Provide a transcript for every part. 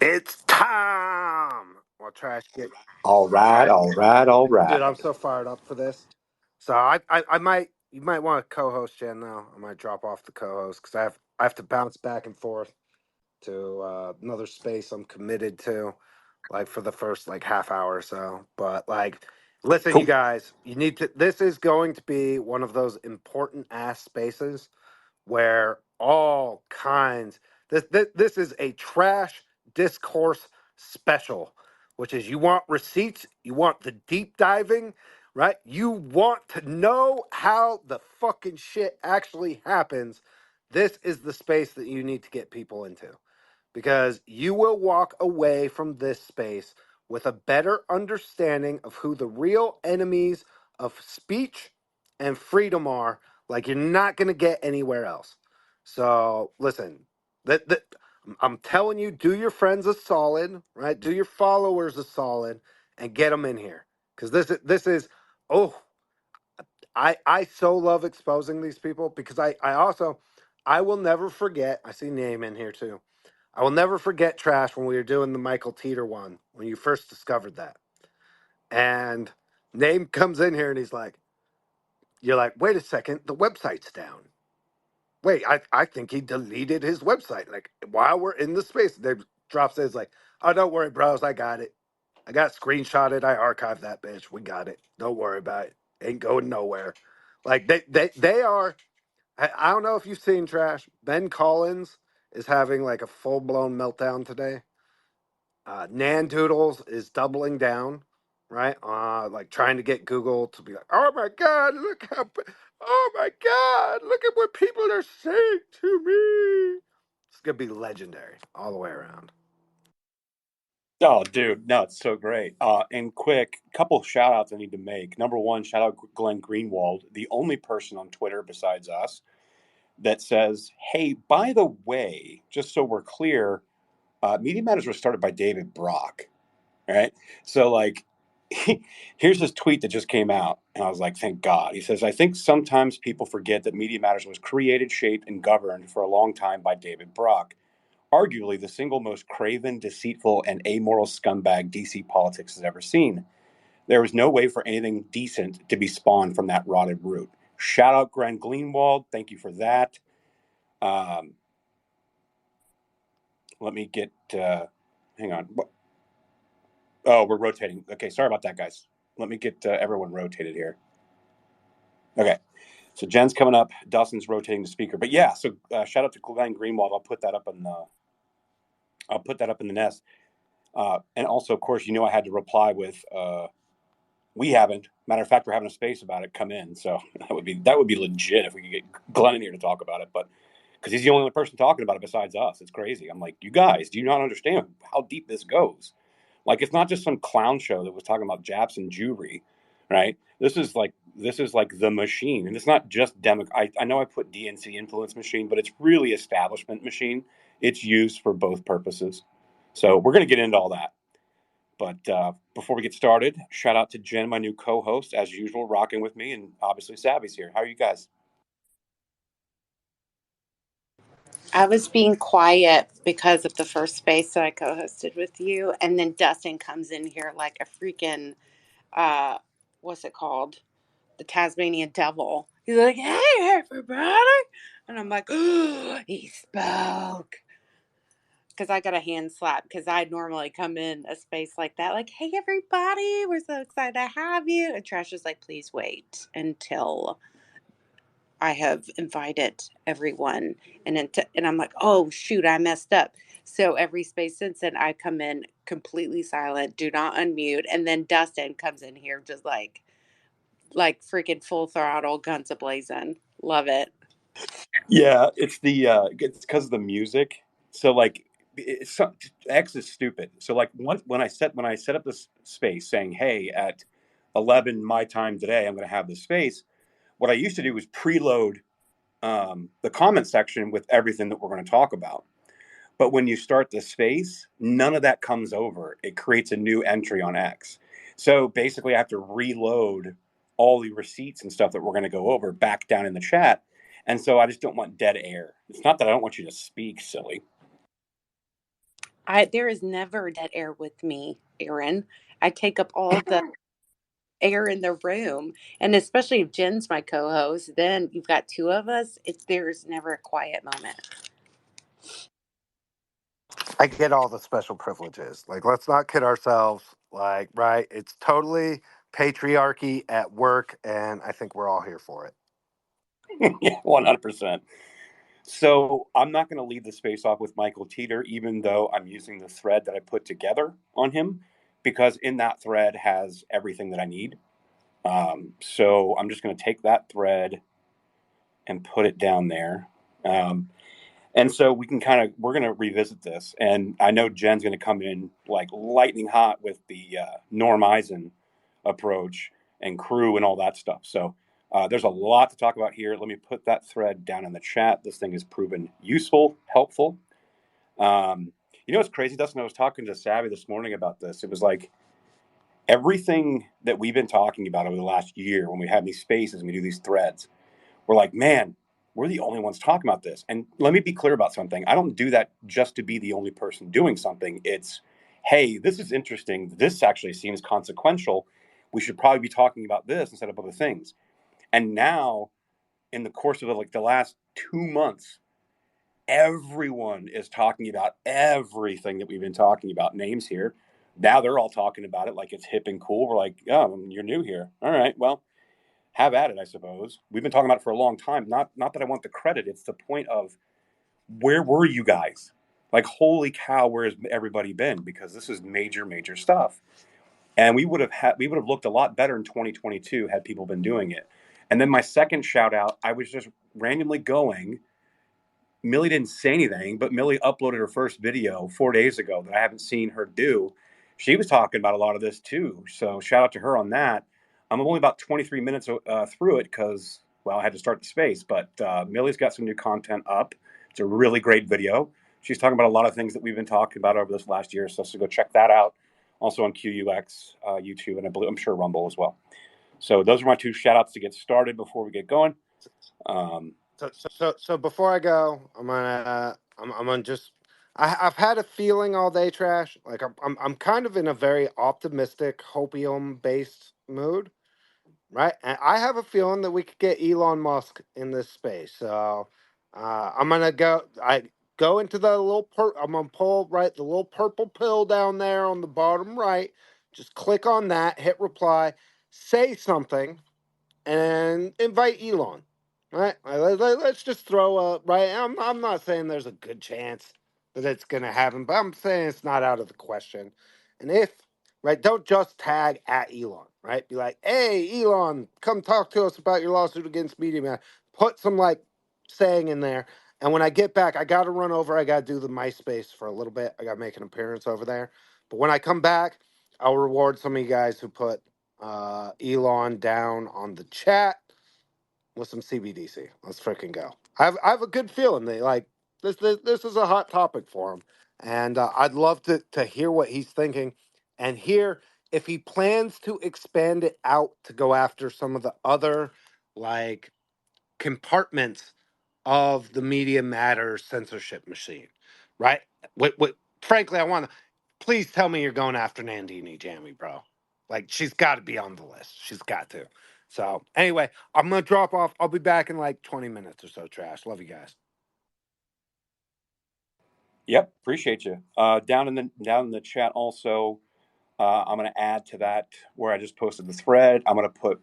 It's time. Well, trash get. All right, all right, all Dude, right. I'm so fired up for this. So I might, you might want to co-host Jen though. I might drop off the co-host because I have to bounce back and forth to another space I'm committed to, like for the first like half hour or so. But like, listen, you Cool. guys, you need to. This is going to be one of those important ass spaces where all kinds this is a trash discourse special, which is, you want receipts, you want the deep diving, right? You want to know how the fucking shit actually happens. This is the space that you need to get people into, because you will walk away from this space with a better understanding of who the real enemies of speech and freedom are, like you're not going to get anywhere else. So, listen, that I'm telling you, do your friends a solid, right? Do your followers a solid and get them in here, cuz this is oh, I so love exposing these people, because I also, I will never forget. I see Name in here too. I will never forget, Trash, when we were doing the Michael Teter one, when you first discovered that. And Name comes in here and he's like, you're like, wait a second, the website's down. Wait, I think he deleted his website. Like, while we're in the space, they drop says like, oh, don't worry, bros, I got it. I got screenshotted. I archived that bitch. We got it. Don't worry about it. Ain't going nowhere. Like they are. I don't know if you've seen, Trash. Ben Collins is having like a full blown meltdown today. Nan Doodles is doubling down, right? Like trying to get Google to be like, oh my God, oh my God, look at what people are saying to me. It's gonna be legendary all the way around. Oh, dude, no, it's so great. And quick, couple shout outs I need to make. Number one, shout out Glenn Greenwald, the only person on Twitter besides us that says, hey, by the way, just so we're clear, Media Matters was started by David Brock, right? So, like, here's his tweet that just came out. And I was like, thank God. He says, I think sometimes people forget that Media Matters was created, shaped, and governed for a long time by David Brock, arguably the single most craven, deceitful, and amoral scumbag DC politics has ever seen. There was no way for anything decent to be spawned from that rotted root. Shout out Glenn Greenwald. Thank you for that. Um, let me get, hang on. Oh, we're rotating. Okay, sorry about that, guys. Let me get everyone rotated here. Okay, so Jen's coming up. Dustin's rotating the speaker. But yeah, so shout out to Glenn Greenwald. I'll put that up in the nest. And also, of course, I had to reply with, "We haven't." Matter of fact, we're having a space about it. Come in. So that would be legit if we could get Glenn in here to talk about it. But because he's the only person talking about it besides us, it's crazy. I'm like, you guys, do you not understand how deep this goes? Like, it's not just some clown show that was talking about Japs and Jewry, right? This is like the machine, and it's not just demo. I know I put DNC influence machine, but it's really establishment machine. It's used for both purposes. So we're going to get into all that. But before we get started, shout out to Jen, my new co-host, as usual, rocking with me, and obviously Savvy's here. How are you guys? I was being quiet because of the first space that I co-hosted with you, and then Dustin comes in here like a freaking uh, what's it called? The Tasmanian devil. He's like, "Hey, everybody," and I'm like, "Oh, he spoke." Because I got a hand slap, because I normally come in a space like that, like, "Hey, everybody, we're so excited to have you," and Trash is like, "Please wait until I have invited everyone," and I'm like, "Oh shoot, I messed up." So every space since then, I come in completely silent, do not unmute, and then Dustin comes in here just like freaking full throttle, guns a blazing. Love it. Yeah, it's because of the music. So like, X is stupid. So like, when I set up this space saying, "Hey, at 11 my time today, I'm going to have this space." What I used to do was preload the comment section with everything that we're going to talk about. But when you start the space, none of that comes over. It creates a new entry on X. So basically, I have to reload all the receipts and stuff that we're going to go over back down in the chat. And so I just don't want dead air. It's not that I don't want you to speak, silly. There is never dead air with me, Aaron. I take up all the air in the room, and especially if Jen's my co-host, then you've got two of us. There's never a quiet moment. I get all the special privileges. Like, let's not kid ourselves. Like, right? It's totally patriarchy at work, and I think we're all here for it. Yeah, 100%. So I'm not going to leave the space off with Michael Teter, even though I'm using the thread that I put together on him, because in that thread has everything that I need. So I'm just going to take that thread and put it down there. And so we're going to revisit this. And I know Jen's going to come in like lightning hot with the Norm Eisen approach and crew and all that stuff. So there's a lot to talk about here. Let me put that thread down in the chat. This thing has proven useful, helpful. What's crazy, Dustin? I was talking to Savvy this morning about this. It was like everything that we've been talking about over the last year when we have these spaces and we do these threads, we're like, man, we're the only ones talking about this. And let me be clear about something. I don't do that just to be the only person doing something. It's, hey, this is interesting. This actually seems consequential. We should probably be talking about this instead of other things. And now, in the course of like the last 2 months, everyone is talking about everything that we've been talking about. Names here. Now they're all talking about it like it's hip and cool. We're like, oh, you're new here. All right, well, have at it, I suppose. We've been talking about it for a long time. Not that I want the credit. It's the point of where were you guys? Like, holy cow, where has everybody been? Because this is major, major stuff. And we would have looked a lot better in 2022 had people been doing it. And then my second shout out, I was just randomly going. Millie didn't say anything, but Millie uploaded her first video 4 days ago that I haven't seen her do. She was talking about a lot of this too. So shout out to her on that. I'm only about 23 minutes through it because, well, I had to start the space. But Millie's got some new content up. It's a really great video. She's talking about a lot of things that we've been talking about over this last year. So go check that out. Also on QUX, YouTube, and I'm sure Rumble as well. So those are my two shout outs to get started before we get going. So before I go, I'm gonna just. I've had a feeling all day, Trash. Like I'm kind of in a very optimistic, hopium based mood, right? And I have a feeling that we could get Elon Musk in this space. So I'm gonna go. I go into the I'm gonna pull the little purple pill down there on the bottom right. Just click on that, hit reply, say something, and invite Elon. Right? Let's just throw a right. I'm not saying there's a good chance that it's gonna happen, but I'm saying it's not out of the question. And if right, don't just tag at Elon. Right? Be like, hey, Elon, come talk to us about your lawsuit against Media Man. Put some like saying in there. And when I get back, I got to run over. I got to do the MySpace for a little bit. I got to make an appearance over there. But when I come back, I'll reward some of you guys who put Elon down on the chat with some CBDC. Let's freaking go. I have a good feeling they like this is a hot topic for him, and I'd love to hear what he's thinking and hear if he plans to expand it out to go after some of the other like compartments of the Media Matters censorship machine, right? Frankly, I want to please tell me you're going after Nandini Jammy, bro. Like she's got to be on the list. She's got to. So anyway, I'm gonna drop off. I'll be back in like 20 minutes or so. Trash. Love you guys. Yep, appreciate you. Down in the chat also, I'm going to add to that where I just posted the thread. I'm going to put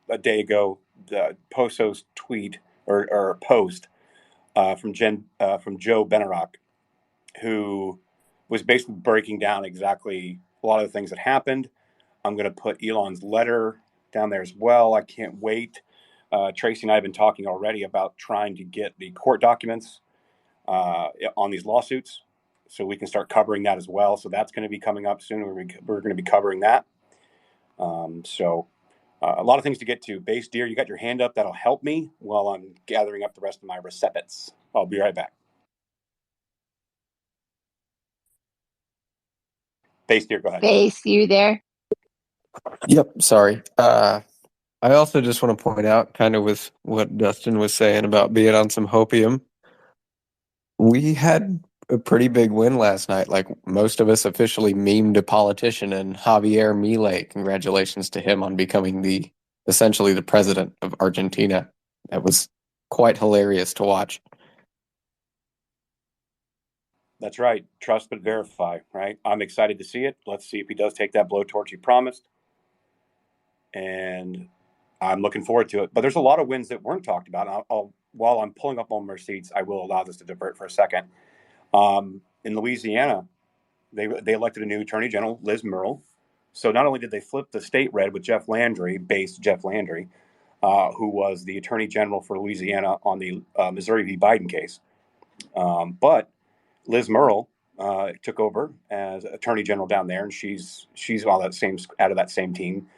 a day ago the Poso's tweet or post from Joe Benarock, who was basically breaking down exactly a lot of the things that happened. I'm going to put Elon's letter down there as well. I can't wait. Tracy and I have been talking already about trying to get the court documents on these lawsuits so we can start covering that as well. So that's going to be coming up soon. We're going to be covering that. A lot of things to get to. Base Deer, you got your hand up. That'll help me while I'm gathering up the rest of my receipts. I'll be right back. Base Deer, go ahead. Base, you there? Yep, sorry. I also just want to point out, kind of with what Dustin was saying about being on some hopium, we had a pretty big win last night. Like most of us officially memed a politician and Javier Milei. Congratulations to him on becoming essentially the president of Argentina. That was quite hilarious to watch. That's right. Trust but verify, right? I'm excited to see it. Let's see if he does take that blowtorch he promised. And I'm looking forward to it. But there's a lot of wins that weren't talked about. While I'm pulling up all my receipts, I will allow this to divert for a second. In Louisiana, they elected a new attorney general, Liz Murrill. So not only did they flip the state red with Jeff Landry, who was the attorney general for Louisiana on the Missouri v. Biden case, but Liz Murrill took over as attorney general down there, and she's all that same out of that same team.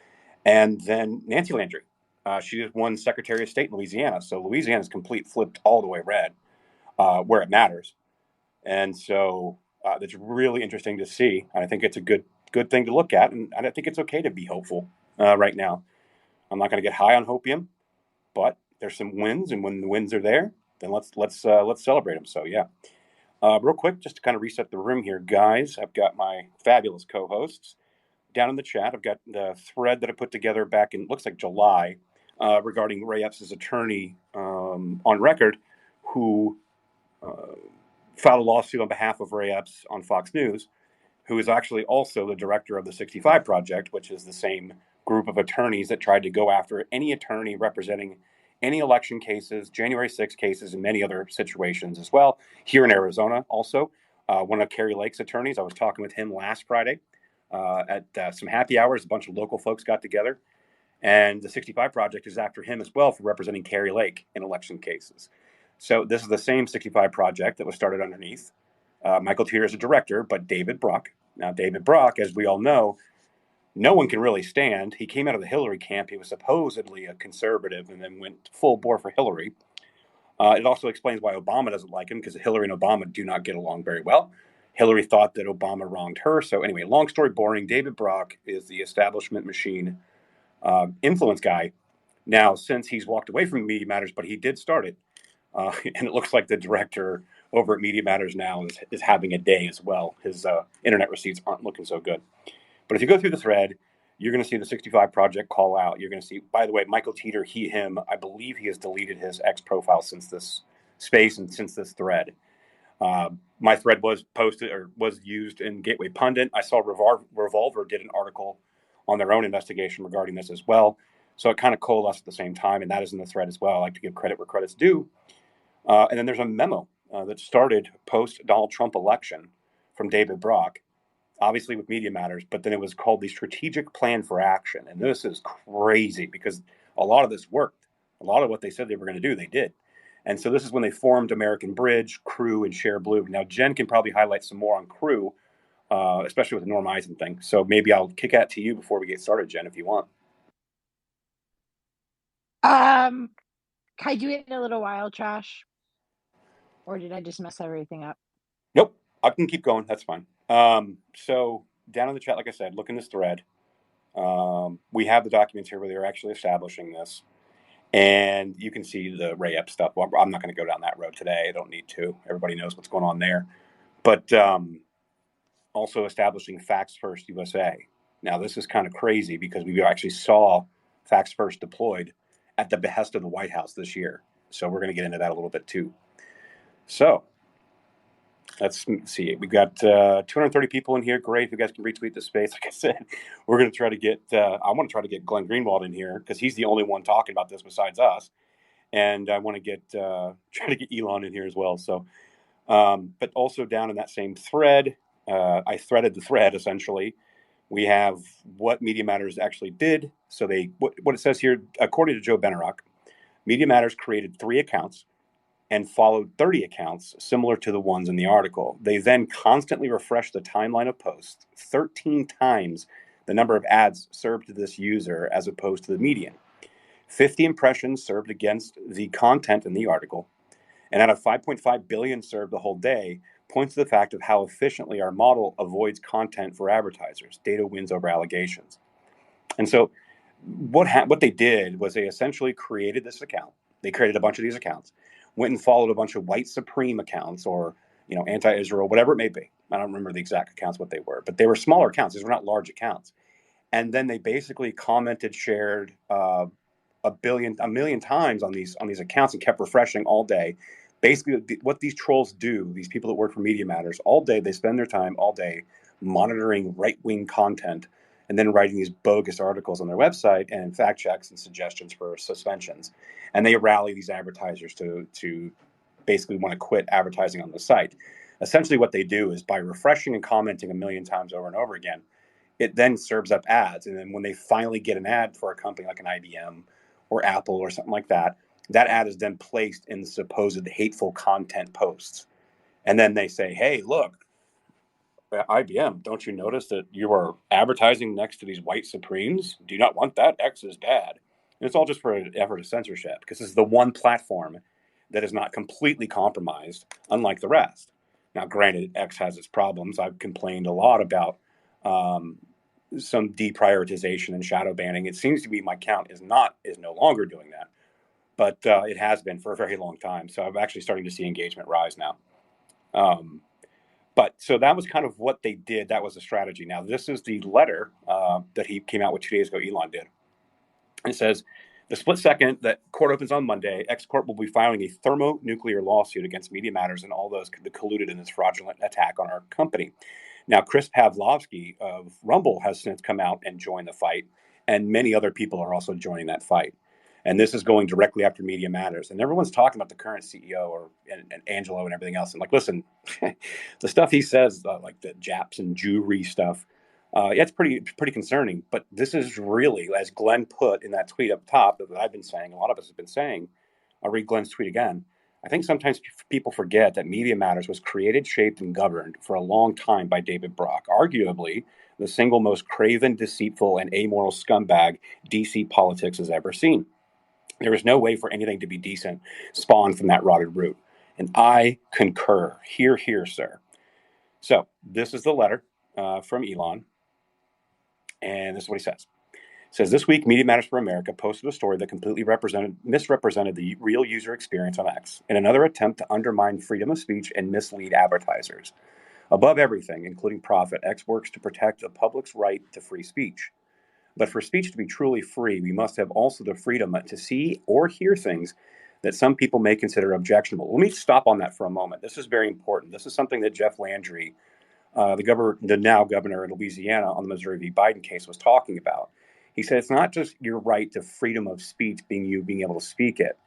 And then Nancy Landry, she just won Secretary of State in Louisiana. So Louisiana's complete flipped all the way red, where it matters. And so that's really interesting to see. And I think it's a good thing to look at. And I think it's okay to be hopeful right now. I'm not going to get high on hopium, but there's some wins, and when the wins are there, then let's celebrate them. So yeah, real quick, just to kind of reset the room here, guys. I've got my fabulous co-hosts down in the chat. I've got the thread that I put together back in looks like July regarding Ray Epps' attorney on record, who filed a lawsuit on behalf of Ray Epps on Fox News, who is actually also the director of the 65 Project, which is the same group of attorneys that tried to go after any attorney representing any election cases, January 6 cases, and many other situations as well. Here in Arizona, also, one of Kari Lake's attorneys, I was talking with him last Friday at some happy hours. A bunch of local folks got together, and the 65 Project is after him as well for representing Kari Lake in election cases. So this is the same 65 Project that was started underneath Michael Teter is a director, but David Brock. Now, David Brock, as we all know, no one can really stand. He came out of the Hillary camp. He was supposedly a conservative and then went full bore for Hillary. It also explains why Obama doesn't like him, because Hillary and Obama do not get along very well. Hillary thought that Obama wronged her. So anyway, long story boring, David Brock is the establishment machine influence guy. Now, since he's walked away from Media Matters, but he did start it, and it looks like the director over at Media Matters now is having a day as well. His internet receipts aren't looking so good. But if you go through the thread, you're going to see the 65 Project call out. You're going to see, by the way, Michael Teter, him, I believe he has deleted his X profile since this space and since this thread. My thread was posted or was used in Gateway Pundit. I saw Revolver did an article on their own investigation regarding this as well. So it kind of coalesced at the same time, and that is in the thread as well. I like to give credit where credit's due. And then there's a memo that started post-Donald Trump election from David Brock, obviously with Media Matters, but then it was called the Strategic Plan for Action. And this is crazy because a lot of this worked. A lot of what they said they were going to do, they did. And so this is when they formed American Bridge, Crew, and Share Blue. Now, Jen can probably highlight some more on Crew, especially with the Norm Eisen thing. So maybe I'll kick that to you before we get started, Jen, if you want. Can I do it in a little while, Josh? Or did I just mess everything up? Nope, I can keep going. That's fine. So down in the chat, like I said, look in this thread. We have the documents here where they're actually establishing this. And you can see the Ray Epps stuff. Well, I'm not going to go down that road today. I don't need to. Everybody knows what's going on there. But also establishing Facts First USA. Now, this is kind of crazy because we actually saw Facts First deployed at the behest of the White House this year. So we're going to get into that a little bit too. So let's see. We've got 230 people in here. Great. If you guys can retweet the space, like I said, we're going to try to get, I want to try to get Glenn Greenwald in here because he's the only one talking about this besides us. And I want to get, try to get Elon in here as well. So, but also down in that same thread, I threaded the thread essentially. We have what Media Matters actually did. So what it says here, according to Joe Benarock, Media Matters created 3 accounts and followed 30 accounts similar to the ones in the article. They then constantly refreshed the timeline of posts 13 times the number of ads served to this user as opposed to the median. 50 impressions served against the content in the article, and out of 5.5 billion served the whole day, points to the fact of how efficiently our model avoids content for advertisers. Data wins over allegations. And so what they did was they essentially created this account. They created a bunch of these accounts, went and followed a bunch of white supreme accounts or anti-Israel, whatever it may be. I don't remember the exact accounts what they were, but they were smaller accounts. These were not large accounts. And then they basically commented, shared a million times on these accounts and kept refreshing all day. Basically, what these trolls do, these people that work for Media Matters, all day they spend their time all day monitoring right-wing content and then writing these bogus articles on their website and fact checks and suggestions for suspensions. And they rally these advertisers to basically want to quit advertising on the site. Essentially, what they do is by refreshing and commenting a million times over and over again, it then serves up ads. And then when they finally get an ad for a company like an IBM or Apple or something like that, that ad is then placed in the supposed hateful content posts. And then they say, hey, look, IBM, don't you notice that you are advertising next to these white Supremes? Do you not want that? X is bad. And it's all just for an effort of censorship, because this is the one platform that is not completely compromised, unlike the rest. Now, granted, X has its problems. I've complained a lot about some deprioritization and shadow banning. It seems to be my count is no longer doing that, but it has been for a very long time. So I'm actually starting to see engagement rise now. But so that was kind of what they did. That was the strategy. Now, this is the letter that he came out with 2 days ago, Elon did. It says, the split second that court opens on Monday, X Corp will be filing a thermonuclear lawsuit against Media Matters and all those that colluded in this fraudulent attack on our company. Now, Chris Pavlovsky of Rumble has since come out and joined the fight, and many other people are also joining that fight. And this is going directly after Media Matters. And everyone's talking about the current CEO and Angelo and everything else. And like, listen, the stuff he says, like the Japs and Jewry stuff, yeah, it's pretty concerning. But this is really, as Glenn put in that tweet up top that I've been saying, a lot of us have been saying, I'll read Glenn's tweet again. I think sometimes people forget that Media Matters was created, shaped, and governed for a long time by David Brock, arguably the single most craven, deceitful, and amoral scumbag DC politics has ever seen. There is no way for anything to be decent spawned from that rotted root. And I concur. Hear, hear, sir. So this is the letter from Elon. And this is what he says. It says, this week, Media Matters for America posted a story that completely misrepresented the real user experience on X in another attempt to undermine freedom of speech and mislead advertisers. Above everything, including profit, X works to protect the public's right to free speech. But for speech to be truly free, we must have also the freedom to see or hear things that some people may consider objectionable. Let me stop on that for a moment. This is very important. This is something that Jeff Landry, the now governor of Louisiana on the Missouri v. Biden case, was talking about. He said it's not just your right to freedom of speech being able to speak it.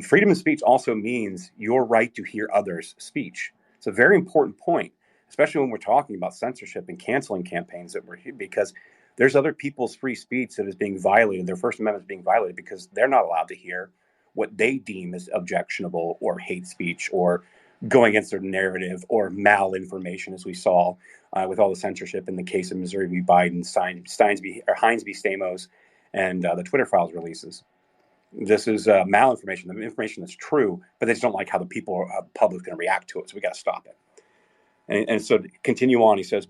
Freedom of speech also means your right to hear others' speech. It's a very important point, especially when we're talking about censorship and canceling campaigns that we're here, because there's other people's free speech that is being violated. Their First Amendment is being violated because they're not allowed to hear what they deem as objectionable or hate speech or going against their narrative or malinformation, as we saw with all the censorship in the case of Missouri v. Biden, Hines v. Stamos, and the Twitter files releases. This is malinformation, the information that's true, but they just don't like how the people, public, are going to react to it. So we got to stop it. And so to continue on, he says,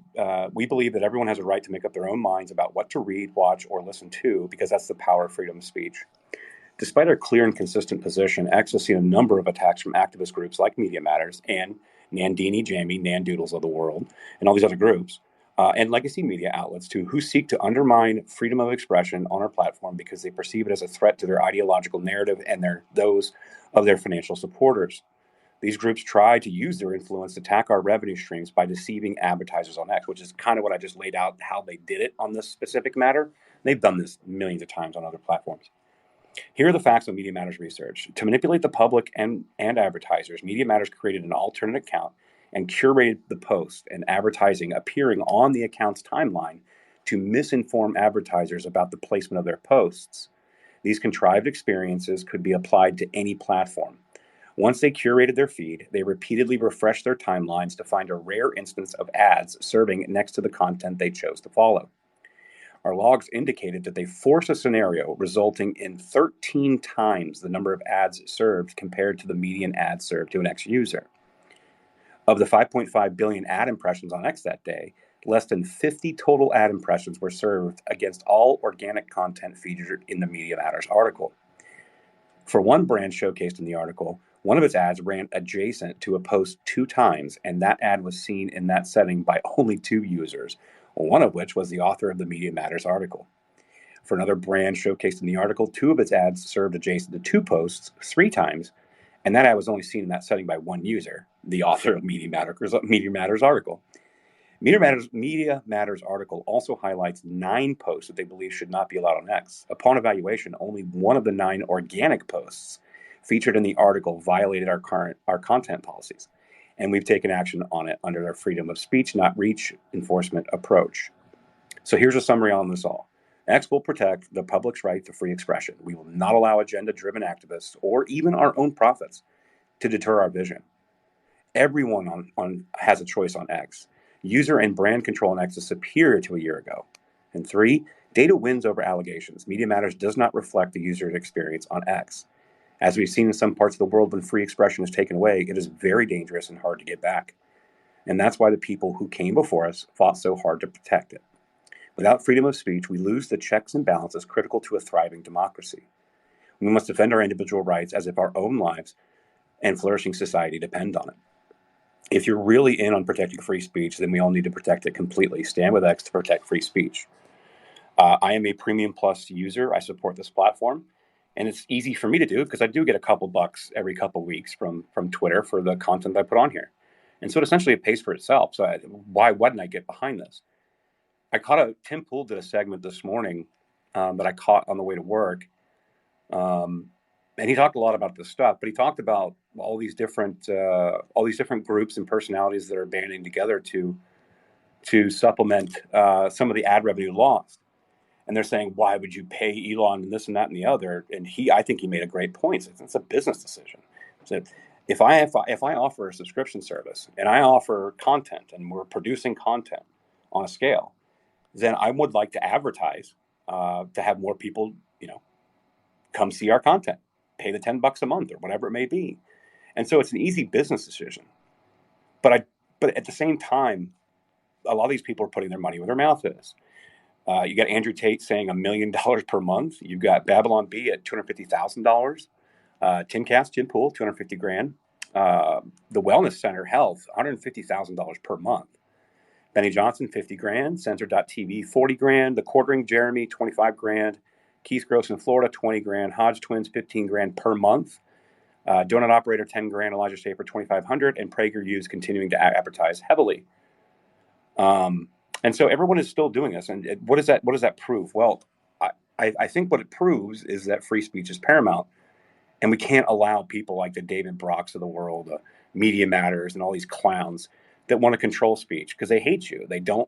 we believe that everyone has a right to make up their own minds about what to read, watch, or listen to, because that's the power of freedom of speech. Despite our clear and consistent position, X has seen a number of attacks from activist groups like Media Matters and Nandini Jamie, Nandoodles of the world, and all these other groups, and legacy media outlets too, who seek to undermine freedom of expression on our platform because they perceive it as a threat to their ideological narrative and those of their financial supporters. These groups try to use their influence to attack our revenue streams by deceiving advertisers on X, which is kind of what I just laid out, how they did it on this specific matter. They've done this millions of times on other platforms. Here are the facts of Media Matters research. To manipulate the public and advertisers, Media Matters created an alternate account and curated the post and advertising appearing on the account's timeline to misinform advertisers about the placement of their posts. These contrived experiences could be applied to any platform. Once they curated their feed, they repeatedly refreshed their timelines to find a rare instance of ads serving next to the content they chose to follow. Our logs indicated that they forced a scenario resulting in 13 times the number of ads served compared to the median ad served to an X user. Of the 5.5 billion ad impressions on X that day, less than 50 total ad impressions were served against all organic content featured in the Media Matters article. For one brand showcased in the article, One of its ads ran adjacent to a post 2 times, and that ad was seen in that setting by only 2 users, one of which was the author of the Media Matters article. For another brand showcased in the article, 2 of its ads served adjacent to 2 posts 3 times, and that ad was only seen in that setting by 1 user, the author of Media Matters article. Media Matters article also highlights 9 posts that they believe should not be allowed on X. Upon evaluation, only 1 of the 9 organic posts featured in the article violated our content policies, and we've taken action on it under our freedom of speech, not reach enforcement approach. So here's a summary on this all. X will protect the public's right to free expression. We will not allow agenda-driven activists or even our own profits to deter our vision. Everyone has a choice on X. User and brand control on X is superior to a year ago. And 3, data wins over allegations. Media Matters does not reflect the user experience on X. As we've seen in some parts of the world, when free expression is taken away, it is very dangerous and hard to get back. And that's why the people who came before us fought so hard to protect it. Without freedom of speech, we lose the checks and balances critical to a thriving democracy. We must defend our individual rights as if our own lives and flourishing society depend on it. If you're really in on protecting free speech, then we all need to protect it completely. Stand with X to protect free speech. I am a Premium Plus user. I support this platform. And it's easy for me to do because I do get a couple bucks every couple weeks from Twitter for the content I put on here. And so it pays for itself. So why wouldn't I get behind this? Tim Pool did a segment this morning that I caught on the way to work. And he talked a lot about this stuff, but he talked about all these different groups and personalities that are banding together to supplement some of the ad revenue lost. And they're saying, why would you pay Elon and this and that and the other? And I think he made a great point. It's a business decision. So if I offer a subscription service and I offer content and we're producing content on a scale, then I would like to advertise to have more people, come see our content, pay the $10 a month or whatever it may be. And so it's an easy business decision. But at the same time, a lot of these people are putting their money where their mouth is. You got Andrew Tate saying $1 million per month. You've got Babylon Bee at $250,000. Tim Pool, $250,000. The Wellness Center Health, $150,000 per month. Benny Johnson, $50,000. Censor.tv, $40,000. The Quartering Jeremy, $25,000. Keith Gross in Florida, $20,000. Hodge Twins, $15,000 per month. Donut Operator, $10,000. Elijah Schaefer, $2,500. And PragerU is continuing to advertise heavily. And so everyone is still doing this. And what does that prove? Well, I think what it proves is that free speech is paramount. And we can't allow people like the David Brocks of the world, Media Matters, and all these clowns that want to control speech because they hate you. They don't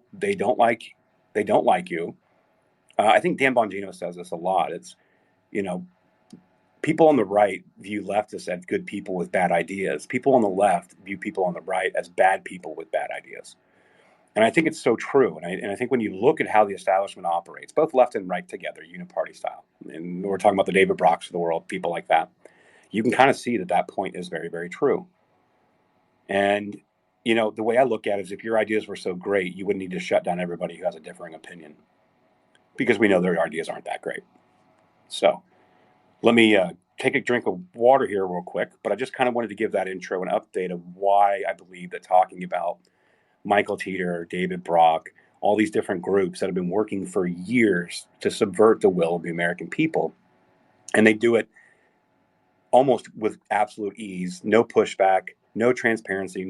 like you. I think Dan Bongino says this a lot. It's, people on the right view leftists as good people with bad ideas. People on the left view people on the right as bad people with bad ideas. And I think it's so true. And I think when you look at how the establishment operates, both left and right together, uniparty style, and we're talking about the David Brocks of the world, people like that, you can kind of see that point is very, very true. And, the way I look at it is if your ideas were so great, you wouldn't need to shut down everybody who has a differing opinion because we know their ideas aren't that great. So let me take a drink of water here real quick, but I just kind of wanted to give that intro and update of why I believe that talking about Michael Teter, David Brock, all these different groups that have been working for years to subvert the will of the American people. And they do it almost with absolute ease, no pushback, no transparency,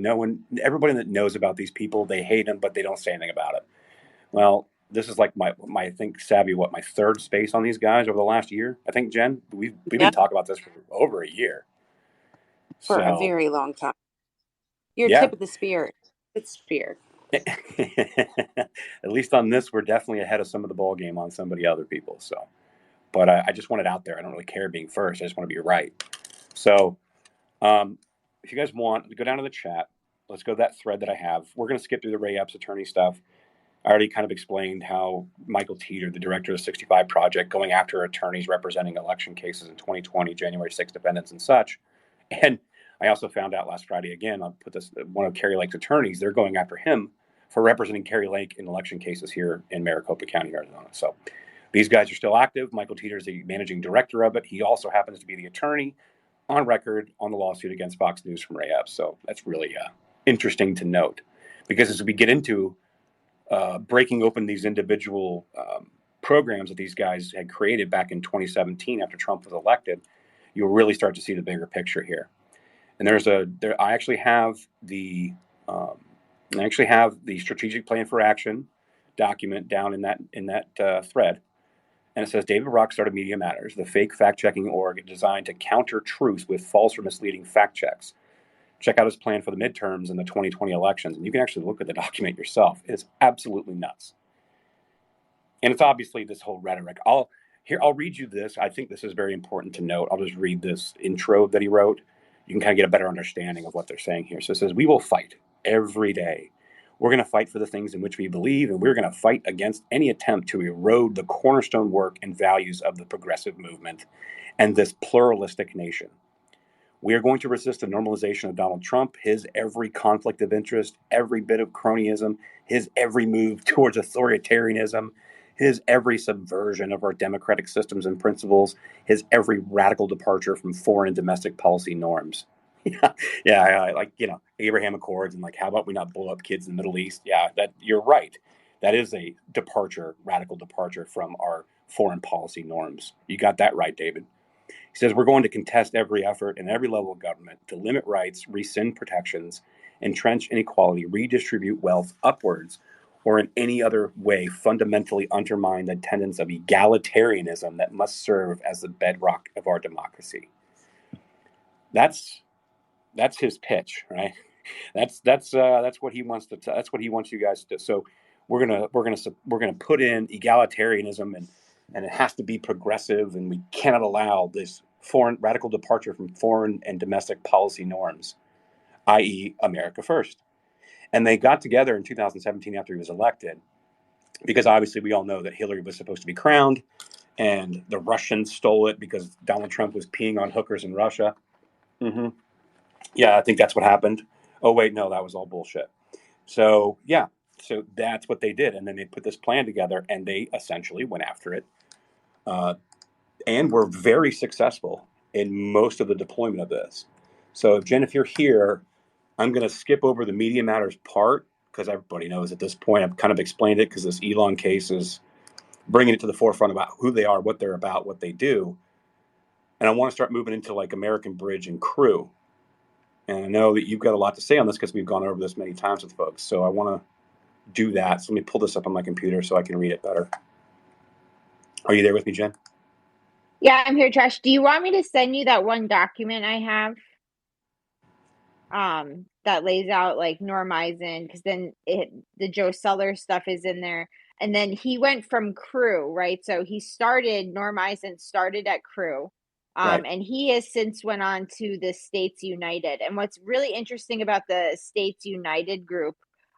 everybody that knows about these people, they hate them, but they don't say anything about it. Well, this is like my I think, Savvy, my third space on these guys over the last year. I think, Jen, we've been talking about this for over a year. For a very long time. Your tip of the spear. It's spear. At least on this, we're definitely ahead of some of the ball game on some of the other people. So, but I just want it out there. I don't really care being first. I just want to be right. So, if you guys want to go down to the chat, let's go to that thread that I have. We're going to skip through the Ray Epps attorney stuff. I already kind of explained how Michael Teter, the director of the 65 Project, going after attorneys representing election cases in 2020, January 6 defendants and such. And I also found out last Friday, again, I'll put this, one of Kari Lake's attorneys, they're going after him for representing Kari Lake in election cases here in Maricopa County, Arizona. So these guys are still active. Michael Teter is the managing director of it. He also happens to be the attorney on record on the lawsuit against Fox News from Ray Epps. So that's really interesting to note, because as we get into breaking open these individual programs that these guys had created back in 2017 after Trump was elected, you'll really start to see the bigger picture here. And I actually have the strategic plan for action document down in that thread. And it says, David Brock started Media Matters, the fake fact-checking org designed to counter truth with false or misleading fact checks. Check out his plan for the midterms and the 2020 elections. And you can actually look at the document yourself. It's absolutely nuts. And it's obviously this whole rhetoric. I'll read you this. I think this is very important to note. I'll just read this intro that he wrote. You can kind of get a better understanding of what they're saying here. So it says, we will fight every day. We're going to fight for the things in which we believe, and we're going to fight against any attempt to erode the cornerstone work and values of the progressive movement and this pluralistic nation. We are going to resist the normalization of Donald Trump, his every conflict of interest, every bit of cronyism, his every move towards authoritarianism, his every subversion of our democratic systems and principles, his every radical departure from foreign and domestic policy norms. Yeah, like, Abraham Accords, and like, how about we not blow up kids in the Middle East? Yeah, that you're right. That is a radical departure from our foreign policy norms. You got that right, David. He says, we're going to contest every effort in every level of government to limit rights, rescind protections, entrench inequality, redistribute wealth upwards, or in any other way fundamentally undermine the tenets of egalitarianism that must serve as the bedrock of our democracy. That's his pitch, right? That's what he wants to. That's what he wants you guys to. So we're gonna put in egalitarianism, and it has to be progressive, and we cannot allow this foreign radical departure from foreign and domestic policy norms, i.e., America first. And they got together in 2017 after he was elected, because obviously we all know that Hillary was supposed to be crowned, and the Russians stole it because Donald Trump was peeing on hookers in Russia. Mm-hmm. Yeah, I think that's what happened. Oh, wait, no, that was all bullshit. So, yeah, so that's what they did. And then they put this plan together, and they essentially went after it, and were very successful in most of the deployment of this. So, Jen, if you're here, I'm going to skip over the Media Matters part, because everybody knows at this point. I've kind of explained it because this Elon case is bringing it to the forefront about who they are, what they're about, what they do. And I want to start moving into like American Bridge and Crew. And I know that you've got a lot to say on this because we've gone over this many times with folks. So I want to do that. So let me pull this up on my computer so I can read it better. Are you there with me, Jen? Yeah, I'm here, Trash. Do you want me to send you that one document I have? That lays out like Norm Eisen, because then the Joe Seller stuff is in there. And then he went from Crew, right? So Norm Eisen started at Crew. Right. And he has since went on to the States United. And what's really interesting about the States United group,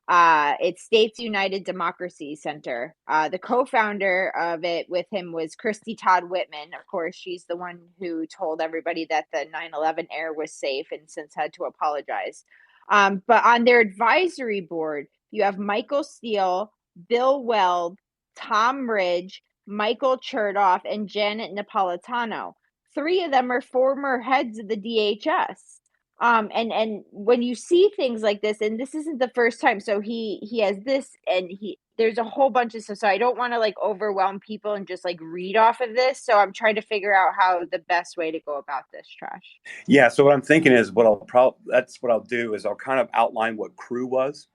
it's States United Democracy Center. The co-founder of it with him was Christy Todd Whitman. Of course, she's the one who told everybody that the 9/11 air was safe and since had to apologize. But on their advisory board, you have Michael Steele, Bill Weld, Tom Ridge, Michael Chertoff, and Janet Napolitano. 3 of them are former heads of the DHS. And when you see things like this, and this isn't the first time, so he has this, and there's a whole bunch of stuff. So I don't want to like overwhelm people and just like read off of this. So I'm trying to figure out how the best way to go about this, Trash. Yeah. So what I'm thinking is that's what I'll do is I'll kind of outline what Crew was.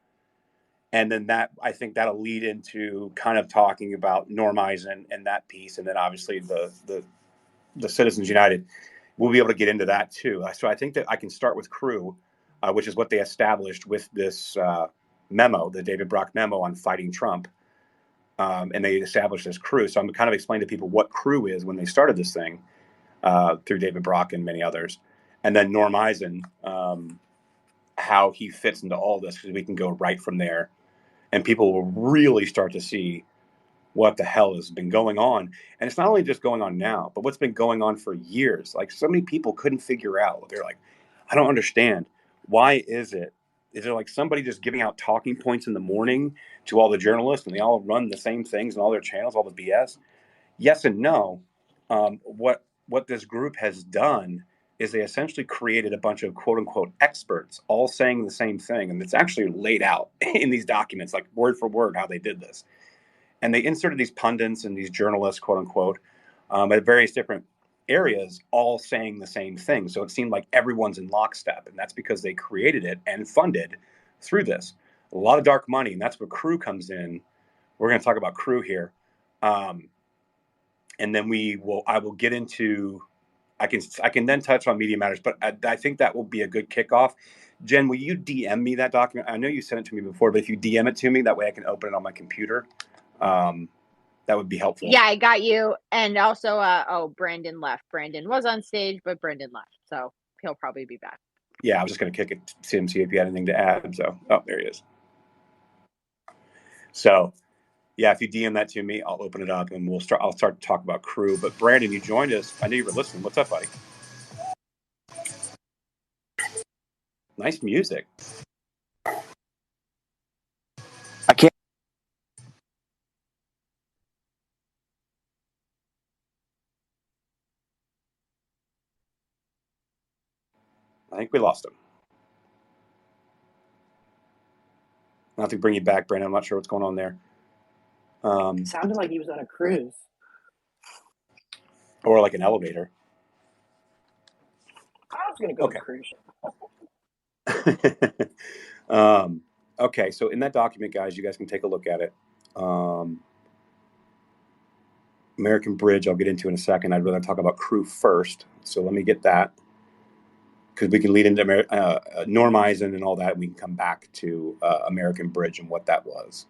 And then I think that'll lead into kind of talking about Norm Eisen and that piece. And then obviously the Citizens United, we'll be able to get into that too. So I think that I can start with Crew, which is what they established with this memo, the David Brock memo on fighting Trump. And they established this Crew. So I'm kind of explaining to people what Crew is when they started this thing through David Brock and many others. And then Norm Eisen, how he fits into all this, because we can go right from there. And people will really start to see what the hell has been going on. And it's not only just going on now, but what's been going on for years. Like, so many people couldn't figure out. They're like, I don't understand. Why is it? Is there like somebody just giving out talking points in the morning to all the journalists, and they all run the same things on all their channels, all the BS? Yes and no. What this group has done is they essentially created a bunch of quote unquote experts all saying the same thing. And it's actually laid out in these documents, like word for word, how they did this. And they inserted these pundits and these journalists, quote unquote, at various different areas, all saying the same thing. So it seemed like everyone's in lockstep. And that's because they created it and funded through this. A lot of dark money. And that's where Crew comes in. We're going to talk about Crew here. And then I will get into, I can then touch on Media Matters, but I think that will be a good kickoff. Jen, will you DM me that document? I know you sent it to me before, but if you DM it to me, that way I can open it on my computer. That would be helpful. Yeah, I got you. And also, Brandon left. Brandon was on stage, but Brandon left. So he'll probably be back. Yeah, I was just going to kick it to him, see if he had anything to add. So, there he is. So, yeah, if you DM that to me, I'll open it up and I'll start to talk about Crew. But Brandon, you joined us. I knew you were listening. What's up, buddy? Nice music. I can't. I think we lost him. I'll have to bring you back, Brandon. I'm not sure what's going on there. It sounded like he was on a cruise. Or like an elevator. I was going to go to a cruise ship. Okay, so in that document, guys, you guys can take a look at it. American Bridge, I'll get into in a second. I'd rather talk about Crew first. So let me get that, because we can lead into Norm Eisen and all that, and we can come back to American Bridge and what that was.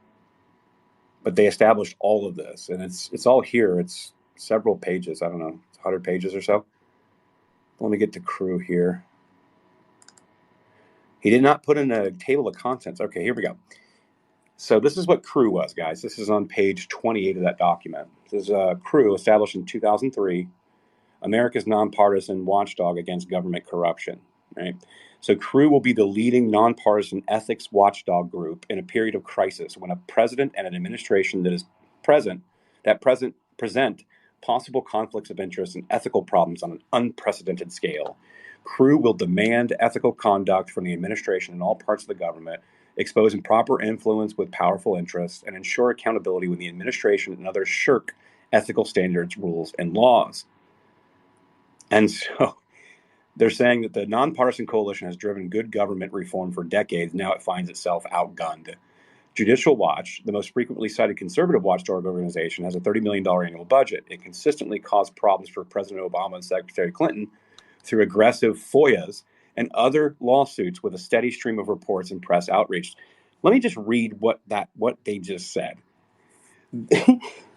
But they established all of this, and it's all here. It's several pages. I don't know, 100 pages or so. Let me get to Crew here. He did not put in a table of contents. Okay, here we go. So this is what Crew was, guys. This is on page 28 of that document. This is Crew, established in 2003, America's nonpartisan watchdog against government corruption. Right. So Crew will be the leading nonpartisan ethics watchdog group in a period of crisis when a president and an administration present possible conflicts of interest and ethical problems on an unprecedented scale. Crew will demand ethical conduct from the administration and all parts of the government, expose improper influence with powerful interests, and ensure accountability when the administration and others shirk ethical standards, rules, and laws. And so they're saying that the nonpartisan coalition has driven good government reform for decades. Now it finds itself outgunned. Judicial Watch, the most frequently cited conservative watchdog organization, has a $30 million annual budget. It consistently caused problems for President Obama and Secretary Clinton through aggressive FOIAs and other lawsuits with a steady stream of reports and press outreach. Let me just read what they just said.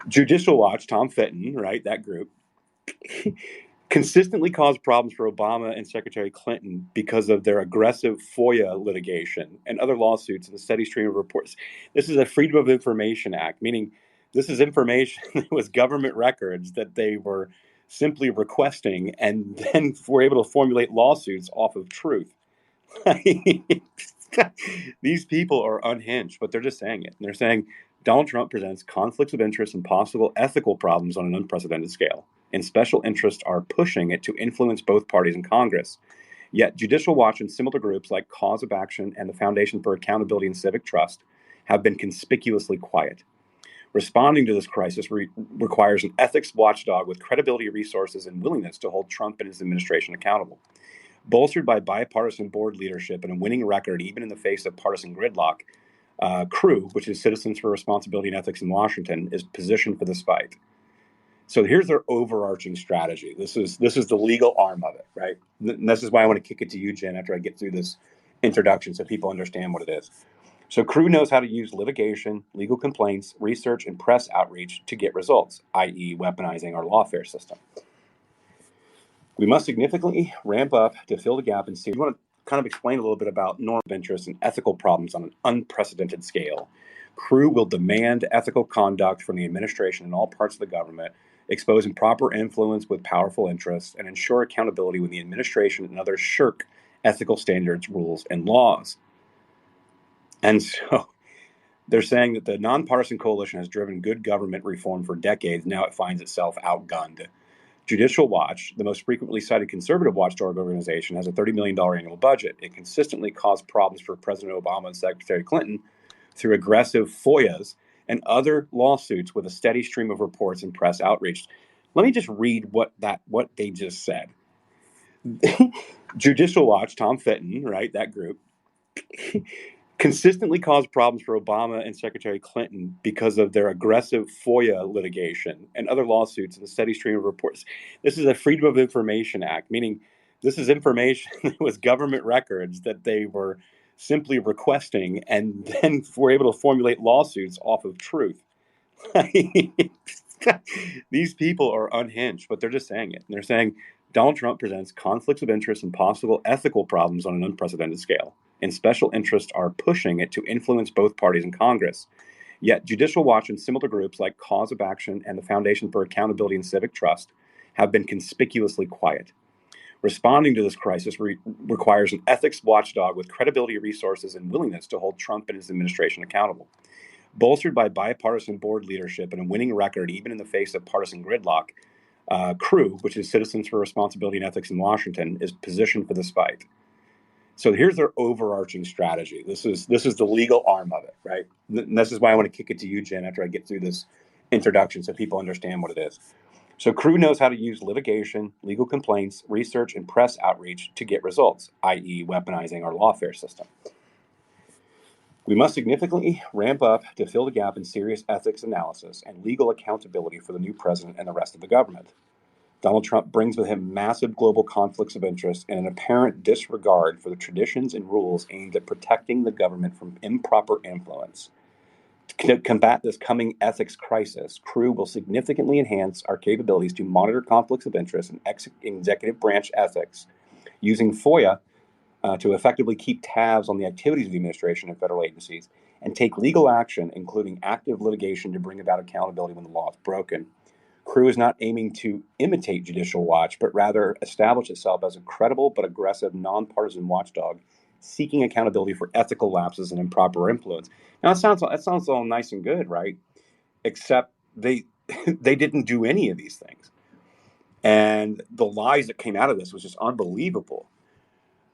Judicial Watch, Tom Fitton, right, that group, consistently caused problems for Obama and Secretary Clinton because of their aggressive FOIA litigation and other lawsuits and the steady stream of reports. This is a Freedom of Information Act, meaning this is information that was government records that they were simply requesting and then were able to formulate lawsuits off of truth. These people are unhinged, but they're just saying it. And they're saying Donald Trump presents conflicts of interest and possible ethical problems on an unprecedented scale, and special interests are pushing it to influence both parties in Congress. Yet Judicial Watch and similar groups like Cause of Action and the Foundation for Accountability and Civic Trust have been conspicuously quiet. Responding to this crisis requires an ethics watchdog with credibility, resources, and willingness to hold Trump and his administration accountable. Bolstered by bipartisan board leadership and a winning record, even in the face of partisan gridlock, Crew, which is Citizens for Responsibility and Ethics in Washington, is positioned for this fight. So here's their overarching strategy. This is the legal arm of it, right? And this is why I want to kick it to you, Jen, after I get through this introduction so people understand what it is. So Crew knows how to use litigation, legal complaints, research, and press outreach to get results, i.e. weaponizing our lawfare system. We must significantly ramp up to fill the gap and see. We want to kind of explain a little bit about norm of interest and ethical problems on an unprecedented scale. Crew will demand ethical conduct from the administration and all parts of the government, expose improper influence with powerful interests, and ensure accountability when the administration and others shirk ethical standards, rules, and laws. And so they're saying that the nonpartisan coalition has driven good government reform for decades. Now it finds itself outgunned. Judicial Watch, the most frequently cited conservative watchdog organization, has a $30 million annual budget. It consistently caused problems for President Obama and Secretary Clinton through aggressive FOIAs and other lawsuits with a steady stream of reports and press outreach. Let me just read what they just said. Judicial Watch, Tom Fitton, right, that group, consistently caused problems for Obama and Secretary Clinton because of their aggressive FOIA litigation and other lawsuits and the steady stream of reports. This is a Freedom of Information Act, meaning this is information that was government records that they were simply requesting and then were able to formulate lawsuits off of truth. These people are unhinged, but they're just saying it. They're saying Donald Trump presents conflicts of interest and possible ethical problems on an unprecedented scale, and special interests are pushing it to influence both parties in Congress. Yet Judicial Watch and similar groups like Cause of Action and the Foundation for Accountability and Civic Trust have been conspicuously quiet. Responding to this crisis requires an ethics watchdog with credibility, resources, and willingness to hold Trump and his administration accountable. Bolstered by bipartisan board leadership and a winning record, even in the face of partisan gridlock, CREW, which is Citizens for Responsibility and Ethics in Washington, is positioned for this fight. So here's their overarching strategy. This is the legal arm of it, right? And this is why I want to kick it to you, Jen, after I get through this introduction so people understand what it is. So CREW knows how to use litigation, legal complaints, research, and press outreach to get results, i.e. weaponizing our lawfare system. We must significantly ramp up to fill the gap in serious ethics analysis and legal accountability for the new president and the rest of the government. Donald Trump brings with him massive global conflicts of interest and an apparent disregard for the traditions and rules aimed at protecting the government from improper influence. To combat this coming ethics crisis, CREW will significantly enhance our capabilities to monitor conflicts of interest and executive branch ethics using FOIA to effectively keep tabs on the activities of the administration and federal agencies, and take legal action, including active litigation, to bring about accountability when the law is broken. CREW is not aiming to imitate Judicial Watch, but rather establish itself as a credible but aggressive nonpartisan watchdog, seeking accountability for ethical lapses and improper influence. Now, that sounds all nice and good, right? Except they didn't do any of these things. And the lies that came out of this was just unbelievable.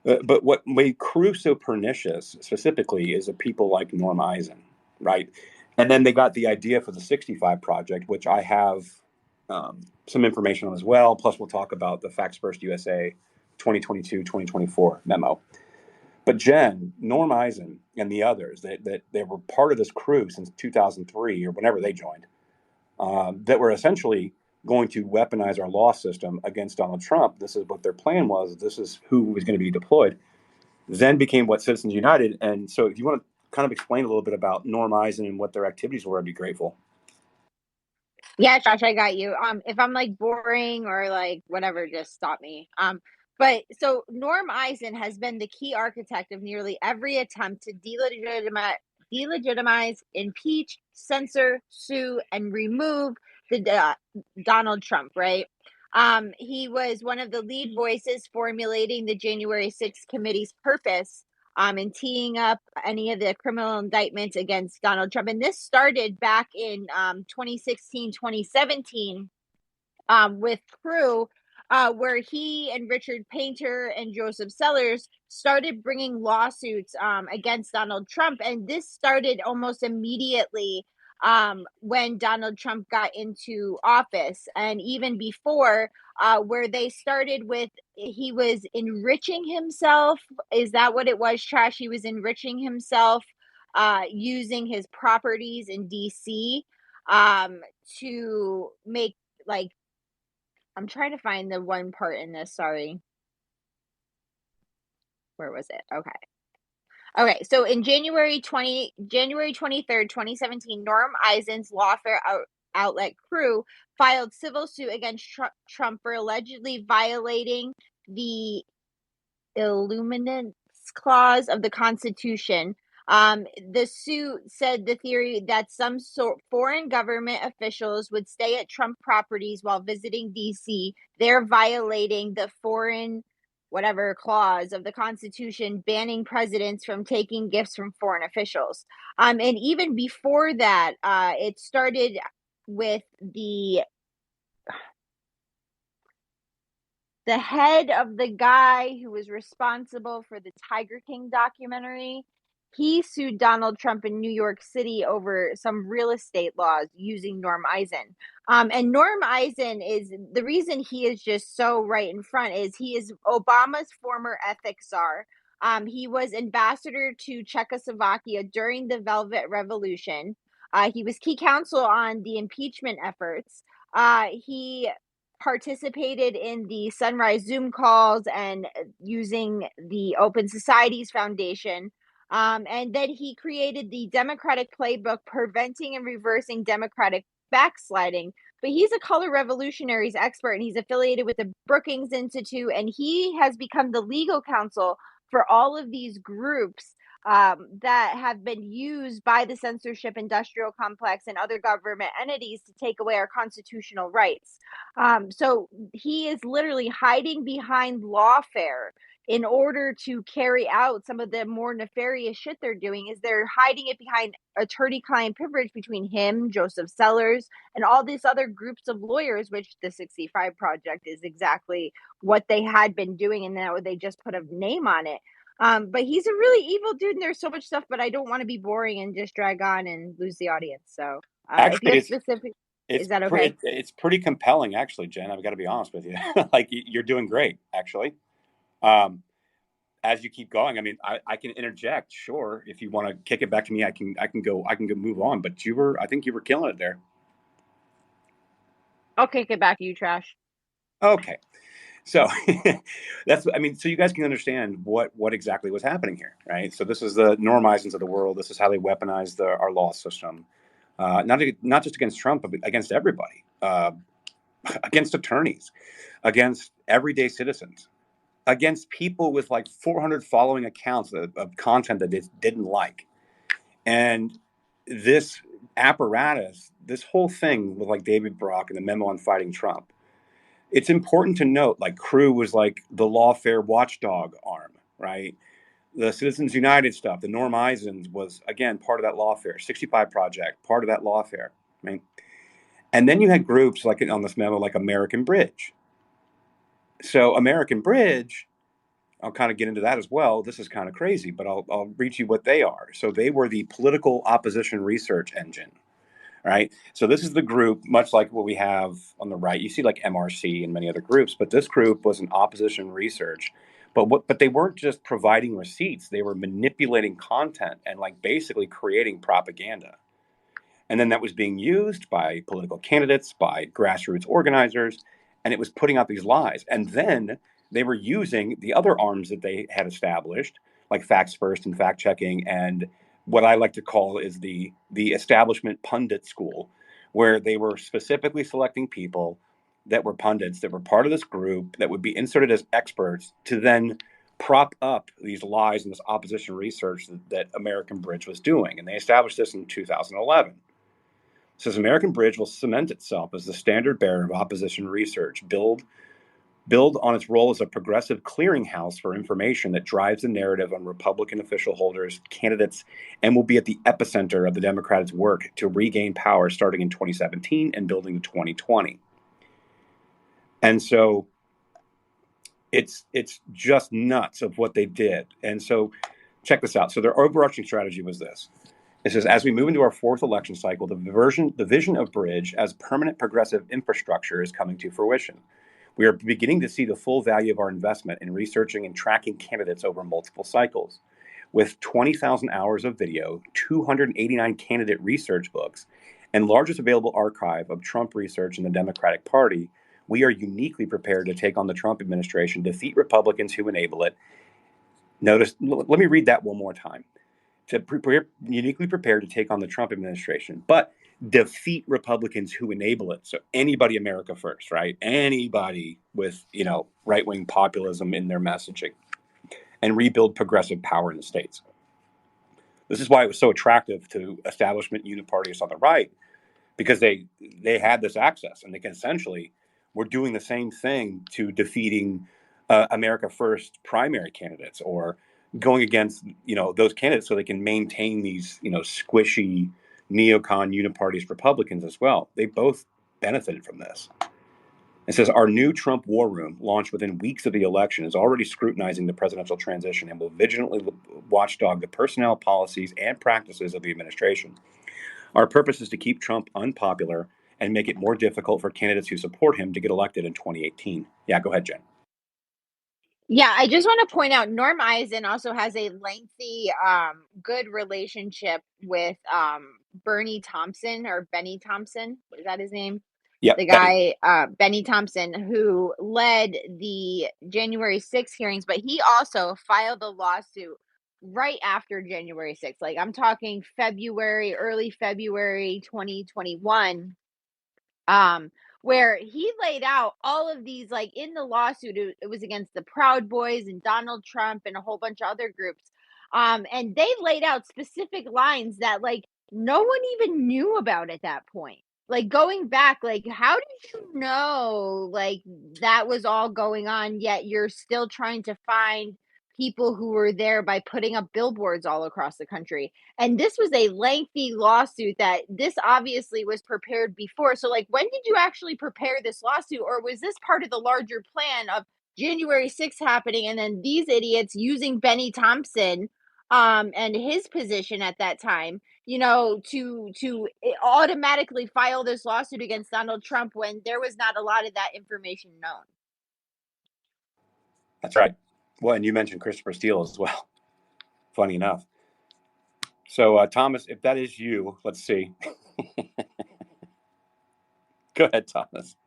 But what made CREW so pernicious specifically is a people like Norm Eisen, right? And then they got the idea for the 65 Project, which I have some information on as well. Plus, we'll talk about the Facts First USA 2022-2024 memo. But Jen, Norm Eisen, and the others that they were part of this CREW since 2003 or whenever they joined, that were essentially going to weaponize our law system against Donald Trump. This is what their plan was. This is who was going to be deployed. Then became what Citizens United. And so if you want to kind of explain a little bit about Norm Eisen and what their activities were, I'd be grateful. Yeah, Josh, I got you. If I'm like boring or like whatever, just stop me. But so Norm Eisen has been the key architect of nearly every attempt to delegitimize, impeach, censor, sue, and remove the Donald Trump, right? He was one of the lead voices formulating the January 6th committee's purpose and teeing up any of the criminal indictments against Donald Trump. And this started back in 2016, 2017 with CREW, where he and Richard Painter and Joseph Sellers started bringing lawsuits against Donald Trump. And this started almost immediately when Donald Trump got into office. And even before, where they started with, he was enriching himself. Is that what it was, Trash? He was enriching himself using his properties in DC to make like, I'm trying to find the one part in this. Sorry. Where was it? Okay. Okay. So in January 23rd, 2017, Norm Eisen's lawfare outlet CREW filed civil suit against Trump for allegedly violating the Illuminance Clause of the Constitution. The suit said the theory that some foreign government officials would stay at Trump properties while visiting DC, they're violating the foreign whatever clause of the Constitution banning presidents from taking gifts from foreign officials. And even before that, it started with the the head of the guy who was responsible for the Tiger King documentary, he sued Donald Trump in New York City over some real estate laws using Norm Eisen. And Norm Eisen is the reason he is just so right in front is he is Obama's former ethics czar. He was ambassador to Czechoslovakia during the Velvet Revolution. He was key counsel on the impeachment efforts. He participated in the Sunrise Zoom calls and using the Open Societies Foundation. And then he created the Democratic Playbook, preventing and reversing Democratic backsliding. But he's a color revolutionaries expert, and he's affiliated with the Brookings Institute, and he has become the legal counsel for all of these groups that have been used by the censorship industrial complex and other government entities to take away our constitutional rights. So he is literally hiding behind lawfare in order to carry out some of the more nefarious shit they're doing. Is they're hiding it behind attorney-client privilege between him, Joseph Sellers, and all these other groups of lawyers, which the 65 Project is exactly what they had been doing, and now they just put a name on it. But he's a really evil dude, and there's so much stuff, but I don't want to be boring and just drag on and lose the audience. So if you Actually, have specific, is that okay? It's pretty compelling, actually, Jen. I've got to be honest with you. Like you're doing great, actually. As you keep going, I mean, I can interject, sure. If you want to kick it back to me, I can go move on. But I think you were killing it there. I'll kick it back to you, Trash. Okay. So so you guys can understand what exactly was happening here, right? So this is the Norm Eisens of the world. This is how they weaponize our law system, not just against Trump, but against everybody, against attorneys, against everyday citizens, against people with like 400 following accounts of content that they didn't like. And this apparatus, this whole thing with like David Brock and the memo on fighting Trump, it's important to note, like Crew was like the lawfare watchdog arm, right? The Citizens United stuff, the Norm Eisens was, again, part of that lawfare. 65 Project, part of that lawfare, right? And then you had groups like on this memo, like American Bridge. So American Bridge, I'll kind of get into that as well. This is kind of crazy, but I'll read you what they are. So they were the political opposition research engine. Right. So this is the group, much like what we have on the right. You see like MRC and many other groups, but this group was an opposition research. But they weren't just providing receipts. They were manipulating content and like basically creating propaganda. And then that was being used by political candidates, by grassroots organizers, and it was putting out these lies. And then they were using the other arms that they had established, like Facts First and fact checking, and what I like to call is the establishment pundit school, where they were specifically selecting people that were pundits that were part of this group that would be inserted as experts to then prop up these lies and this opposition research that American Bridge was doing. And they established this in 2011. It says American Bridge will cement itself as the standard bearer of opposition research, build on its role as a progressive clearinghouse for information that drives the narrative on Republican official holders, candidates, and will be at the epicenter of the Democrats' work to regain power starting in 2017 and building to 2020. And so it's just nuts of what they did. And so check this out. So their overarching strategy was this. It says, as we move into our fourth election cycle, the vision of Bridge as permanent progressive infrastructure is coming to fruition. We are beginning to see the full value of our investment in researching and tracking candidates over multiple cycles. With 20,000 hours of video, 289 candidate research books, and largest available archive of Trump research in the Democratic Party, we are uniquely prepared to take on the Trump administration, defeat Republicans who enable it. Notice, let me read that one more time. Uniquely prepared to take on the Trump administration, but defeat Republicans who enable it. So anybody America first, right? Anybody with, right-wing populism in their messaging, and rebuild progressive power in the states. This is why it was so attractive to establishment unipartists on the right, because they had this access, and they can essentially were doing the same thing to defeating America First primary candidates, or going against those candidates so they can maintain these squishy neocon unipartist Republicans as well. They both benefited from this. It says our new Trump war room, launched within weeks of the election, is already scrutinizing the presidential transition and will vigilantly watchdog the personnel, policies, and practices of the administration. Our purpose is to keep Trump unpopular and make it more difficult for candidates who support him to get elected in 2018. Yeah, go ahead, Jen. Yeah, I just want to point out Norm Eisen also has a lengthy, good relationship with Bernie Thompson or Benny Thompson. Is that his name? Yep, The Benny. guy, Benny Thompson, who led the January 6th hearings, but he also filed a lawsuit right after January 6th. Like I'm talking February, early February 2021, where he laid out all of these, like in the lawsuit, it was against the Proud Boys and Donald Trump and a whole bunch of other groups. And they laid out specific lines that like no one even knew about at that point. Like going back, like how did you know like that was all going on, yet you're still trying to find people who were there by putting up billboards all across the country? And this was a lengthy lawsuit that this obviously was prepared before. So like when did you actually prepare this lawsuit, or was this part of the larger plan of January 6th happening and then these idiots using Benny Thompson and his position at that time, you know, to automatically file this lawsuit against Donald Trump when there was not a lot of that information known? That's right. Well, and you mentioned Christopher Steele as well. Funny enough. So, Thomas, if that is you, let's see. Go ahead, Thomas.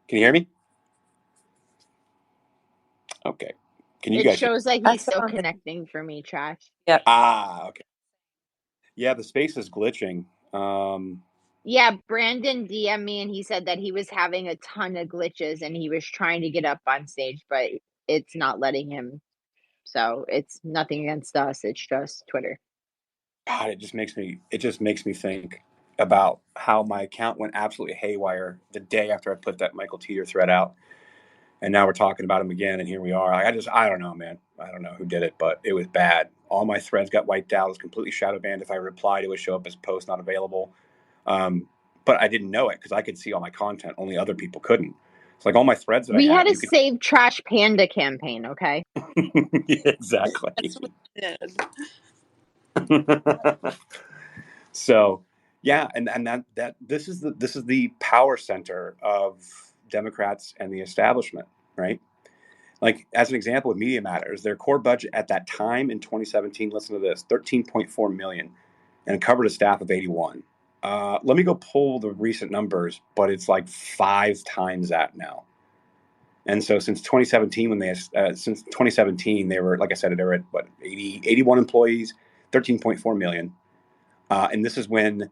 Can you hear me? Okay. Can you It guys hear shows like I he's still saw. connecting for me, Trash. Yep. me? Okay. Yeah, the space is glitching. Yeah, Brandon DM'd me and he said that he was having a ton of glitches and he was trying to get up on stage, but it's not letting him. So it's nothing against us. It's just Twitter. God, it just makes me think about how my account went absolutely haywire the day after I put that Michael Teter thread out. And now we're talking about him again, and here we are. I don't know, man. I don't know who did it, but it was bad. All my threads got wiped out. It was completely shadow banned. If I replied, it would show up as post not available. But I didn't know it because I could see all my content. Only other people couldn't. It's like all my threads that I We had had. a You could Save Trash Panda campaign, okay? Yeah, exactly. That's what I did. So, yeah, and that this is the power center of Democrats and the establishment, right? Like as an example with Media Matters, their core budget at that time in 2017, listen to this, 13.4 million, and it covered a staff of 81. Let me go pull the recent numbers, but it's like 5 times that now. And so since 2017, since 2017, they were, like I said, they were at what 81 employees, 13.4 million. And this is when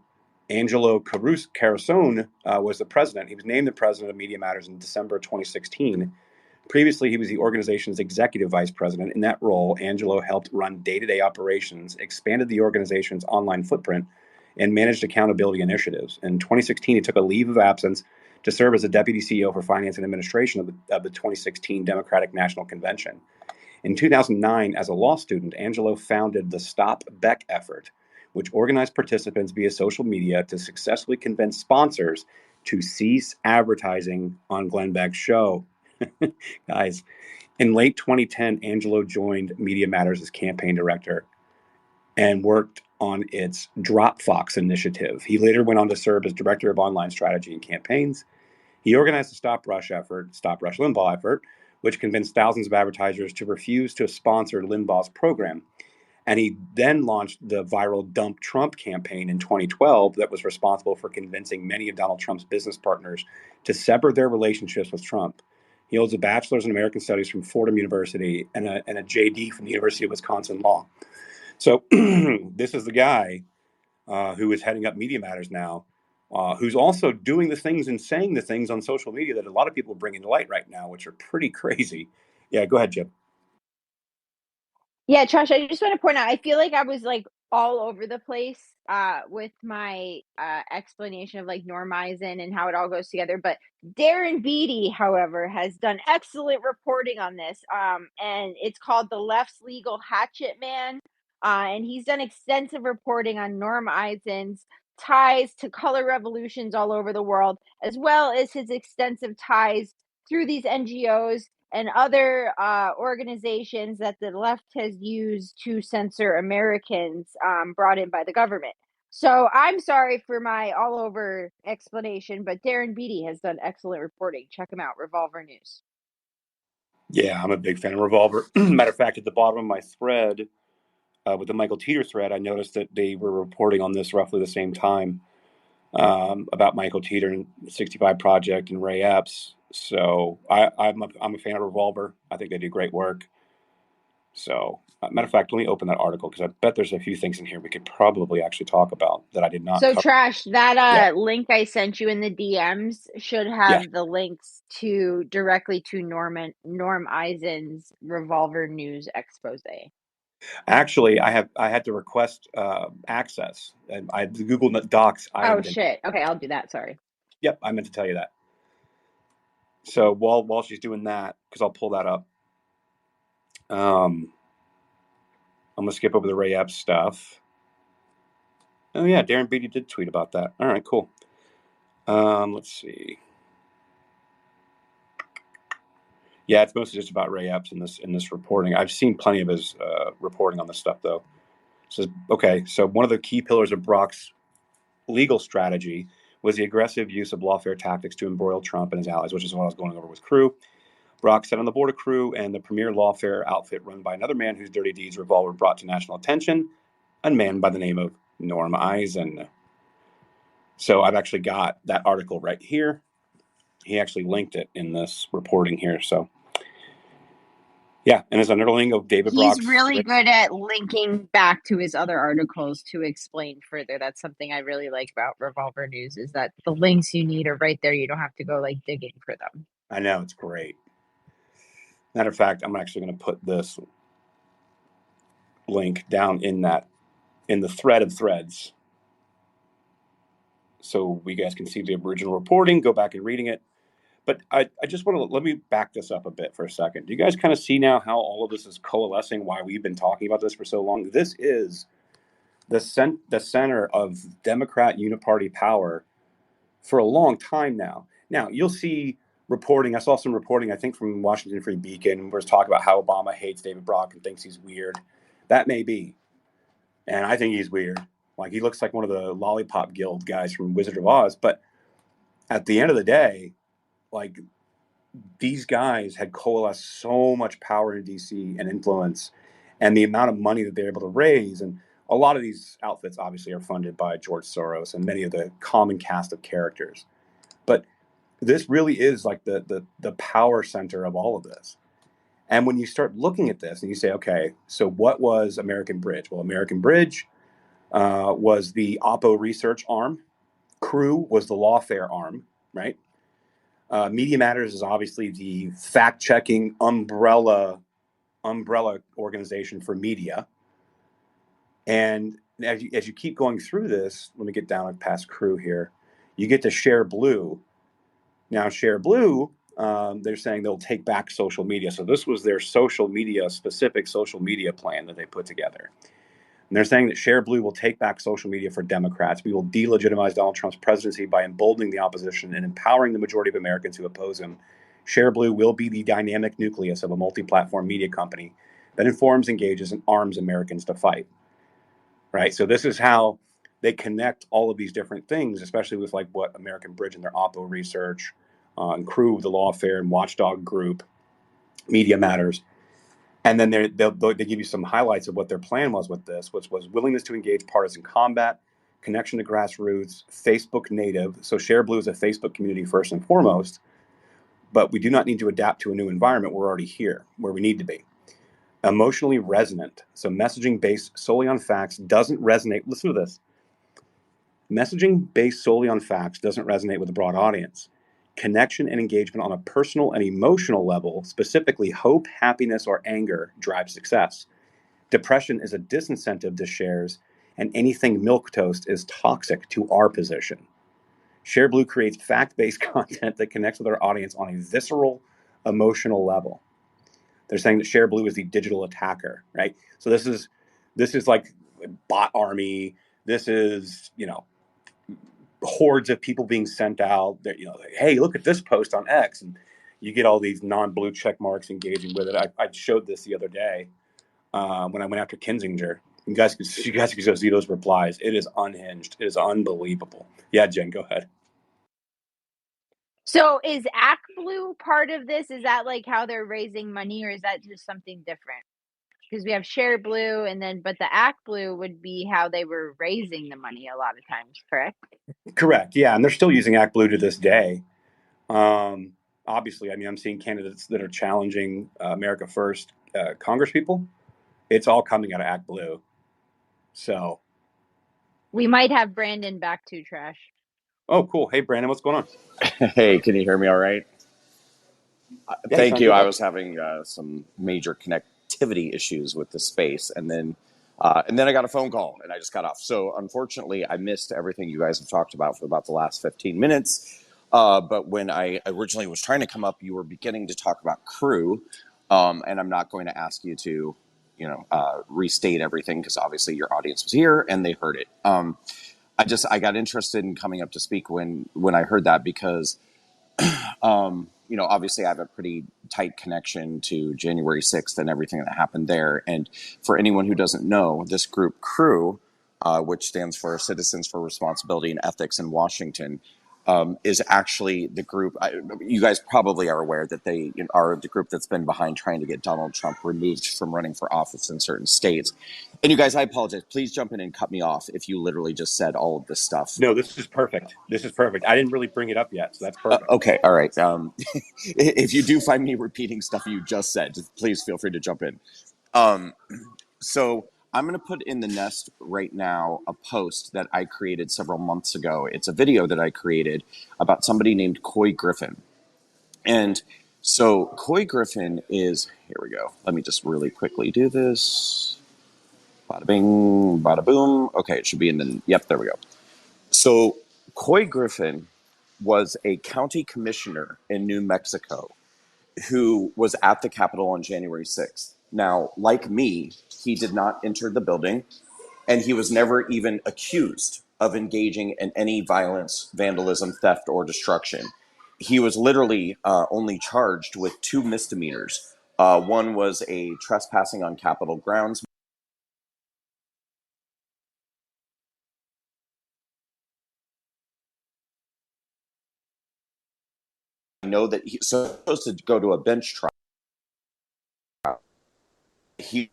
Angelo Carusone was the president. He was named the president of Media Matters in December 2016. Previously, he was the organization's executive vice president. In that role, Angelo helped run day-to-day operations, expanded the organization's online footprint, and managed accountability initiatives. In 2016, he took a leave of absence to serve as the deputy CEO for finance and administration of the 2016 Democratic National Convention. In 2009, as a law student, Angelo founded the Stop Beck effort, which organized participants via social media to successfully convince sponsors to cease advertising on Glenn Beck's show. Guys, in late 2010, Angelo joined Media Matters as campaign director and worked on its Dropbox initiative. He later went on to serve as director of online strategy and campaigns. He organized the Stop Rush Limbaugh effort, which convinced thousands of advertisers to refuse to sponsor Limbaugh's program. And he then launched the viral Dump Trump campaign in 2012 that was responsible for convincing many of Donald Trump's business partners to sever their relationships with Trump. He holds a bachelor's in American Studies from Fordham University and a JD from the University of Wisconsin Law. So this is the guy who is heading up Media Matters now, who's also doing the things and saying the things on social media that a lot of people bring into light right now, which are pretty crazy. Yeah, go ahead, Jim. Yeah, Trash, I just want to point out, I feel like I was like all over the place with my explanation of like Norm Eisen and how it all goes together. But Darren Beatty, however, has done excellent reporting on this. And it's called The Left's Legal Hatchet Man. And he's done extensive reporting on Norm Eisen's ties to color revolutions all over the world, as well as his extensive ties through these NGOs and other organizations that the left has used to censor Americans brought in by the government. So I'm sorry for my all over explanation, but Darren Beattie has done excellent reporting. Check him out, Revolver News. Yeah, I'm a big fan of Revolver. Matter of fact, at the bottom of my thread, with the Michael Teter thread, I noticed that they were reporting on this roughly the same time, about Michael Teter and 65 Project and Ray Epps. So I'm a fan of Revolver. I think they do great work. So, matter of fact, let me open that article because I bet there's a few things in here we could probably actually talk about that I did not So cover. Trash, Yeah, that link I sent you in the DMs should yeah. have the links to directly to Norm Eisen's Revolver News expose. Actually, I had to request access, and the Google Docs Oh item didn't. shit. Okay, I'll do that. Sorry. Yep, I meant to tell you that. So while she's doing that, because I'll pull that up, I'm gonna skip over the Ray Epps stuff. Oh yeah, Darren Beattie did tweet about that. All right, cool. Let's see. Yeah, it's mostly just about Ray Epps in this reporting. I've seen plenty of his reporting on this stuff though. It says okay, so one of the key pillars of Brock's legal strategy was the aggressive use of lawfare tactics to embroil Trump and his allies, which is what I was going over with Crew. Brock sat on the board of Crew and the premier lawfare outfit run by another man whose dirty deeds Revolver brought to national attention, a man by the name of Norm Eisen. So I've actually got that article right here. He actually linked it in this reporting here. So yeah, and as an underling of David He's Brock's. really good at linking back to his other articles to explain further. That's something I really like about Revolver News is that the links you need are right there. You don't have to go like digging for them. I know, it's great. Matter of fact, I'm actually going to put this link down in the thread of threads, so we guys can see the original reporting, go back and reading it. But I just want to let me back this up a bit for a second. Do you guys kind of see now how all of this is coalescing? Why we've been talking about this for so long? This is the center of Democrat uniparty power for a long time now. Now you'll see reporting. I saw some reporting, I think, from Washington Free Beacon, where it's talking about how Obama hates David Brock and thinks he's weird. That may be, and I think he's weird. Like he looks like one of the Lollipop Guild guys from Wizard of Oz. But at the end of the day, like these guys had coalesced so much power in DC and influence, and the amount of money that they're able to raise. And a lot of these outfits obviously are funded by George Soros and many of the common cast of characters. But this really is like the power center of all of this. And when you start looking at this and you say, okay, so what was American Bridge? Well, American Bridge was the Oppo research arm. Crew was the lawfare arm, right? Media Matters is obviously the fact-checking umbrella organization for media. And as you keep going through this, let me get down past Crew here. You get to Share Blue. Now, Share Blue, they're saying they'll take back social media. So this was their specific social media plan that they put together. And they're saying that Share Blue will take back social media for Democrats. We will delegitimize Donald Trump's presidency by emboldening the opposition and empowering the majority of Americans who oppose him. Share Blue will be the dynamic nucleus of a multi-platform media company that informs, engages, and arms Americans to fight. Right? So this is how they connect all of these different things, especially with like what American Bridge and their Oppo research, and Crew, the Lawfare and Watchdog Group, Media Matters. And then they give you some highlights of what their plan was with this, which was willingness to engage partisan combat, connection to grassroots, Facebook native. So Share Blue is a Facebook community first and foremost, but we do not need to adapt to a new environment. We're already here where we need to be. Emotionally resonant. So messaging based solely on facts doesn't resonate. Listen to this. Messaging based solely on facts doesn't resonate with a broad audience. Connection and engagement on a personal and emotional level, specifically hope, happiness, or anger, drive success. Depression is a disincentive to shares, and anything milquetoast is toxic to our position. Share Blue creates fact-based content that connects with our audience on a visceral, emotional level. They're saying that Share Blue is the digital attacker, right? So this is like bot army. This is, hordes of people being sent out that, like, hey, look at this post on X, and you get all these non-blue check marks engaging with it. I showed this the other day when I went after Kinzinger. You guys can go see those replies. It is unhinged. It is unbelievable. Yeah, Jen, go ahead. So is Act Blue part of this? Is that like how they're raising money, or is that just something different? Because we have Share Blue, but the Act Blue would be how they were raising the money a lot of times, correct? Correct. Yeah, and they're still using Act Blue to this day. Obviously, I mean, I'm seeing candidates that are challenging America First Congress people. It's all coming out of Act Blue. So we might have Brandon back to Trash. Oh, cool. Hey, Brandon, what's going on? Hey, can you hear me all right? Yeah, Thank you. good, I bud. was having some major connectivity issues with the space, and then I got a phone call, and I just got off. So unfortunately, I missed everything you guys have talked about for about the last 15 minutes. But when I originally was trying to come up, you were beginning to talk about crew, and I'm not going to ask you to, restate everything because obviously your audience was here and they heard it. I got interested in coming up to speak when I heard that because obviously I have a pretty tight connection to January 6th and everything that happened there. And for anyone who doesn't know, this group CREW, which stands for Citizens for Responsibility and Ethics in Washington, is actually the group. You guys probably are aware that they are the group that's been behind trying to get Donald Trump removed from running for office in certain states. And you guys, I apologize. Please jump in and cut me off if you literally just said all of this stuff. No, this is perfect. This is perfect. I didn't really bring it up yet, so that's perfect. Okay, all right. If you do find me repeating stuff you just said, please feel free to jump in. So I'm going to put in the nest right now a post that I created several months ago. It's a video that I created about somebody named Coy Griffin. And so Coy Griffin is, here we go. Let me just really quickly do this. Bada bing, bada boom. Okay, it should be in the, yep, there we go. So Coy Griffin was a county commissioner in New Mexico who was at the Capitol on January 6th. Now, like me, he did not enter the building, and he was never even accused of engaging in any violence, vandalism, theft, or destruction. He was literally only charged with 2 misdemeanors. One was a trespassing on Capitol grounds. I know that he's supposed to go to a bench trial. He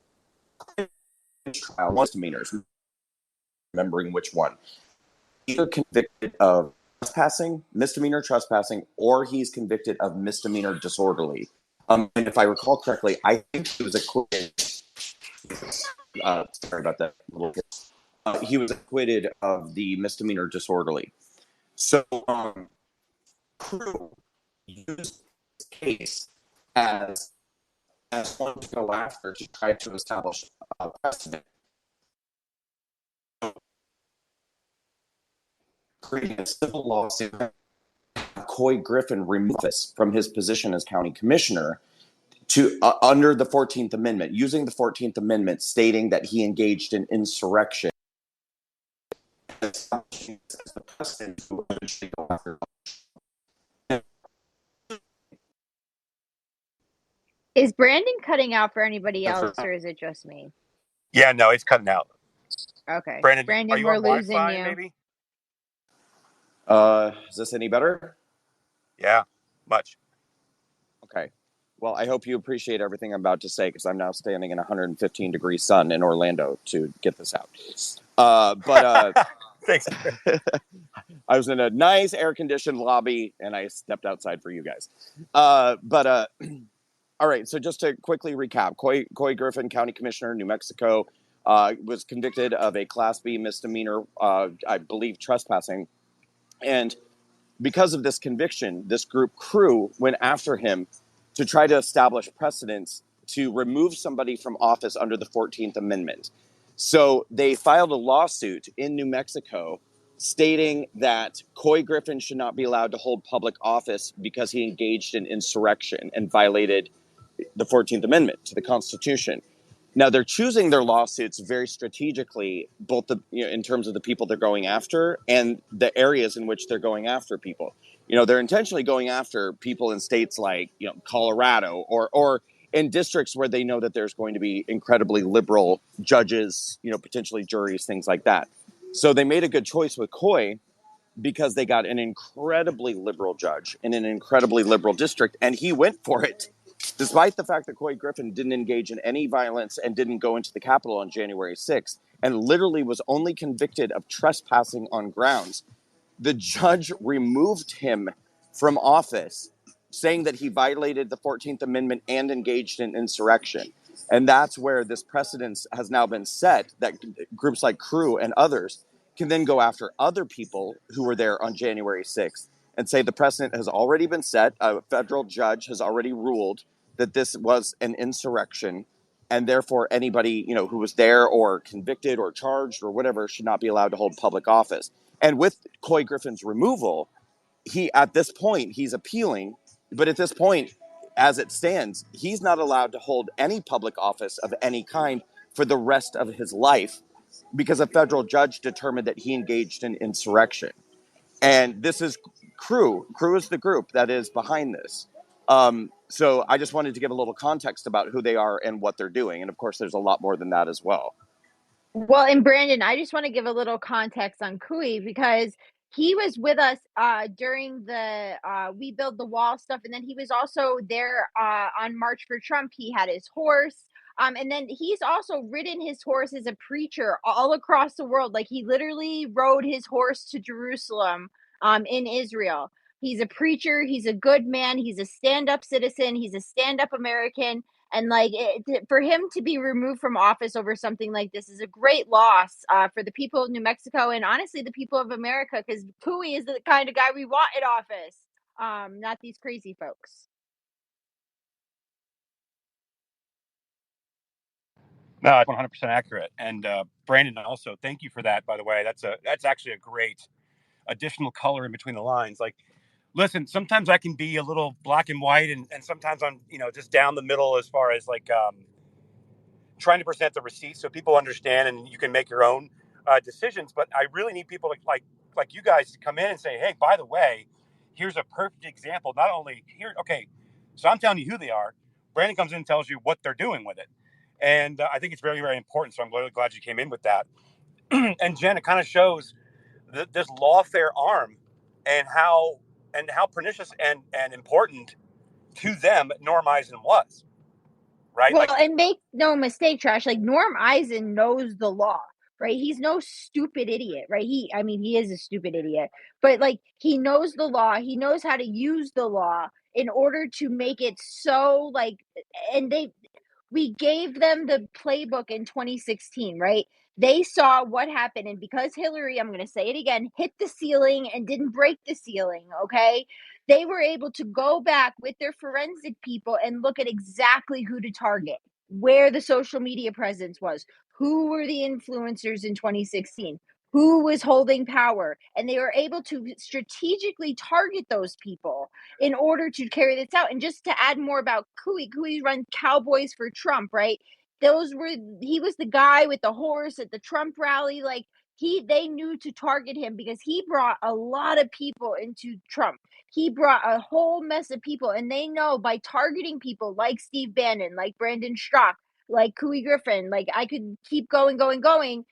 trial misdemeanors, remembering which one. Either convicted of trespassing, misdemeanor trespassing, or he's convicted of misdemeanor disorderly. And if I recall correctly, I think he was acquitted. Sorry about that. He was acquitted of the misdemeanor disorderly. So, Crew used this case as one to go after to try to establish a precedent. Creating a civil lawsuit, Coy Griffin removed this from his position as county commissioner to under the 14th Amendment, using the 14th Amendment, stating that he engaged in insurrection. Is Brandon cutting out for anybody else, or is it just me? Yeah, no, it's cutting out. Okay, Brandon, are you we're on losing Wi-Fi, you. maybe? Is this any better? Yeah, much. Okay. Well, I hope you appreciate everything I'm about to say because I'm now standing in 115-degree sun in Orlando to get this out. Thanks. I was in a nice air-conditioned lobby, and I stepped outside for you guys. All right, so just to quickly recap, Coy Griffin, County Commissioner, New Mexico, was convicted of a Class B misdemeanor, I believe trespassing. And because of this conviction, this group Crew went after him to try to establish precedents to remove somebody from office under the 14th Amendment. So they filed a lawsuit in New Mexico stating that Coy Griffin should not be allowed to hold public office because he engaged in insurrection and violated the 14th Amendment to the Constitution. Now they're choosing their lawsuits very strategically, both in terms of the people they're going after and the areas in which they're going after people. They're intentionally going after people in states like Colorado or in districts where they know that there's going to be incredibly liberal judges, potentially juries, things like that. So they made a good choice with Coy because they got an incredibly liberal judge in an incredibly liberal district, and he went for it. Despite the fact that Coy Griffin didn't engage in any violence and didn't go into the Capitol on January 6th, and literally was only convicted of trespassing on grounds, the judge removed him from office, saying that he violated the 14th Amendment and engaged in insurrection. And that's where this precedence has now been set, that groups like Crew and others can then go after other people who were there on January 6th and say the precedent has already been set. A federal judge has already ruled that this was an insurrection, and therefore anybody who was there or convicted or charged or whatever should not be allowed to hold public office. And with Coy Griffin's removal, at this point he's appealing, but at this point, as it stands, he's not allowed to hold any public office of any kind for the rest of his life because a federal judge determined that he engaged in insurrection. And this is Crew. Crew is the group that is behind this. So I just wanted to give a little context about who they are and what they're doing. And of course, there's a lot more than that as well. Well, and Brandon, I just want to give a little context on Kui because he was with us during the We Build the Wall stuff, and then he was also there on March for Trump. He had his horse. And then he's also ridden his horse as a preacher all across the world. Like he literally rode his horse to Jerusalem in Israel. He's a preacher. He's a good man. He's a stand-up citizen. He's a stand-up American. And like for him to be removed from office over something like this is a great loss for the people of New Mexico and honestly the people of America, because Cooey is the kind of guy we want in office, not these crazy folks. No, it's 100% accurate. And Brandon, also, thank you for that. By the way, that's actually a great additional color in between the lines. Like, listen, sometimes I can be a little black and white, and sometimes I'm just down the middle as far as like trying to present the receipts so people understand and you can make your own decisions. But I really need people like you guys to come in and say, hey, by the way, here's a perfect example. Not only here, okay, so I'm telling you who they are. Brandon comes in and tells you what they're doing with it. And I think it's very, very important. So I'm really glad you came in with that. And Jen, it kind of shows this lawfare arm and how pernicious and important to them Norm Eisen was. Right? Well, Like, and make no mistake, Trash, like Norm Eisen knows the law, right? He's no stupid idiot, right? He is a stupid idiot, but like he knows the law, he knows how to use the law in order to make it so like, and we gave them the playbook in 2016, right? They saw what happened. And because Hillary, I'm going to say it again, hit the ceiling and didn't break the ceiling, okay? They were able to go back with their forensic people and look at exactly who to target, where the social media presence was, who were the influencers in 2016, who was holding power. And they were able to strategically target those people in order to carry this out. And just to add more about Cooey run Cowboys for Trump, right? He was the guy with the horse at the Trump rally. Like they knew to target him because he brought a lot of people into Trump. He brought a whole mess of people, and they know by targeting people like Steve Bannon, like Brandon Strzok, like Cooey Griffin, like I could keep going.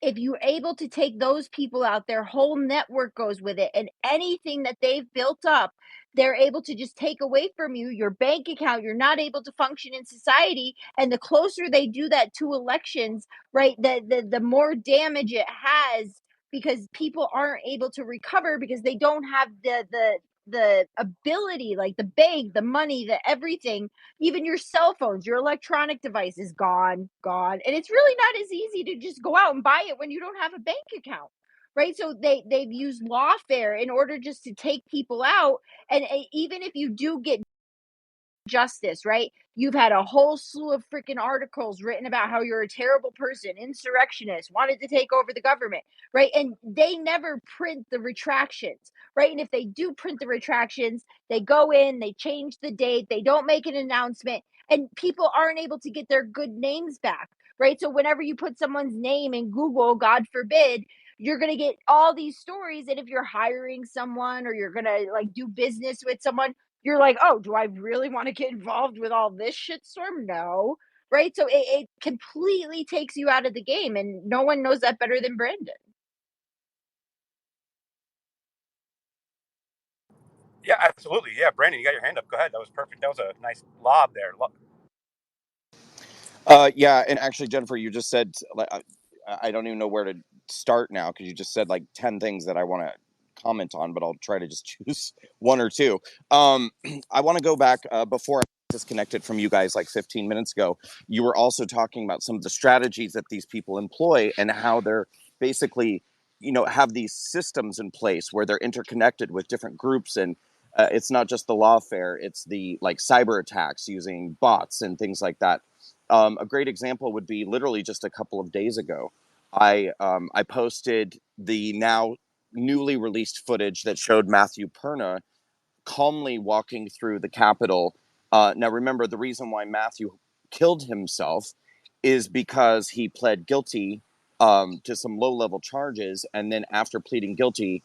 If you're able to take those people out, their whole network goes with it, and anything that they've built up, they're able to just take away from you, your bank account. You're not able to function in society. And the closer they do that to elections, right, the more damage it has because people aren't able to recover because they don't have the ability, like the bank, the money, the everything, even your cell phones, your electronic device is gone. And it's really not as easy to just go out and buy it when you don't have a bank account. Right. So they've used lawfare in order just to take people out. And even if you do get justice, right? You've had a whole slew of freaking articles written about how you're a terrible person, insurrectionist, wanted to take over the government, right? And they never print the retractions, right? And if they do print the retractions, they go in, they change the date, they don't make an announcement. and people aren't able to get their good names back, right? So whenever you put someone's name in Google, God forbid, you're going to get all these stories. And if you're hiring someone or you're going to like do business with someone, you're like, oh, do I really want to get involved with all this shitstorm? No. Right. So it completely takes you out of the game. And no one knows that better than Brandon. Yeah, absolutely. Yeah, Brandon, you got your hand up. Go ahead. That was perfect. That was a nice lob there. Yeah, and actually, Jennifer, you just said like I don't even know where to start now because you just said like 10 things that I want to comment on, but I'll try to just choose one or two. I want to go back before I disconnected from you guys like 15 minutes ago. You were also talking about some of the strategies that these people employ and how they're basically, have these systems in place where they're interconnected with different groups and. It's not just the lawfare; it's the like cyber attacks using bots and things like that. A great example would be literally just a couple of days ago. I posted the now newly released footage that showed Matthew Perna calmly walking through the Capitol. Now, remember, the reason why Matthew killed himself is because he pled guilty to some low level charges. And then after pleading guilty,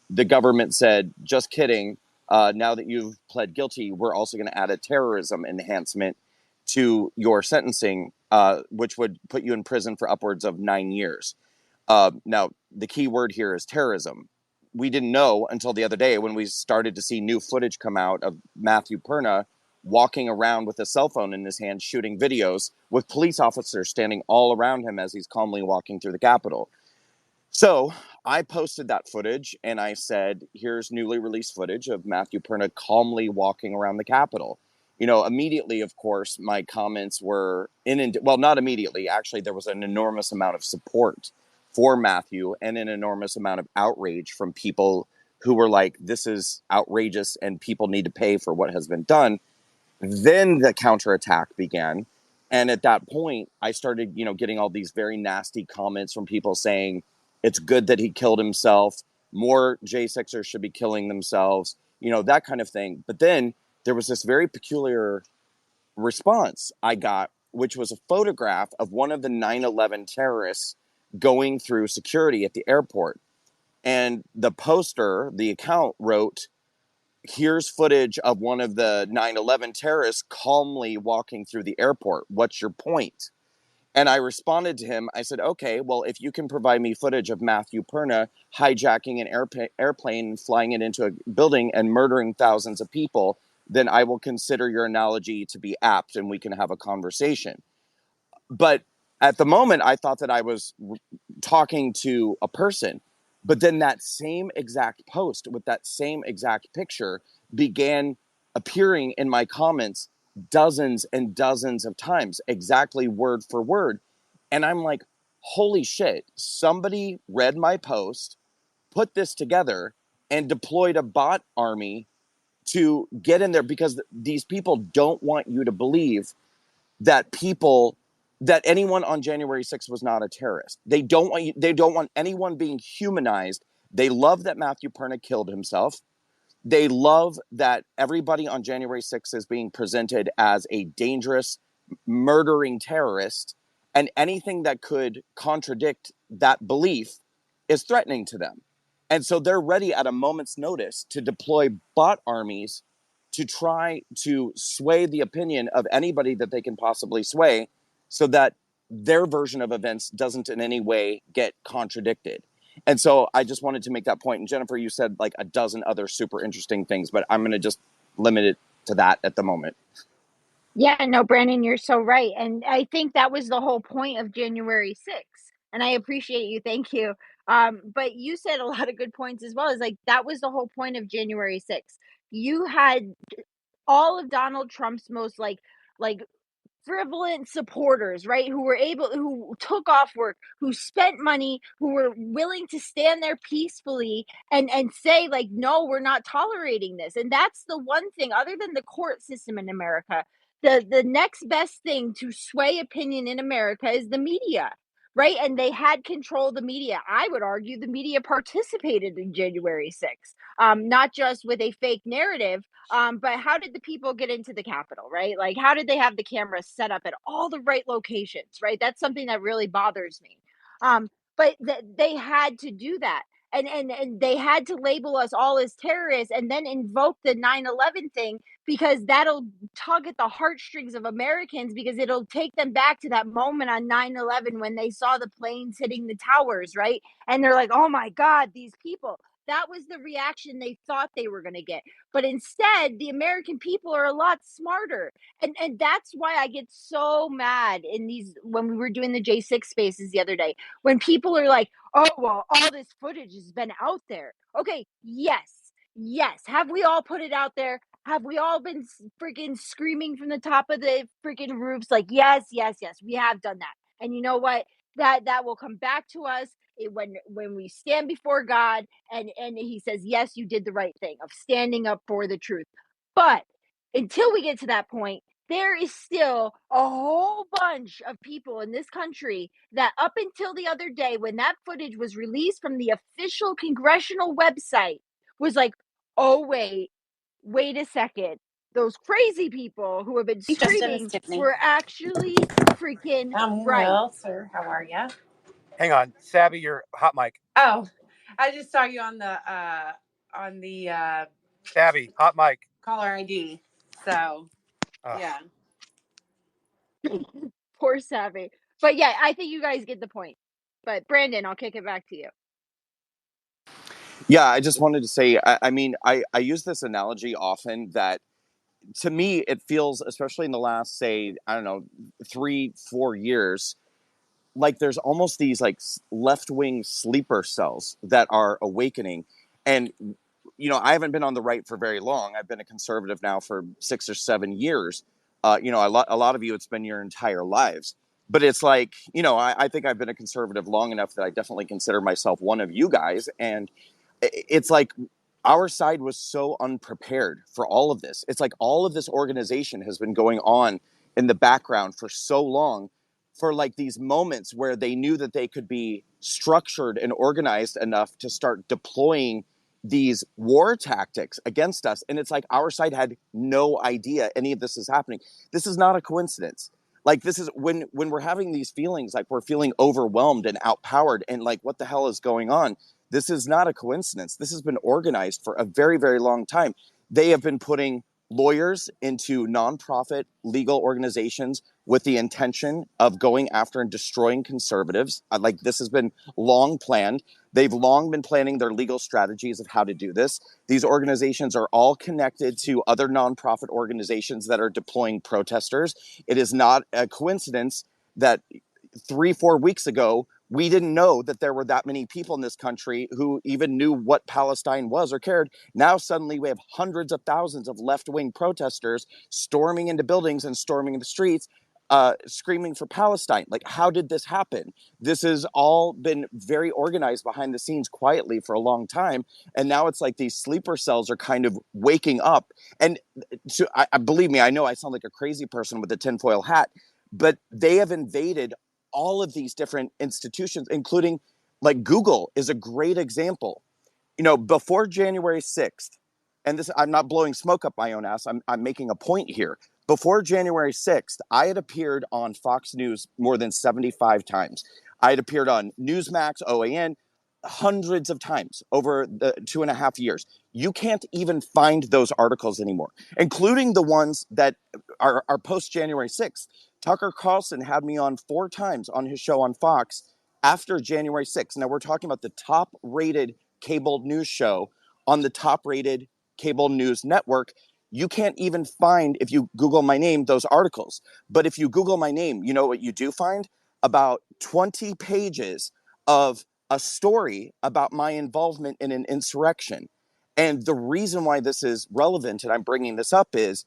the government said, just kidding. Now that you've pled guilty, we're also going to add a terrorism enhancement to your sentencing, which would put you in prison for upwards of 9 years. Now, the key word here is terrorism. We didn't know until the other day when we started to see new footage come out of Matthew Perna walking around with a cell phone in his hand, shooting videos with police officers standing all around him as he's calmly walking through the Capitol. So I posted that footage and I said, here's newly released footage of Matthew Perna calmly walking around the Capitol. Immediately, of course, my comments were well, not immediately. Actually, there was an enormous amount of support for Matthew and an enormous amount of outrage from people who were like, this is outrageous and people need to pay for what has been done. Then the counterattack began. And at that point, I started, getting all these very nasty comments from people saying it's good that he killed himself. More J6ers should be killing themselves, that kind of thing. But then there was this very peculiar response I got, which was a photograph of one of the 9/11 terrorists going through security at the airport. And the poster, the account wrote, here's footage of one of the 9/11 terrorists calmly walking through the airport. What's your point? And I responded to him. I said, okay, well, if you can provide me footage of Matthew Perna hijacking an airplane and flying it into a building and murdering thousands of people, then I will consider your analogy to be apt and we can have a conversation. But at the moment, I thought that I was talking to a person. But then that same exact post with that same exact picture began appearing in my comments dozens and dozens of times, exactly word for word. And I'm like, holy shit, somebody read my post, put this together, and deployed a bot army to get in there because these people don't want you to believe that anyone on January 6th was not a terrorist. They don't want anyone being humanized. They love that Matthew Perna killed himself. They love that everybody on January 6th is being presented as a dangerous, murdering terrorist, and anything that could contradict that belief is threatening to them. And so they're ready at a moment's notice to deploy bot armies to try to sway the opinion of anybody that they can possibly sway so that their version of events doesn't in any way get contradicted. And so I just wanted to make that point. And Jennifer, you said like a dozen other super interesting things, but I'm going to just limit it to that at the moment. Yeah, no, Brandon, you're so right. And I think that was the whole point of January 6th. And I appreciate you. Thank you. But you said a lot of good points as well. Is like that was the whole point of January 6th. You had all of Donald Trump's most like frivolent supporters, right? Who took off work, who spent money, who were willing to stand there peacefully and say like, no, we're not tolerating this. And that's the one thing, other than the court system in America, the next best thing to sway opinion in America is the media. right? And they had control of the media. I would argue the media participated in January 6th, not just with a fake narrative, but how did the people get into the Capitol, right? Like, how did they have the cameras set up at all the right locations, right? That's something that really bothers me. But they had to do that. And they had to label us all as terrorists and then invoke the 9/11 thing because that'll tug at the heartstrings of Americans because it'll take them back to that moment on 9/11 when they saw the planes hitting the towers, right? And they're like, "Oh my god, these people." That was the reaction they thought they were going to get. But instead, the American people are a lot smarter. And that's why I get so mad in these when we were doing the J6 spaces the other day when people are like, "Oh, well, all this footage has been out there." Okay, yes. Yes. Have we all put it out there? Have we all been freaking screaming from the top of the freaking roofs like, "Yes, yes, yes, we have done that." And you know what? That will come back to us when we stand before God and he says, "Yes, you did the right thing of standing up for the truth." But until we get to that point, there is still a whole bunch of people in this country that up until the other day when that footage was released from the official congressional website was like, "Oh wait a second. Those crazy people who have been Hey, Justin, it's screaming Tiffany. were actually freaking I'm right." well, sir. How are you? Hang on, Savvy, your hot mic. Oh, I just saw you on the Savvy, hot mic. caller ID. So Ugh. yeah. Poor Savvy. But yeah, I think you guys get the point. But Brandon, I'll kick it back to you. Yeah, I just wanted to say, I mean, I use this analogy often that to me, it feels, especially in the last, say, I don't know, 3, 4 years, like there's almost these like left-wing sleeper cells that are awakening. And, I haven't been on the right for very long. I've been a conservative now for 6 or 7 years. A lot of you, it's been your entire lives. But it's like, I think I've been a conservative long enough that I definitely consider myself one of you guys. And it's like our side was so unprepared for all of this. It's like all of this organization has been going on in the background for so long for like these moments where they knew that they could be structured and organized enough to start deploying these war tactics against us. And it's like our side had no idea any of this is happening. This is not a coincidence. Like this is when we're having these feelings like we're feeling overwhelmed and outpowered and like what the hell is going on. This is not a coincidence. This has been organized for a very, very long time. They have been putting lawyers into nonprofit legal organizations with the intention of going after and destroying conservatives. Like this has been long planned. They've long been planning their legal strategies of how to do this. These organizations are all connected to other nonprofit organizations that are deploying protesters. It is not a coincidence that 3, 4 weeks ago, we didn't know that there were that many people in this country who even knew what Palestine was or cared. Now suddenly we have hundreds of thousands of left-wing protesters storming into buildings and storming the streets, screaming for Palestine. Like, how did this happen? This has all been very organized behind the scenes quietly for a long time. And now it's like these sleeper cells are kind of waking up. And I believe me, I know I sound like a crazy person with a tinfoil hat, but they have invaded all of these different institutions, including like Google is a great example. Before January 6th, and this, I'm not blowing smoke up my own ass, I'm making a point here. Before January 6th, I had appeared on Fox News more than 75 times. I had appeared on Newsmax, OAN, hundreds of times over the 2.5 years. You can't even find those articles anymore, including the ones that are post January 6th. Tucker Carlson had me on 4 times on his show on Fox after January 6th. Now we're talking about the top rated cable news show on the top rated cable news network. You can't even find, if you Google my name, those articles. But if you Google my name, you know what you do find? About 20 pages of a story about my involvement in an insurrection. And the reason why this is relevant, and I'm bringing this up, is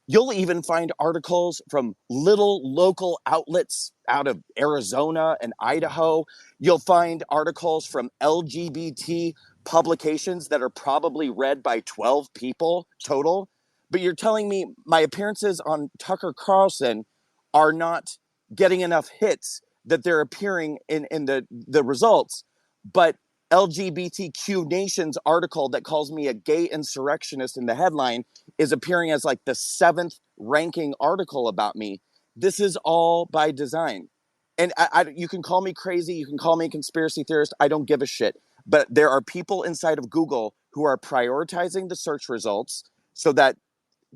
you'll even find articles from little local outlets out of Arizona and Idaho. You'll find articles from LGBT publications that are probably read by 12 people total. But you're telling me my appearances on Tucker Carlson are not getting enough hits that they're appearing in the results, but LGBTQ Nation's article that calls me a gay insurrectionist in the headline is appearing as like the 7th ranking article about me. This is all by design. And you can call me crazy, you can call me a conspiracy theorist, I don't give a shit. But there are people inside of Google who are prioritizing the search results so that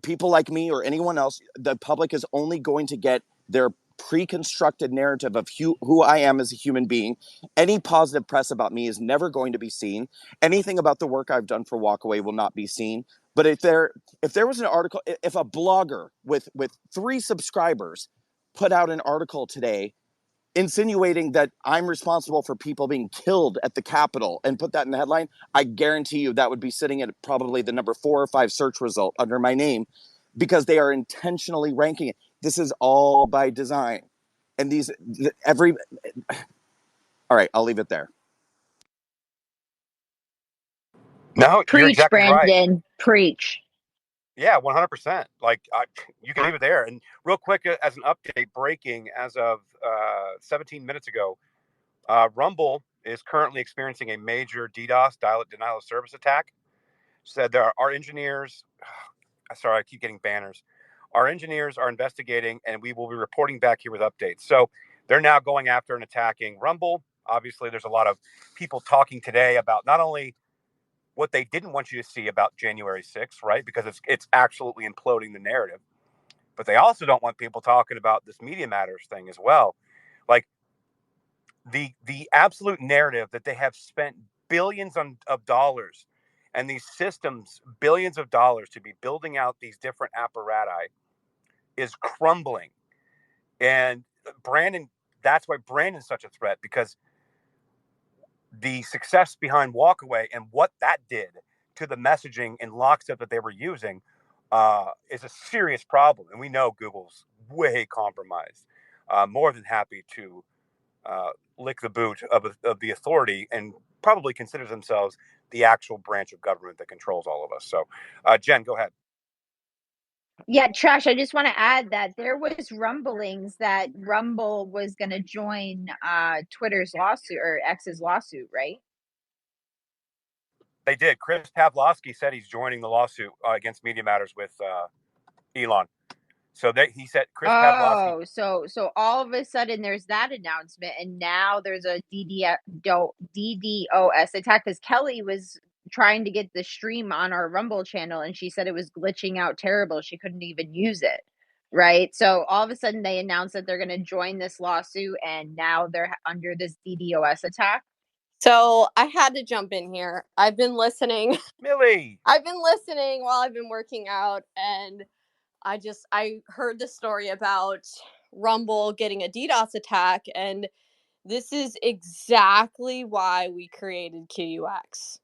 people like me or anyone else, the public is only going to get their pre-constructed narrative of who I am as a human being. Any positive press about me is never going to be seen. Anything about the work I've done for Walkaway will not be seen. But if there was an article, if a blogger with 3 subscribers put out an article today insinuating that I'm responsible for people being killed at the Capitol and put that in the headline, I guarantee you that would be sitting at probably the number 4 or 5 search result under my name, because they are intentionally ranking it. This is all by design. And all right, I'll leave it there. No, you're Preach, exactly right. Brandon. Preach. Yeah, 100%. Like, you can leave it there. And real quick, as an update, breaking as of 17 minutes ago, Rumble is currently experiencing a major DDoS, denial of service attack. Said there are our engineers. Sorry, I keep getting banners. Our engineers are investigating, and we will be reporting back here with updates. So they're now going after and attacking Rumble. Obviously, there's a lot of people talking today about not only what they didn't want you to see about January 6th, right? Because it's absolutely imploding the narrative. But they also don't want people talking about this Media Matters thing as well. Like the absolute narrative that they have spent billions of dollars and these systems billions of dollars to be building out these different apparatus is crumbling. And Brandon, that's why Brandon's such a threat, because the success behind Walkaway and what that did to the messaging in lockstep that they were using is a serious problem. And we know Google's way compromised. More than happy to lick the boot of the authority and probably considers themselves the actual branch of government that controls all of us. So, Jen, go ahead. Yeah, Trash, I just want to add that there was rumblings that Rumble was going to join Twitter's lawsuit or X's lawsuit, right? They did. Chris Pavlovsky said he's joining the lawsuit against Media Matters with Elon. So he said Chris Pavlovsky. So all of a sudden there's that announcement, and now there's a DDoS attack because Kelly was trying to get the stream on our Rumble channel, and she said it was glitching out terrible. She couldn't even use it. Right. So all of a sudden they announced that they're going to join this lawsuit, and now they're under this DDoS attack. So I had to jump in here. I've been listening. Millie. I've been listening while I've been working out, and I heard the story about Rumble getting a DDoS attack, and this is exactly why we created QUX.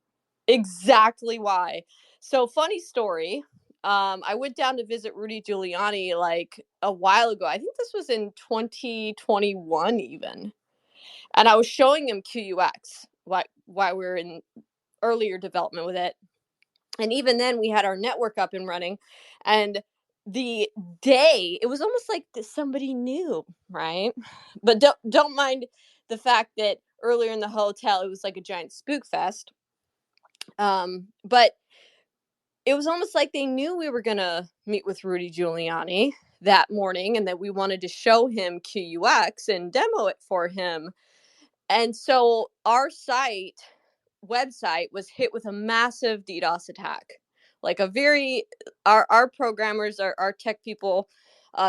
Exactly why. So funny story. I went down to visit Rudy Giuliani like a while ago. I think this was in 2021 even. And I was showing him QUX why we were in earlier development with it. And even then we had our network up and running, and the day it was almost like somebody knew, right? But don't mind the fact that earlier in the hotel it was like a giant spook fest. But it was almost like they knew we were gonna meet with Rudy Giuliani that morning and that we wanted to show him QUX and demo it for him. And so our website was hit with a massive DDoS attack. Like our programmers, our tech people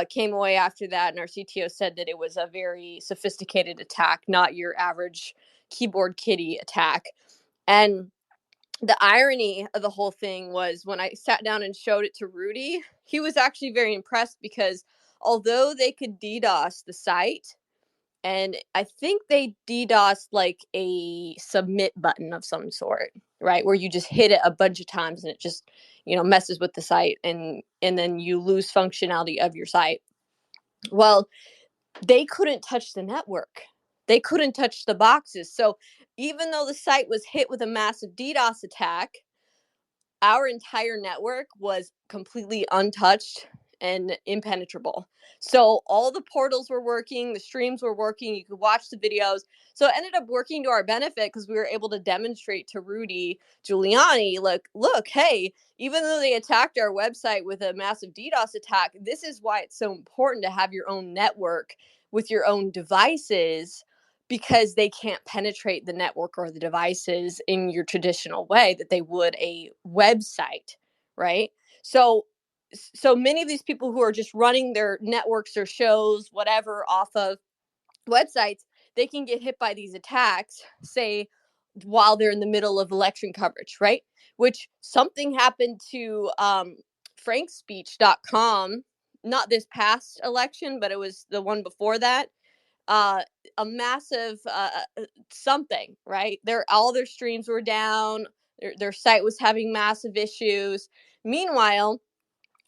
came away after that, and our CTO said that it was a very sophisticated attack, not your average keyboard kitty attack. And the irony of the whole thing was when I sat down and showed it to Rudy, he was actually very impressed because although they could DDoS the site, and I think they DDoSed like a submit button of some sort, right? Where you just hit it a bunch of times and it just, messes with the site, and then you lose functionality of your site. Well, they couldn't touch the network. They couldn't touch the boxes. So even though the site was hit with a massive DDoS attack, our entire network was completely untouched and impenetrable. So all the portals were working, the streams were working, you could watch the videos. So it ended up working to our benefit because we were able to demonstrate to Rudy Giuliani, like, look, hey, even though they attacked our website with a massive DDoS attack, this is why it's so important to have your own network with your own devices, because they can't penetrate the network or the devices in your traditional way that they would a website, right? So many of these people who are just running their networks or shows, whatever, off of websites, they can get hit by these attacks, say, while they're in the middle of election coverage, right? Which something happened to frankspeech.com, not this past election, but it was the one before that. Uh, a massive something, right? All their streams were down. Their site was having massive issues. Meanwhile,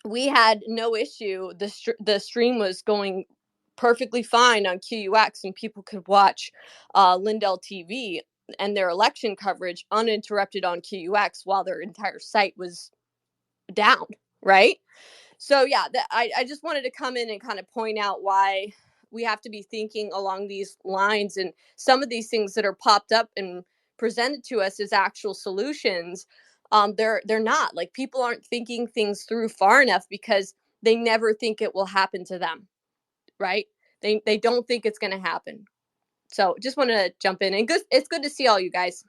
we had no issue. The stream was going perfectly fine on QUX, and people could watch Lindell TV and their election coverage uninterrupted on QUX while their entire site was down, right? So yeah, I just wanted to come in and kind of point out why we have to be thinking along these lines, and some of these things that are popped up and presented to us as actual solutions, they're not. Like, people aren't thinking things through far enough because they never think it will happen to them, right? They don't think it's going to happen. So just wanted to jump in, and it's good to see all you guys.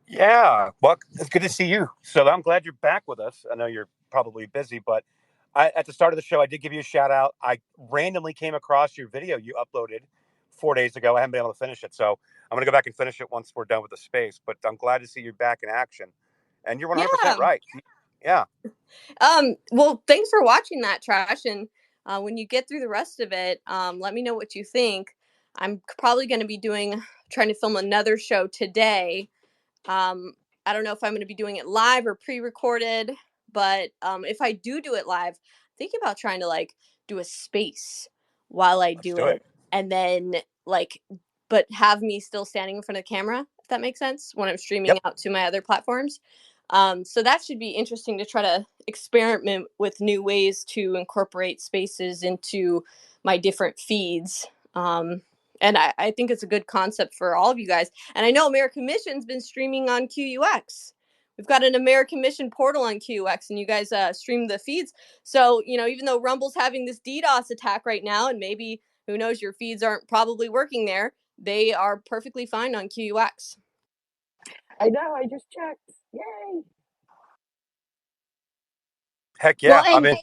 Yeah, well, it's good to see you. So I'm glad you're back with us. I know you're probably busy, but at the start of the show, I did give you a shout out. I randomly came across your video you uploaded 4 days ago. I haven't been able to finish it, so I'm going to go back and finish it once we're done with the space. But I'm glad to see you back in action, and you're 100% Yeah. right. Yeah. Well, thanks for watching that, Trash. And when you get through the rest of it, let me know what you think. I'm probably going to be trying to film another show today. I don't know if I'm going to be doing it live or pre-recorded, but if I do it live, I'm thinking about trying to like do a space while I Let's do do it. it, and then like, but have me still standing in front of the camera, if that makes sense, when I'm streaming Yep. out to my other platforms. So that should be interesting to try to experiment with new ways to incorporate spaces into my different feeds. And I think it's a good concept for all of you guys. And I know American Mission's been streaming on QUX. We've got an American Mission portal on QX, and you guys stream the feeds. So, even though Rumble's having this DDoS attack right now, and maybe, who knows, your feeds aren't probably working there, they are perfectly fine on QX. I know. I just checked. Yay! Heck yeah. Well, I'm and in.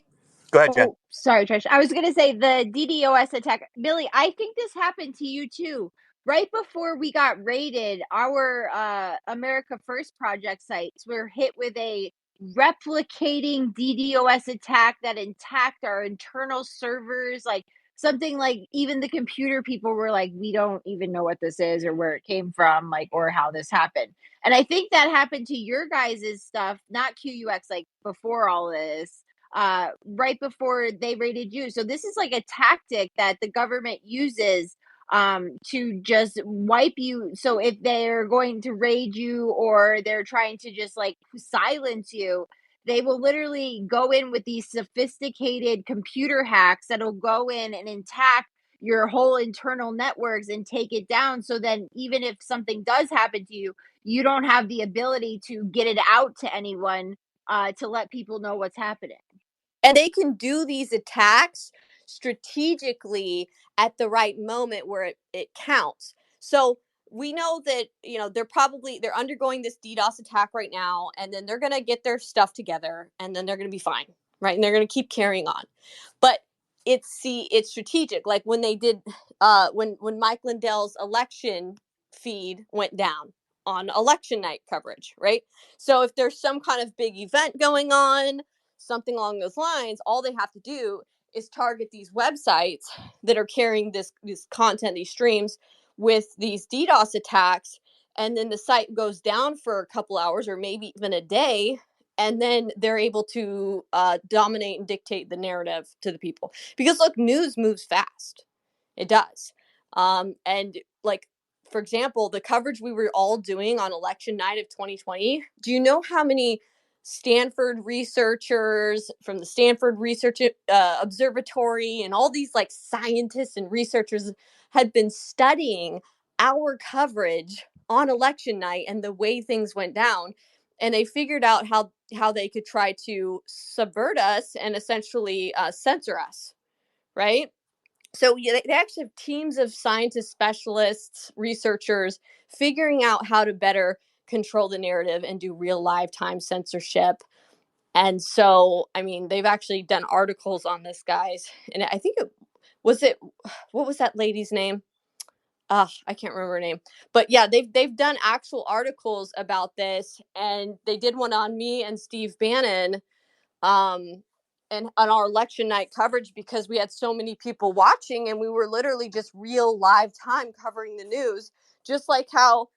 Go ahead, Jen. oh, sorry, Trish. I was going to say the DDoS attack. Billy, I think this happened to you too. Right before we got raided, our America First project sites were hit with a replicating DDoS attack that attacked our internal servers. Like, something like, even the computer people were like, we don't even know what this is or where it came from, like, or how this happened. And I think that happened to your guys' stuff, not QUX, like before all this, right before they raided you. So this is like a tactic that the government uses to just wipe you. So if they're going to raid you or they're trying to just like silence you, they will literally go in with these sophisticated computer hacks that'll go in and attack your whole internal networks and take it down. So then even if something does happen to you, you don't have the ability to get it out to anyone to let people know what's happening. And they can do these attacks strategically at the right moment where it counts. So we know that, they're undergoing this DDoS attack right now, and then they're going to get their stuff together, and then they're going to be fine, right? And they're going to keep carrying on. But it's strategic. Like when they did, when Mike Lindell's election feed went down on election night coverage, right? So if there's some kind of big event going on, something along those lines, all they have to do is target these websites that are carrying this content, these streams, with these DDoS attacks, and then the site goes down for a couple hours or maybe even a day, and then they're able to dominate and dictate the narrative to the people. Because look, news moves fast. It does. And like, for example, the coverage we were all doing on election night of 2020, do you know how many Stanford researchers from the Stanford Research Observatory and all these like scientists and researchers had been studying our coverage on election night and the way things went down, and they figured out how they could try to subvert us and essentially censor us, right? So yeah, they actually have teams of scientists, specialists, researchers figuring out how to better control the narrative and do real live time censorship. And so, I mean, they've actually done articles on this, guys. And I think what was that lady's name? I can't remember her name. But yeah, they've done actual articles about this, and they did one on me and Steve Bannon, um, and on our election night coverage, because we had so many people watching and we were literally just real live time covering the news, just like how,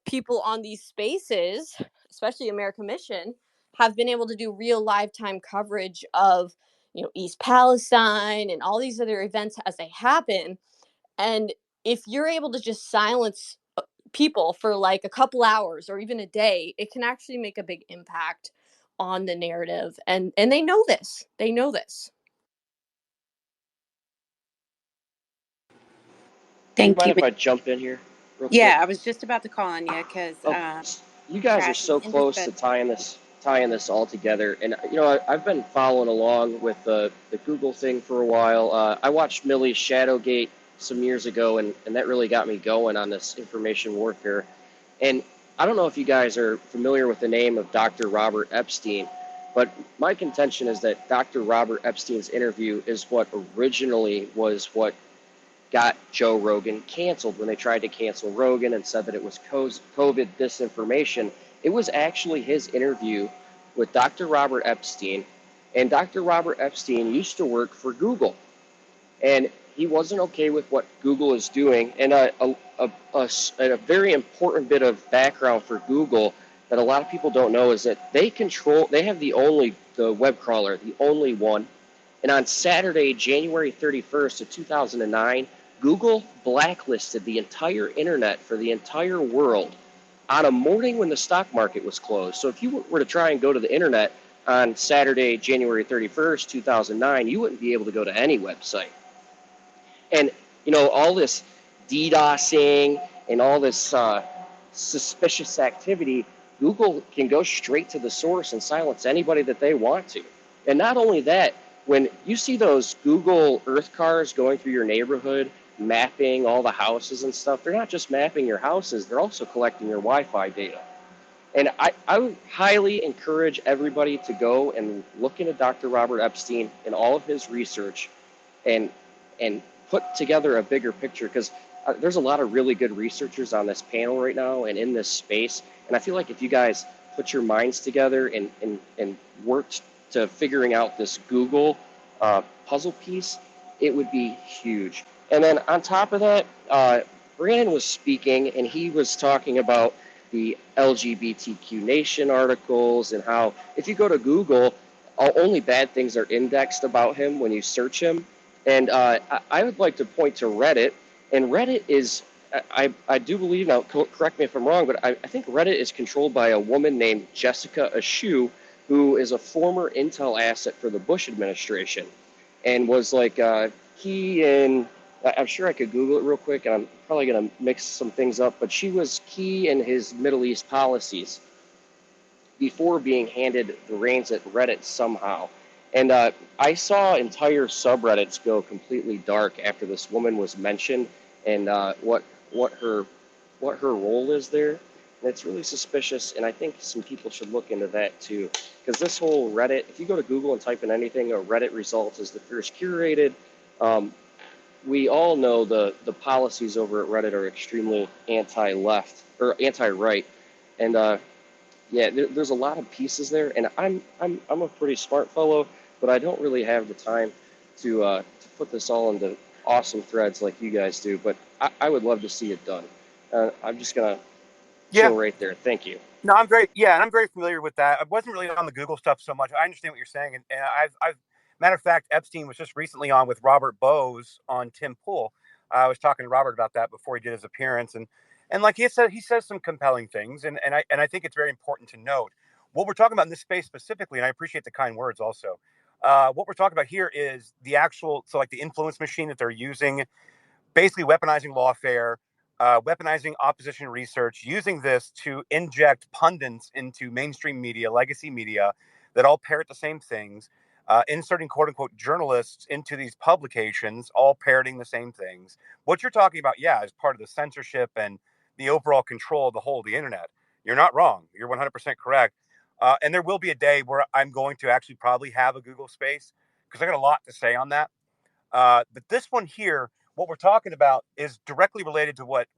people on these spaces, especially America Mission, have been able to do real live time coverage of, East Palestine and all these other events as they happen. And if you're able to just silence people for like a couple hours or even a day, it can actually make a big impact on the narrative. And they know this. They know this. Do you Thank mind you. if I jump in here real quick? Yeah, I was just about to call on you because Oh, you guys are Travis so Cindy close said, to tying this all together. And I've been following along with the Google thing for a while. I watched Millie's Shadowgate some years ago, and that really got me going on this information warfare. And I don't know if you guys are familiar with the name of Dr. Robert Epstein, but my contention is that Dr. Robert Epstein's interview is what originally was what got Joe Rogan canceled when they tried to cancel Rogan and said that it was COVID disinformation. It was actually his interview with Dr. Robert Epstein, and Dr. Robert Epstein used to work for Google, and he wasn't okay with what Google is doing. And a very important bit of background for Google that a lot of people don't know is that they have the web crawler, the only one. And on Saturday, January 31st of 2009, Google blacklisted the entire internet for the entire world on a morning when the stock market was closed. So if you were to try and go to the internet on Saturday, January 31st, 2009, you wouldn't be able to go to any website. And, all this DDoSing and all this suspicious activity, Google can go straight to the source and silence anybody that they want to. And not only that, when you see those Google Earth cars going through your neighborhood, mapping all the houses and stuff, they're not just mapping your houses, they're also collecting your Wi-Fi data. And I would highly encourage everybody to go and look into Dr. Robert Epstein and all of his research and and put together a bigger picture, because there's a lot of really good researchers on this panel right now and in this space. And I feel like if you guys put your minds together and worked to figuring out this Google puzzle piece, it would be huge. And then on top of that, Brandon was speaking and he was talking about the LGBTQ Nation articles and how if you go to Google, only bad things are indexed about him when you search him. And I would like to point to Reddit. And Reddit is, I do believe, now correct me if I'm wrong, but I think Reddit is controlled by a woman named Jessica Ashew, who is a former Intel asset for the Bush administration and was like key in, I'm sure I could Google it real quick, and I'm probably going to mix some things up, but she was key in his Middle East policies before being handed the reins at Reddit somehow. And I saw entire subreddits go completely dark after this woman was mentioned and what her role is there. And it's really suspicious, and I think some people should look into that too. Because this whole Reddit, if you go to Google and type in anything, a Reddit result is the first curated. We all know the policies over at Reddit are extremely anti-left or anti-right, and yeah, there's a lot of pieces there, and I'm a pretty smart fellow, but I don't really have the time to put this all into awesome threads like you guys do. But I would love to see it done. I'm just gonna Yeah. chill right there. Thank you. No, I'm very familiar with that. I wasn't really on the Google stuff so much. I understand what you're saying, and matter of fact, Epstein was just recently on with Robert Bose on Tim Pool. I was talking to Robert about that before he did his appearance, and like he says some compelling things, and I think it's very important to note What we're talking about in this space specifically, and I appreciate the kind words also. What we're talking about here is the actual, so like the influence machine that they're using, basically weaponizing lawfare, weaponizing opposition research, using this to inject pundits into mainstream media, legacy media that all parrot the same things, inserting quote unquote journalists into these publications, all parroting the same things. What you're talking about, yeah, is part of the censorship and the overall control of the whole of the internet. You're not wrong. You're 100% correct. And there will be a day where I'm going to actually probably have a Google space because I got a lot to say on that. But this one here, what we're talking about is directly related to what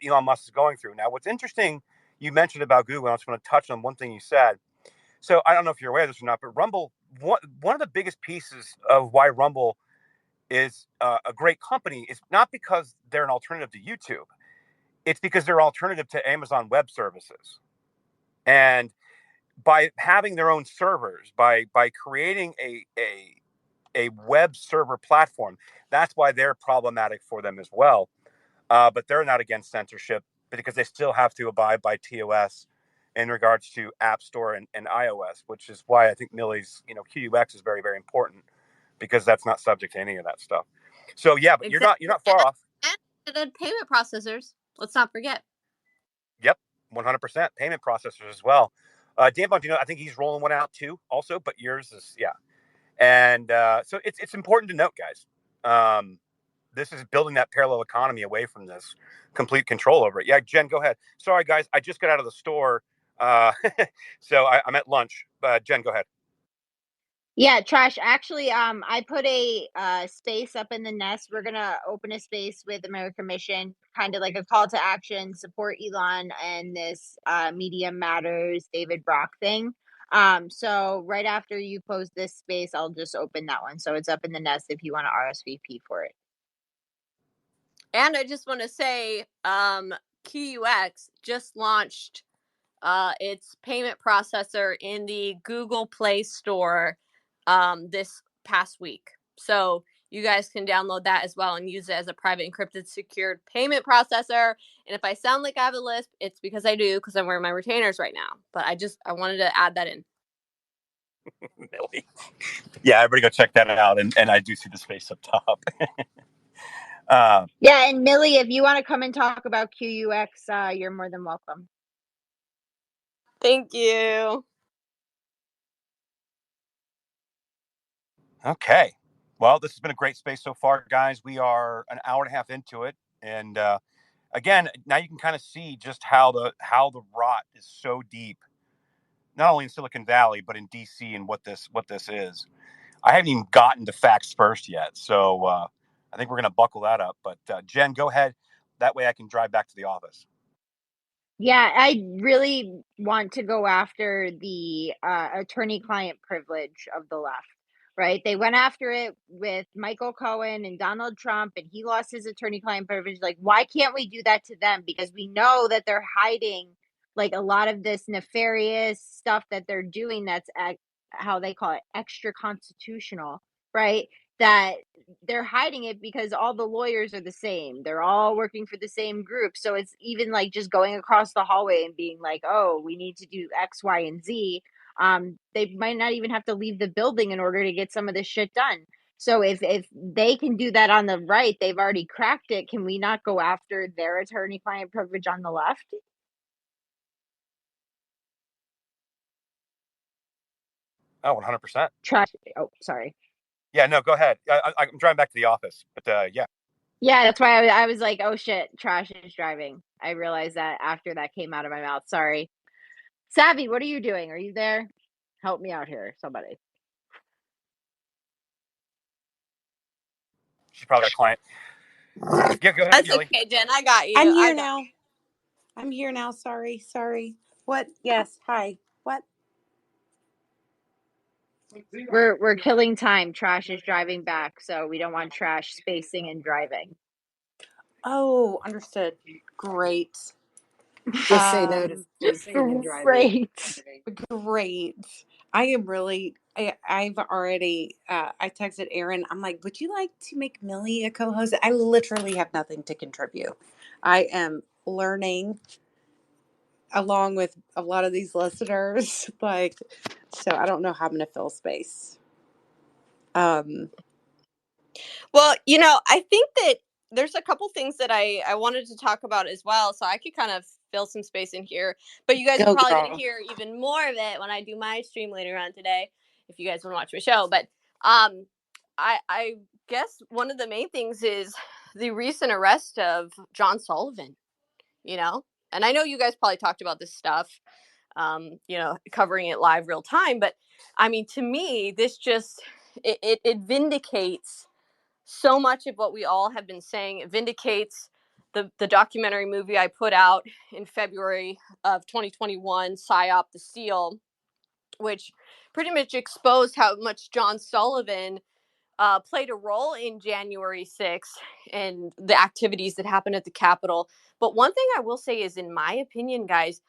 Elon Musk is going through. Now, what's interesting, you mentioned about Google, and I just want to touch on one thing you said. So I don't know if you're aware of this or not, but Rumble, one of the biggest pieces of why Rumble is a great company is not because they're an alternative to YouTube. It's because they're an alternative to Amazon Web Services. And by having their own servers, by creating a web server platform. That's why they're problematic for them as well. But they're not against censorship because they still have to abide by TOS in regards to App Store and iOS, which is why I think Millie's, QUX is very, very important because that's not subject to any of that stuff. So yeah, but Exactly. you're not far off. And payment processors. Let's not forget. Yep, 100% payment processors as well. Dan Bond, I think he's rolling one out too, also, but yours is and so it's important to note, guys. This is building that parallel economy away from this complete control over it. Yeah, Jen, go ahead. Sorry, guys, I just got out of the store, uh, so I'm at lunch. Jen, go ahead. Yeah, Trash. Actually, I put a space up in the nest. We're gonna open a space with American Mission, kind of like a call to action, support Elon and this Media Matters David Brock thing. So right after you post this space, I'll just open that one. So it's up in the nest if you want to RSVP for it. And I just want to say, QUX just launched its payment processor in the Google Play Store this past week. So you guys can download that as well and use it as a private encrypted secured payment processor. And if I sound like I have a lisp, it's because I do, because I'm wearing my retainers right now. But I wanted to add that in. Millie. Yeah, everybody go check that out. And I do see the space up top. Yeah, and Millie, if you want to come and talk about QUX, you're more than welcome. Thank you. Okay. Well, this has been a great space so far, guys. We are an hour and a half into it. And again, now you can kind of see just how the rot is so deep, not only in Silicon Valley, but in DC and what this is. I haven't even gotten to facts first yet. So I think we're going to buckle that up. But Jen, go ahead. That way I can drive back to the office. Yeah, I really want to go after the attorney-client privilege of the left, right? They went after it with Michael Cohen and Donald Trump, and he lost his attorney-client privilege. Like, why can't we do that to them? Because we know that they're hiding like a lot of this nefarious stuff that they're doing that's how they call it extra constitutional, right? That they're hiding it because all the lawyers are the same. They're all working for the same group. So it's even like just going across the hallway and being like, oh, we need to do X, Y, and Z. They might not even have to leave the building in order to get some of this shit done. So if they can do that on the right, they've already cracked it. Can we not go after their attorney-client privilege on the left? Oh, 100%. Trash. Oh, sorry. Yeah, no, go ahead. I'm driving back to the office. But yeah. Yeah, that's why I was like, oh shit, Trash is driving. I realized that after that came out of my mouth. Sorry. Savvy, what are you doing? Are you there? Help me out here, somebody. She's probably got a client. Yeah, go ahead, That's Millie. okay, Jen. I got you. I'm here now. I'm here now. Sorry. What? Yes. Hi. What? We're killing time. Trash is driving back, so we don't want Trash spacing and driving. Oh, understood. Great. Just say no to spacing and driving. Great. I am really. I've already. I texted Aaron. I'm like, would you like to make Millie a co-host? I literally have nothing to contribute. I am learning along with a lot of these listeners. Like, so I don't know how I'm going to fill space. Well, I think that there's a couple things that I wanted to talk about as well, so I could kind of fill some space in here. But you guys are Go probably going to girl. hear even more of it when I do my stream later on today, if you guys want to watch my show. But um, I guess one of the main things is the recent arrest of John Sullivan. And I know you guys probably talked about this stuff, covering it live real time. But I mean, to me, this just it vindicates so much of what we all have been saying. It vindicates the documentary movie I put out in February of 2021, PSYOP the Seal, which pretty much exposed how much John Sullivan played a role in January 6th and the activities that happened at the Capitol. But one thing I will say is, in my opinion, guys,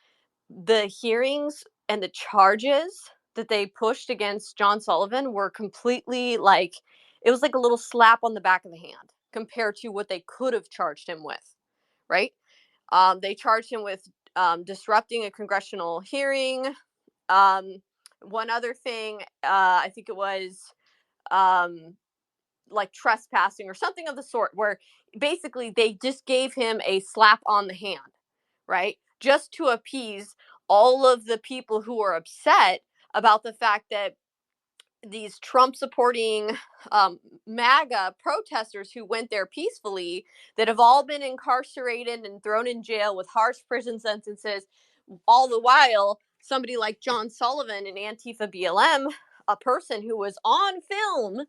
the hearings and the charges that they pushed against John Sullivan were completely like, it was like a little slap on the back of the hand compared to what they could have charged him with, right? They charged him with disrupting a congressional hearing. One other thing, I think it was like trespassing or something of the sort, where basically they just gave him a slap on the hand, right? Just to appease all of the people who are upset about the fact that these Trump supporting MAGA protesters who went there peacefully, that have all been incarcerated and thrown in jail with harsh prison sentences, all the while somebody like John Sullivan and Antifa BLM, a person who was on film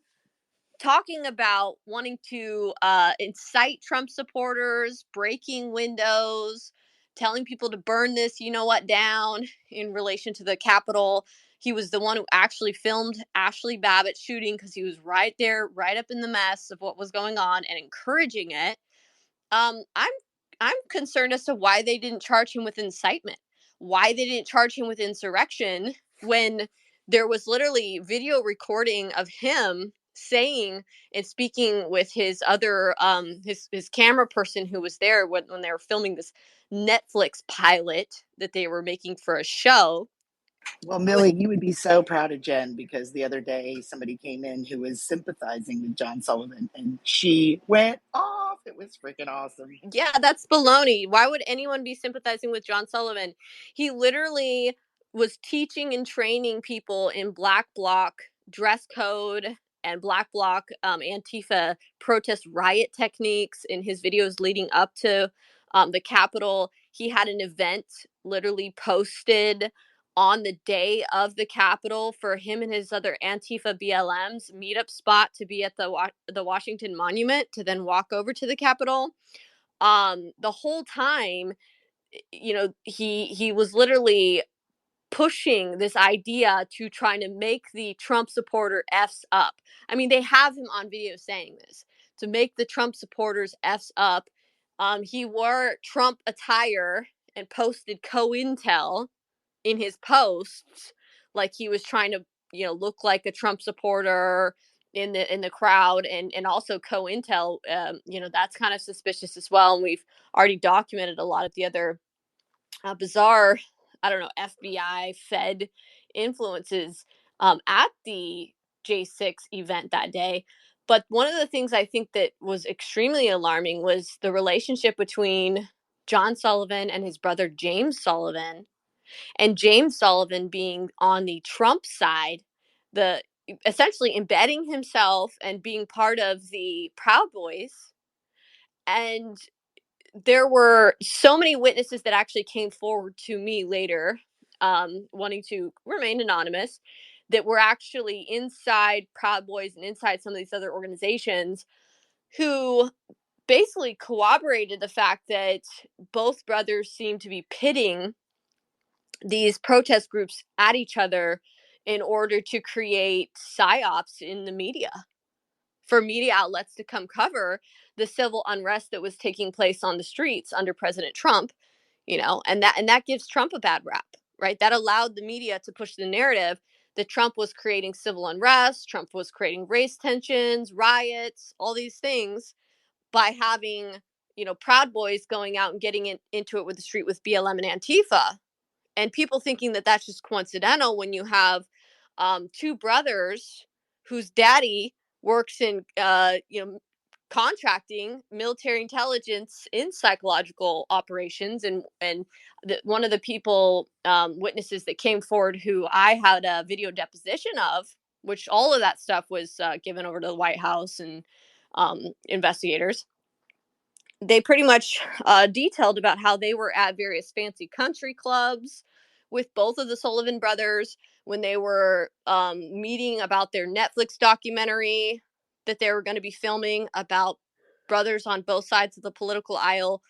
talking about wanting to incite Trump supporters, breaking windows, telling people to burn this, down in relation to the Capitol. He was the one who actually filmed Ashley Babbitt shooting, because he was right there, right up in the mess of what was going on and encouraging it. I'm concerned as to why they didn't charge him with incitement, why they didn't charge him with insurrection, when there was literally video recording of him saying and speaking with his other his camera person who was there when they were filming this Netflix pilot that they were making for a show. Well, Millie, you would be so proud of Jen, because the other day somebody came in who was sympathizing with John Sullivan and she went off. It was freaking awesome. Yeah, that's baloney. Why would anyone be sympathizing with John Sullivan? He literally was teaching and training people in black bloc dress code and black bloc Antifa protest riot techniques in his videos leading up to the Capitol. He had an event literally posted on the day of the Capitol for him and his other Antifa BLMs meetup spot to be at the Washington Monument to then walk over to the Capitol. The whole time, he was literally pushing this idea to trying to make the Trump supporter F's up. I mean, they have him on video saying this, to make the Trump supporters F's up. He wore Trump attire and posted co-intel in his posts, like he was trying to look like a Trump supporter in the crowd, and also co-intel. That's kind of suspicious as well, and we've already documented a lot of the other bizarre, I don't know, FBI Fed influences at the J6 event that day. But one of the things I think that was extremely alarming was the relationship between John Sullivan and his brother James Sullivan, and James Sullivan being on the Trump side, the essentially embedding himself and being part of the Proud Boys. And there were so many witnesses that actually came forward to me later, wanting to remain anonymous, that were actually inside Proud Boys and inside some of these other organizations, who basically corroborated the fact that both brothers seemed to be pitting these protest groups at each other in order to create psyops in the media, for media outlets to come cover the civil unrest that was taking place on the streets under President Trump. And that gives Trump a bad rap, right? That allowed the media to push the narrative that Trump was creating civil unrest, Trump was creating race tensions, riots, all these things, by having Proud Boys going out and getting into it with the street with BLM and Antifa. and people thinking that that's just coincidental when you have two brothers whose daddy works in contracting military intelligence in psychological operations, and one of the people witnesses that came forward who I had a video deposition of, which all of that stuff was given over to the White House and investigators. They pretty much detailed about how they were at various fancy country clubs with both of the Sullivan brothers when they were meeting about their Netflix documentary that they were going to be filming about brothers on both sides of the political aisle,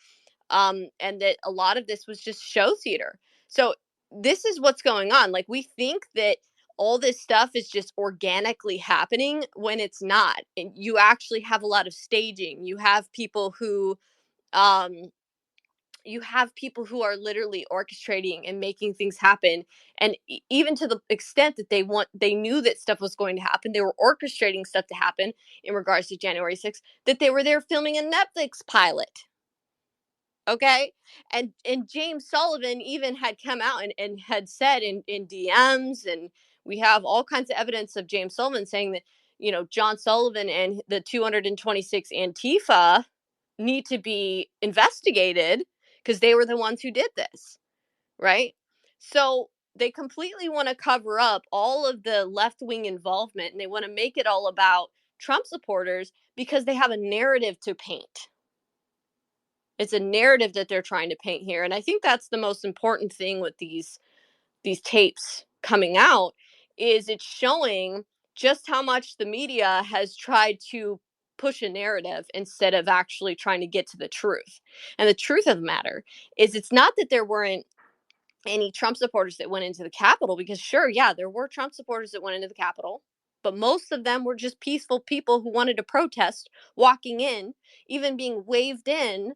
and that a lot of this was just show theater. So this is what's going on. Like, we think that all this stuff is just organically happening when it's not. And you actually have a lot of staging. Um you have people who are literally orchestrating and making things happen, and even to the extent that they knew that stuff was going to happen. They were orchestrating stuff to happen in regards to January 6th, that they were there filming a Netflix pilot. Okay. And James Sullivan even had come out and had said in DMs, and we have all kinds of evidence of James Sullivan saying that, John Sullivan and the 226 Antifa need to be investigated because they were the ones who did this, right? So they completely want to cover up all of the left-wing involvement, and they want to make it all about Trump supporters because they have a narrative to paint. It's a narrative that they're trying to paint here. And I think that's the most important thing with these tapes coming out, is it's showing just how much the media has tried to push a narrative instead of actually trying to get to the truth. And the truth of the matter is, it's not that there weren't any Trump supporters that went into the Capitol, because sure, yeah, there were Trump supporters that went into the Capitol, but most of them were just peaceful people who wanted to protest, walking in, even being waved in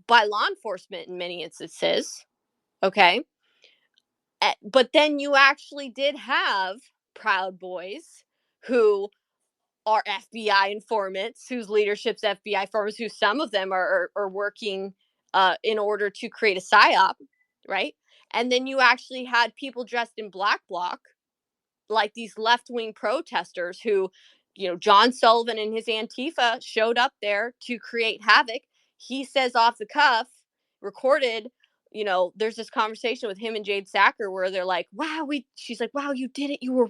by law enforcement in many instances. Okay. But then you actually did have Proud Boys who are FBI informants, whose leadership's FBI informants, who some of them are working in order to create a psyop, right? And then you actually had people dressed in black bloc, like these left-wing protesters who, John Sullivan and his Antifa showed up there to create havoc. He says off the cuff, recorded, there's this conversation with him and Jade Sacker where they're like, she's like, wow, you did it. You were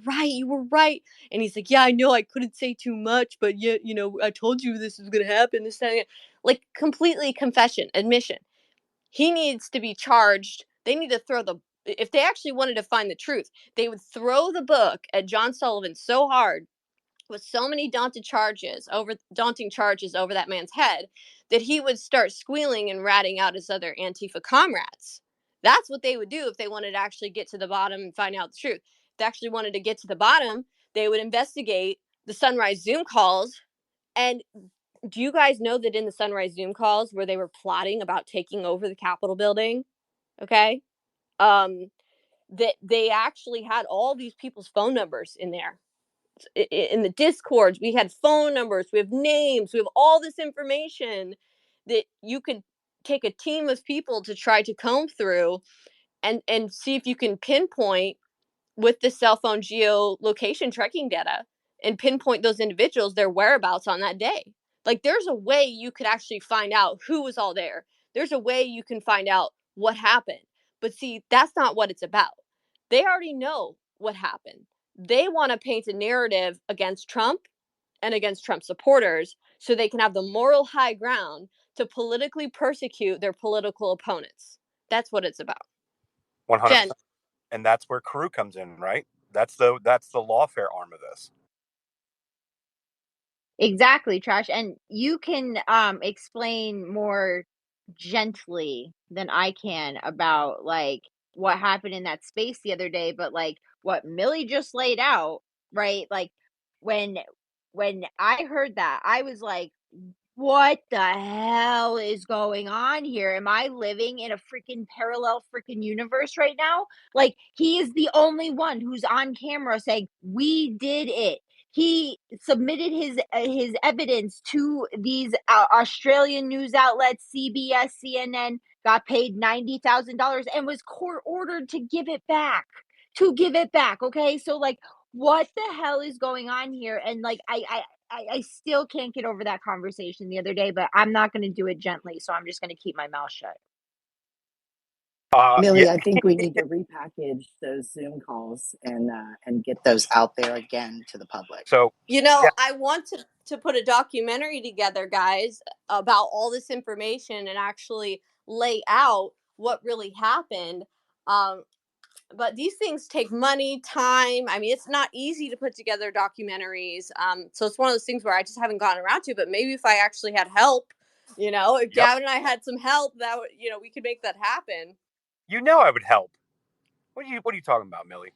right. And he's like, yeah, I know I couldn't say too much, but yet, I told you this was going to happen. This time, like, completely confession, admission. He needs to be charged. They need to if they actually wanted to find the truth, they would throw the book at John Sullivan so hard, with so many daunting charges over that man's head, that he would start squealing and ratting out his other Antifa comrades. That's what they would do if they wanted to actually get to the bottom and find out the truth. If they actually wanted to get to the bottom, they would investigate the Sunrise Zoom calls. And do you guys know that in the Sunrise Zoom calls where they were plotting about taking over the Capitol building, okay, that they actually had all these people's phone numbers in there? In the discords, we had phone numbers, we have names, we have all this information that you could take a team of people to try to comb through and see if you can pinpoint with the cell phone geolocation tracking data, and pinpoint those individuals, their whereabouts on that day. Like, there's a way you could actually find out who was all there. There's a way you can find out what happened. But see, that's not what it's about. They already know what happened. They want to paint a narrative against Trump and against Trump supporters so they can have the moral high ground to politically persecute their political opponents. That's what it's about. 100%. Jen. And that's where Crew comes in, right? That's the lawfare arm of this. Exactly, Trash. And you can explain more gently than I can about like what happened in that space the other day, but like what Millie just laid out, right? Like when I heard that, I was like, what the hell is going on here? Am I living in a freaking parallel freaking universe right now? Like, he is the only one who's on camera saying, we did it. he submitted his evidence to these Australian news outlets, CBS, CNN, got paid $90,000 and was court ordered to give it back. Okay, so like, what the hell is going on here? And like, I still can't get over that conversation the other day, but I'm not going to do it gently, so I'm just going to keep my mouth shut. Millie, Yeah. I think we need to repackage those Zoom calls and get those out there again to the public. So You know, I want to put a documentary together, guys, about all this information and actually lay out what really happened. But these things take money, time. I mean, it's not easy to put together documentaries. So it's one of those things where I just haven't gotten around to. But maybe if I actually had help, you know, if Gavin and I had some help, that would, you know, we could make that happen. you know I would help. What are you talking about, Millie?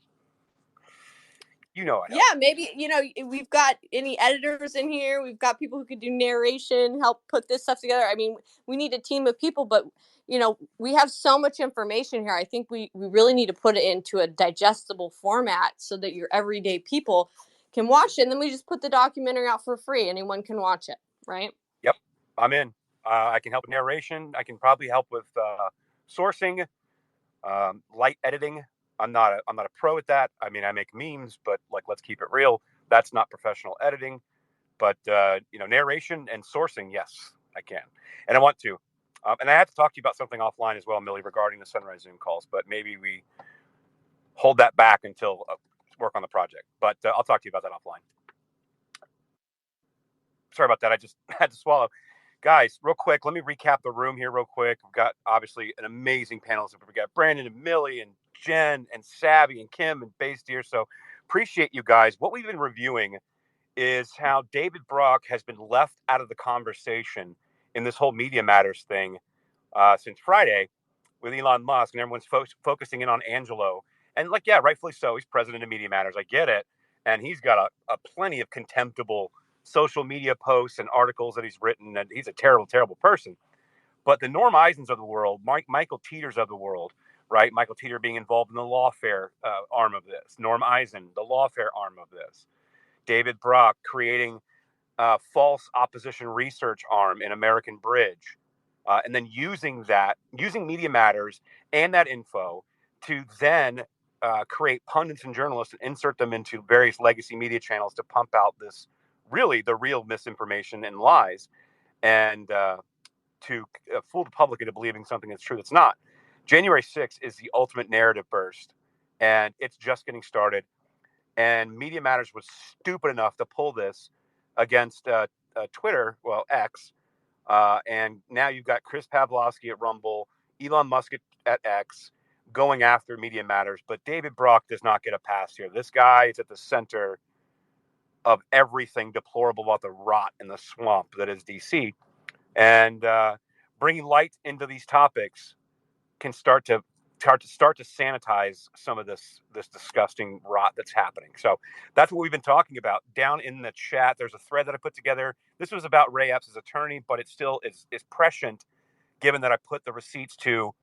You know I'd help. Yeah, maybe, you know, we've got any editors in here. We've got people who could do narration, help put this stuff together. I mean, we need a team of people, but, you know, we have so much information here. I think we really need to put it into a digestible format so that your everyday people can watch it. And then we just put the documentary out for free. Anyone can watch it, right? Yep, I'm in. I can help with narration. I can probably help with sourcing, light editing. I'm not a pro at that. I mean, I make memes, but like, let's keep it real. That's not professional editing. But you know, narration and sourcing, yes, I can, and I want to. And I have to talk to you about something offline as well, Millie, regarding the Sunrise Zoom calls. But maybe we hold that back until work on the project. But I'll talk to you about that offline. Sorry about that. I just had to swallow. Guys, real quick, let me recap the room here real quick. We've got obviously an amazing panel. We've got Brandon and Millie and Jen and Savvy and Kim and Base Deer. So appreciate you guys. What we've been reviewing is how David Brock has been left out of the conversation in this whole Media Matters thing since Friday with Elon Musk, and everyone's focusing in on Angelo. And like, yeah, rightfully so. He's president of Media Matters. I get it. And he's got a plenty of contemptible social media posts and articles that he's written, and he's a terrible, terrible person. But the Norm Eisens of the world, Michael Teters of the world, right? Michael Teter being involved in the lawfare arm of this. Norm Eisen, the lawfare arm of this. David Brock creating false opposition research arm in American Bridge, and then using Media Matters and that info to then create pundits and journalists and insert them into various legacy media channels to pump out the real misinformation and lies, and to fool the public into believing something that's true that's not. January 6th is the ultimate narrative burst, and it's just getting started. And Media Matters was stupid enough to pull this against Twitter, well, X. And now you've got Chris Pavlovsky at Rumble, Elon Musk at X going after Media Matters. But David Brock does not get a pass here. This guy is at the center of everything deplorable about the rot in the swamp that is DC. And bringing light into these topics can start to sanitize some of this disgusting rot that's happening. So that's what we've been talking about down in the chat. There's a thread that I put together. This was about Ray Epps' attorney, but it still is prescient, given that I put the receipts to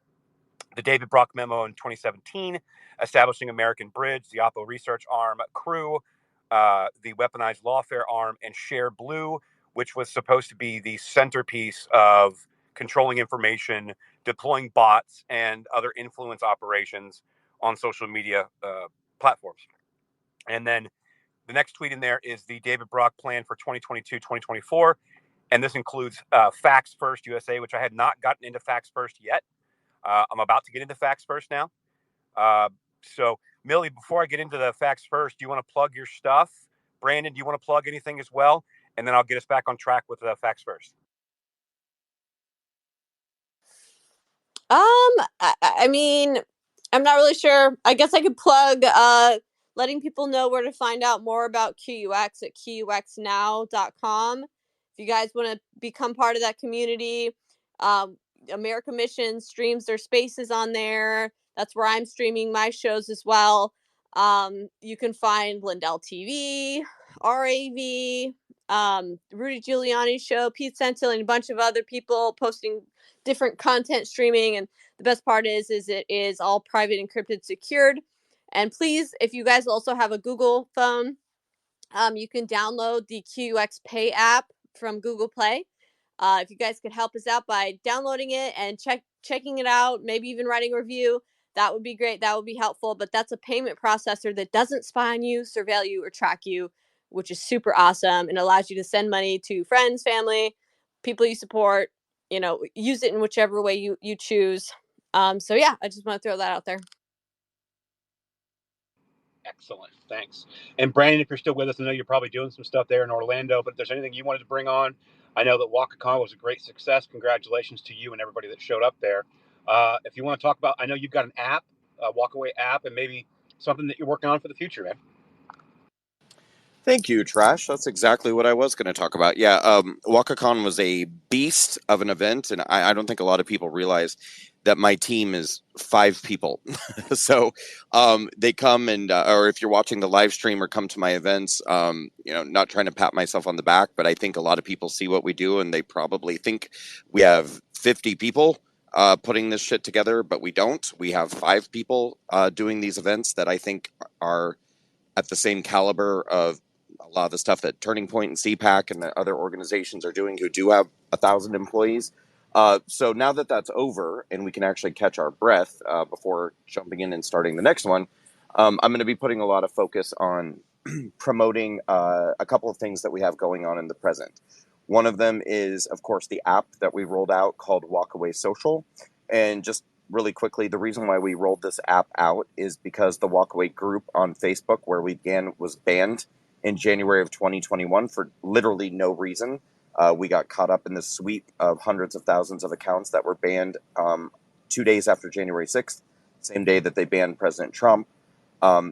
the David Brock memo in 2017, establishing American Bridge, the Oppo research arm, Crew, the weaponized lawfare arm, and Share Blue, which was supposed to be the centerpiece of controlling information, deploying bots, and other influence operations on social media platforms. And then the next tweet in there is the David Brock plan for 2022-2024. And this includes Facts First USA, which I had not gotten into Facts First yet. I'm about to get into Facts First now. So, Millie, before I get into the Facts First, do you want to plug your stuff? Brandon, do you want to plug anything as well? And then I'll get us back on track with the Facts First. I mean, I'm not really sure. I guess I could plug letting people know where to find out more about QUX at QUXnow.com. If you guys want to become part of that community, America Mission streams their spaces on there. That's where I'm streaming my shows as well. You can find Lindell TV, RAV, Rudy Giuliani's show, Pete Sentil, and a bunch of other people posting different content streaming. And the best part is it is all private, encrypted, secured. And please, if you guys also have a Google phone, You can download the QX Pay app from Google Play. If you guys could help us out by downloading it and checking it out, maybe even writing a review, that would be great. That would be helpful. But that's a payment processor that doesn't spy on you, surveil you, or track you, which is super awesome and allows you to send money to friends, family, people you support. Use it in whichever way you choose. So yeah, I just want to throw that out there. Excellent. Thanks. And Brandon, if you're still with us, I know you're probably doing some stuff there in Orlando, but if there's anything you wanted to bring on, I know that WakaCon was a great success. Congratulations to you and everybody that showed up there. If you want to talk about, I know you've got an app, a Walkaway app, and maybe something that you're working on for the future, man. Thank you, Trash. That's exactly what I was going to talk about. Yeah, WakaCon was a beast of an event, and I don't think a lot of people realize that my team is 5 people. So they come and, or if you're watching the live stream or come to my events, not trying to pat myself on the back, but I think a lot of people see what we do and they probably think we have 50 people putting this shit together, but we don't. We have 5 people doing these events that I think are at the same caliber of a lot of the stuff that Turning Point and CPAC and the other organizations are doing who do have 1,000 employees. So now that that's over and we can actually catch our breath before jumping in and starting the next one, I'm going to be putting a lot of focus on promoting a couple of things that we have going on in the present. One of them is, of course, the app that we rolled out called Walkaway Social. And just really quickly, the reason why we rolled this app out is because the Walkaway group on Facebook, where we began, was banned in January of 2021 for literally no reason. We got caught up in the sweep of hundreds of thousands of accounts that were banned 2 days after January 6th, same day that they banned President Trump.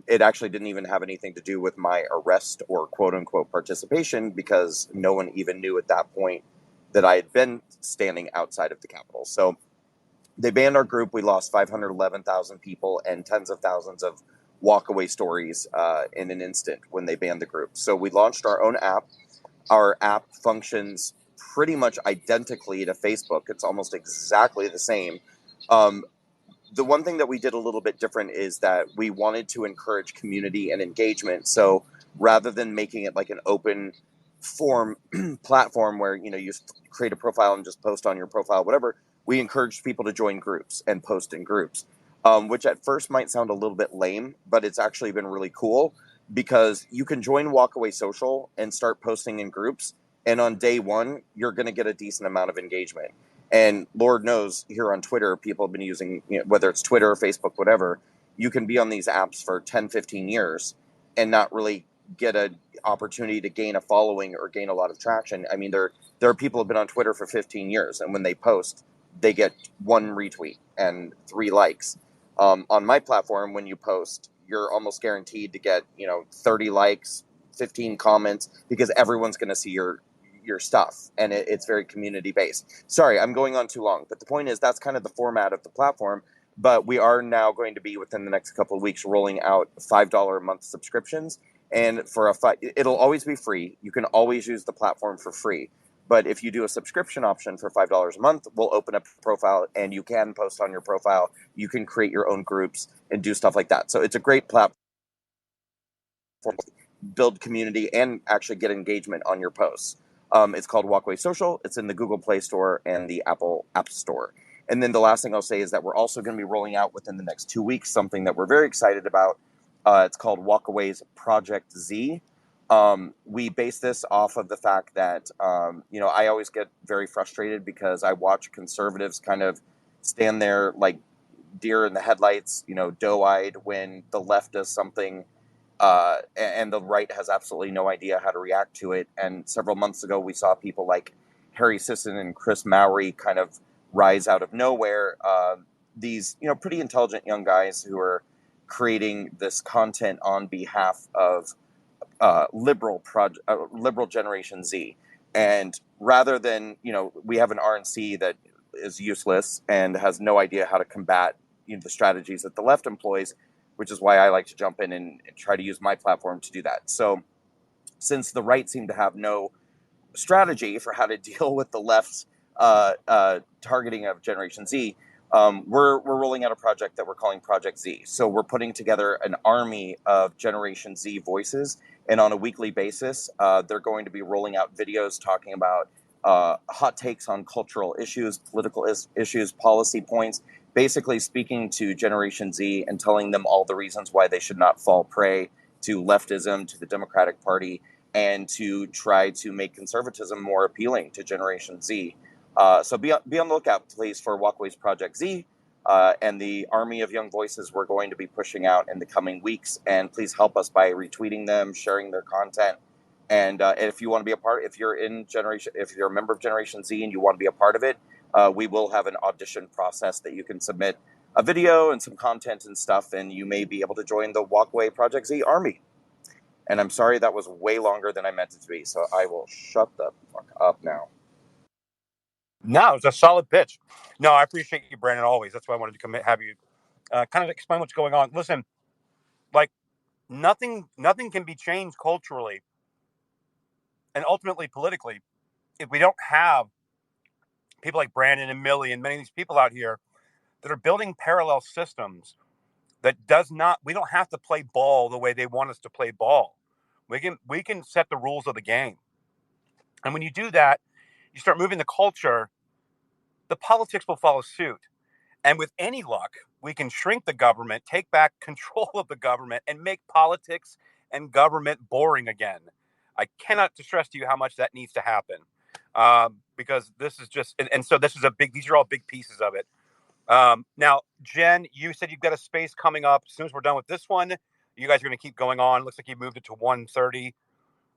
It actually didn't even have anything to do with my arrest or quote unquote participation because no one even knew at that point that I had been standing outside of the Capitol. So they banned our group. We lost 511,000 people and tens of thousands of walkaway stories in an instant when they banned the group. So we launched our own app. Our app functions pretty much identically to Facebook. It's almost exactly the same. The one thing that we did a little bit different is that we wanted to encourage community and engagement. So rather than making it like an open form platform where you create a profile and just post on your profile, whatever, we encouraged people to join groups and post in groups, which at first might sound a little bit lame, but it's actually been really cool because you can join Walkaway Social and start posting in groups. And on day one, you're going to get a decent amount of engagement. And Lord knows here on Twitter, people have been using, whether it's Twitter, Facebook, whatever, you can be on these apps for 10, 15 years and not really get an opportunity to gain a following or gain a lot of traction. I mean, there are people who have been on Twitter for 15 years, and when they post, they get 1 retweet and 3 likes. On my platform, when you post, you're almost guaranteed to get, 30 likes, 15 comments, because everyone's going to see your stuff, and it's very community based. Sorry, I'm going on too long, but the point is that's kind of the format of the platform. But we are now going to be within the next couple of weeks rolling out $5 a month subscriptions, and it'll always be free. You can always use the platform for free. But if you do a subscription option for $5 a month, we'll open up a profile and you can post on your profile. You can create your own groups and do stuff like that. So it's a great platform, build community and actually get engagement on your posts. It's called Walkaway Social. It's in the Google Play Store and the Apple App Store. And then the last thing I'll say is that we're also going to be rolling out within the next 2 weeks something that we're very excited about. It's called Walkaway's Project Z. We base this off of the fact that, I always get very frustrated because I watch conservatives kind of stand there like deer in the headlights, doe-eyed when the left does something and the right has absolutely no idea how to react to it. And several months ago, we saw people like Harry Sisson and Chris Mowry kind of rise out of nowhere. These, pretty intelligent young guys who are creating this content on behalf of liberal Generation Z. And rather than, we have an RNC that is useless and has no idea how to combat the strategies that the left employs, which is why I like to jump in and try to use my platform to do that. So since the right seem to have no strategy for how to deal with the left's targeting of Generation Z, we're rolling out a project that we're calling Project Z. So we're putting together an army of Generation Z voices, and on a weekly basis, they're going to be rolling out videos talking about hot takes on cultural issues, political issues, policy points, basically speaking to Generation Z and telling them all the reasons why they should not fall prey to leftism, to the Democratic Party, and to try to make conservatism more appealing to Generation Z. So be on the lookout, please, for Walkways Project Z and the army of young voices we're going to be pushing out in the coming weeks. And please help us by retweeting them, sharing their content. And if you want to be a part, if you're a member of Generation Z and you want to be a part of it, we will have an audition process that you can submit a video and some content and stuff, and you may be able to join the Walkway Project Z army. And I'm sorry that was way longer than I meant it to be, so I will shut the fuck up now. No, it's a solid pitch. No, I appreciate you, Brandon, always. That's why I wanted to have you kind of explain what's going on. Listen, like nothing can be changed culturally and ultimately politically if we don't have people like Brandon and Millie and many of these people out here that are building parallel systems that we don't have to play ball the way they want us to play ball. We can set the rules of the game. And when you do that, you start moving the culture, the politics will follow suit. And with any luck, we can shrink the government, take back control of the government, and make politics and government boring again. I cannot stress to you how much that needs to happen, because this is just, and so this is these are all big pieces of it. Now, Jen, you said you've got a space coming up. As soon as we're done with this one, you guys are going to keep going on. Looks like you moved it to 1:30,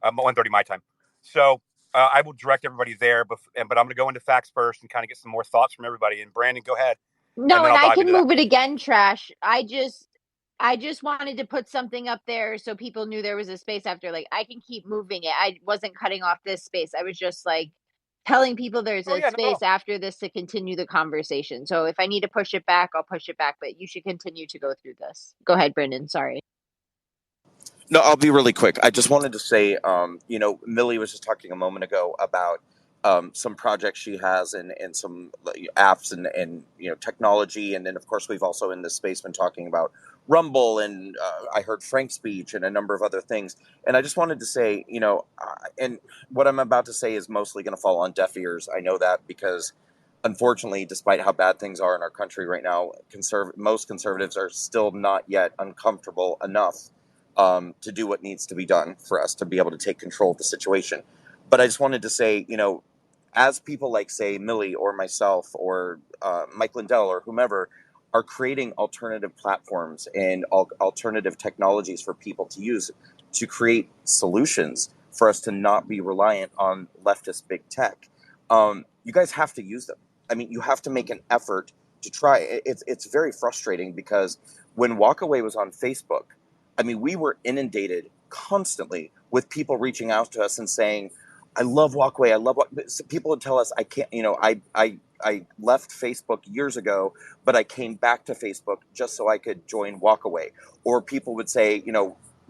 1:30 my time. So I will direct everybody there, but I'm going to go into facts first and kind of get some more thoughts from everybody. And Brandon, go ahead, and No, then and I'll I dive can into that. move it again, Trash. I just wanted to put something up there so people knew there was a space after. Like, I can keep moving it. I wasn't cutting off this space. I was just like telling people there's Oh a yeah, no space problem. after this to continue the conversation. So if I need to push it back, I'll push it back, but you should continue to go through this. Go ahead, Brendan. Sorry. No, I'll be really quick. I just wanted to say, Millie was just talking a moment ago about some projects she has and some apps and technology, and then of course we've also in this space been talking about Rumble, and I heard Frank's speech and a number of other things. And I just wanted to say, and what I'm about to say is mostly going to fall on deaf ears. I know that because unfortunately, despite how bad things are in our country right now, most conservatives are still not yet uncomfortable enough to do what needs to be done for us to be able to take control of the situation. But I just wanted to say, as people like, say, Millie or myself or Mike Lindell or whomever are creating alternative platforms and alternative technologies for people to use to create solutions for us to not be reliant on leftist big tech, you guys have to use them. I mean, you have to make an effort to try. It's very frustrating because when Walkaway was on Facebook, I mean, we were inundated constantly with people reaching out to us and saying, I love Walkway. I love Walkway. People would tell us, I can't, I left Facebook years ago, but I came back to Facebook just so I could join Walkaway. Or people would say,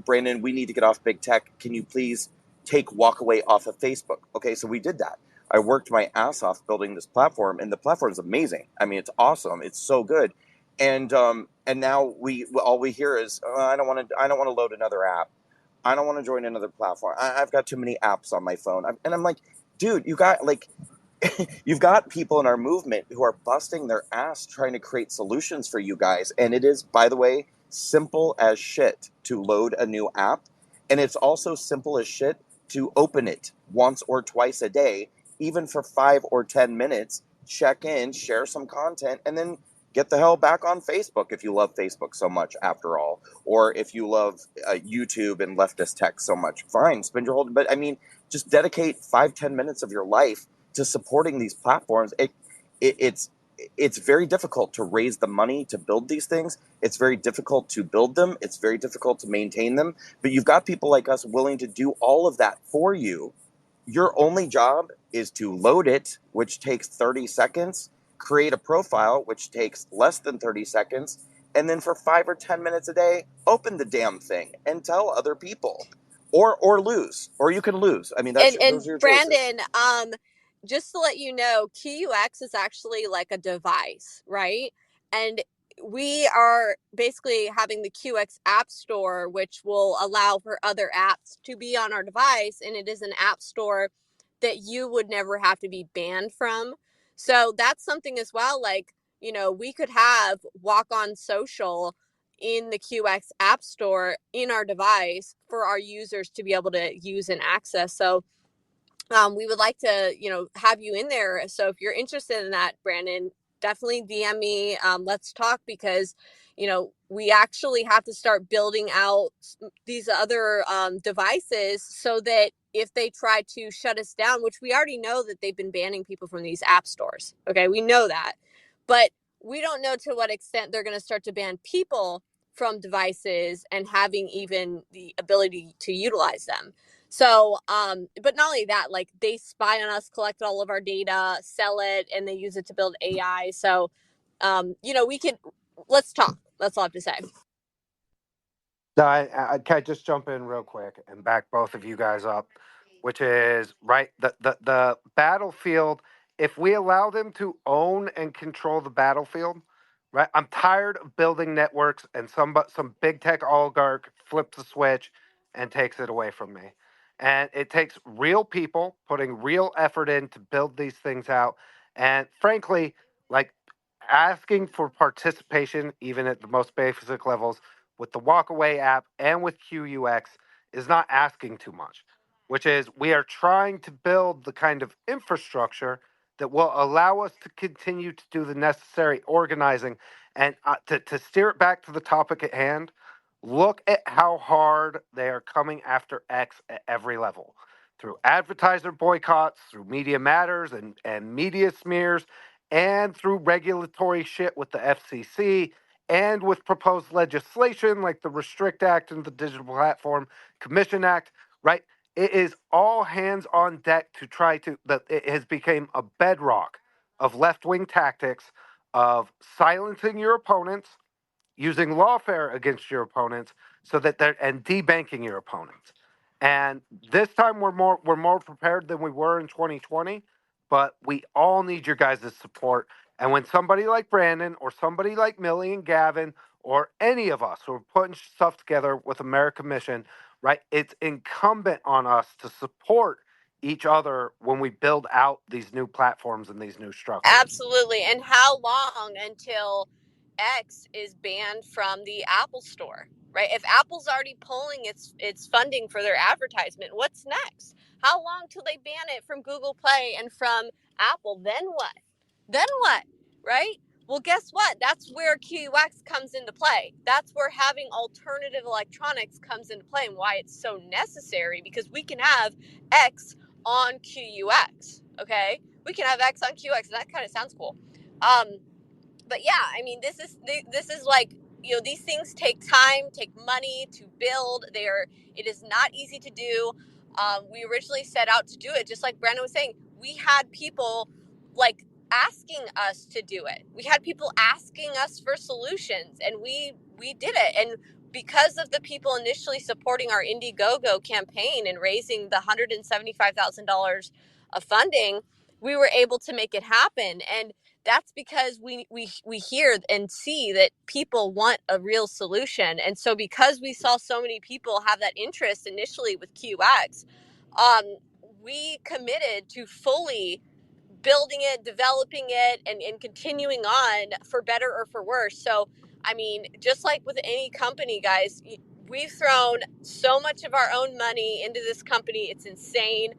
Brandon, we need to get off big tech. Can you please take Walkaway off of Facebook? Okay, so we did that. I worked my ass off building this platform, and the platform is amazing. I mean, it's awesome. It's so good. And now all we hear is I don't want to load another app. I don't want to join another platform. I've got too many apps on my phone. And I'm like, dude, you've got people in our movement who are busting their ass trying to create solutions for you guys. And it is, by the way, simple as shit to load a new app. And it's also simple as shit to open it once or twice a day, even for 5 or 10 minutes, check in, share some content, and then get the hell back on Facebook if you love Facebook so much, after all. Or if you love YouTube and leftist tech so much, fine, spend your whole. But I mean, just dedicate 5-10 minutes of your life to supporting these platforms. It's very difficult to raise the money to build these things. It's very difficult to build them. It's very difficult to maintain them. But you've got people like us willing to do all of that for you. Your only job is to load it, which takes 30 seconds, create a profile, which takes less than 30 seconds, and then for 5 or 10 minutes a day, open the damn thing and tell other people. Or lose. Or you can lose. I mean, And those are your choices. Brandon, just to let you know, QUX is actually like a device, right? And we are basically having the QX App Store, which will allow for other apps to be on our device. And it is an app store that you would never have to be banned from. So that's something as well. Like, you know, we could have Walk On Social in the QX App Store in our device for our users to be able to use and access. So we would like to, you know, have you in there. So if you're interested in that, Brandon, definitely DM me. Let's talk, because, you know, we actually have to start building out these other devices so that if they try to shut us down, which we already know that they've been banning people from these app stores. Okay, we know that. But we don't know to what extent they're going to start to ban people from devices and having even the ability to utilize them. So, but not only that, like they spy on us, collect all of our data, sell it, and they use it to build AI. So, you know, let's talk. That's all I have to say. No, can I just jump in real quick and back both of you guys up, which is right the battlefield. If we allow them to own and control the battlefield, right? I'm tired of building networks and some big tech oligarch flips the switch and takes it away from me. And it takes real people putting real effort in to build these things out. And frankly, like asking for participation, even at the most basic levels with the Walkaway app and with QUX is not asking too much, which is we are trying to build the kind of infrastructure that will allow us to continue to do the necessary organizing. And to steer it back to the topic at hand, look at how hard they are coming after X at every level through advertiser boycotts, through media matters and media smears, and through regulatory shit with the FCC and with proposed legislation like the Restrict Act and the Digital Platform Commission Act, right? It is all hands on deck to try to, that it has become a bedrock of left wing tactics of silencing your opponents, using lawfare against your opponents so that they're and debanking your opponents. And this time we're more prepared than we were in 2020, but we all need your guys' support. And when somebody like Brandon or somebody like Millie and Gavin or any of us who are putting stuff together with America Mission, right? It's incumbent on us to support each other when we build out these new platforms and these new structures. Absolutely. And how long until X is banned from the Apple Store? Right? If Apple's already pulling its funding for their advertisement, what's next? How long till they ban it from Google Play and from Apple? Then what? Then what? Right? Well, guess what? That's where QUX comes into play. That's where having alternative electronics comes into play and why it's so necessary, because we can have X on QUX. Okay, we can have X on QX, and that kind of sounds cool. But yeah, I mean, this is like, you know, these things take time, take money to build. It is not easy to do. We originally set out to do it, just like Brandon was saying. We had people like asking us to do it. We had people asking us for solutions, and we did it. And because of the people initially supporting our Indiegogo campaign and raising the $175,000 of funding, we were able to make it happen. And that's because we hear and see that people want a real solution. And so because we saw so many people have that interest initially with QX, we committed to fully building it, developing it, and continuing on for better or for worse. So, I mean, just like with any company, guys, we've thrown so much of our own money into this company. It's insane.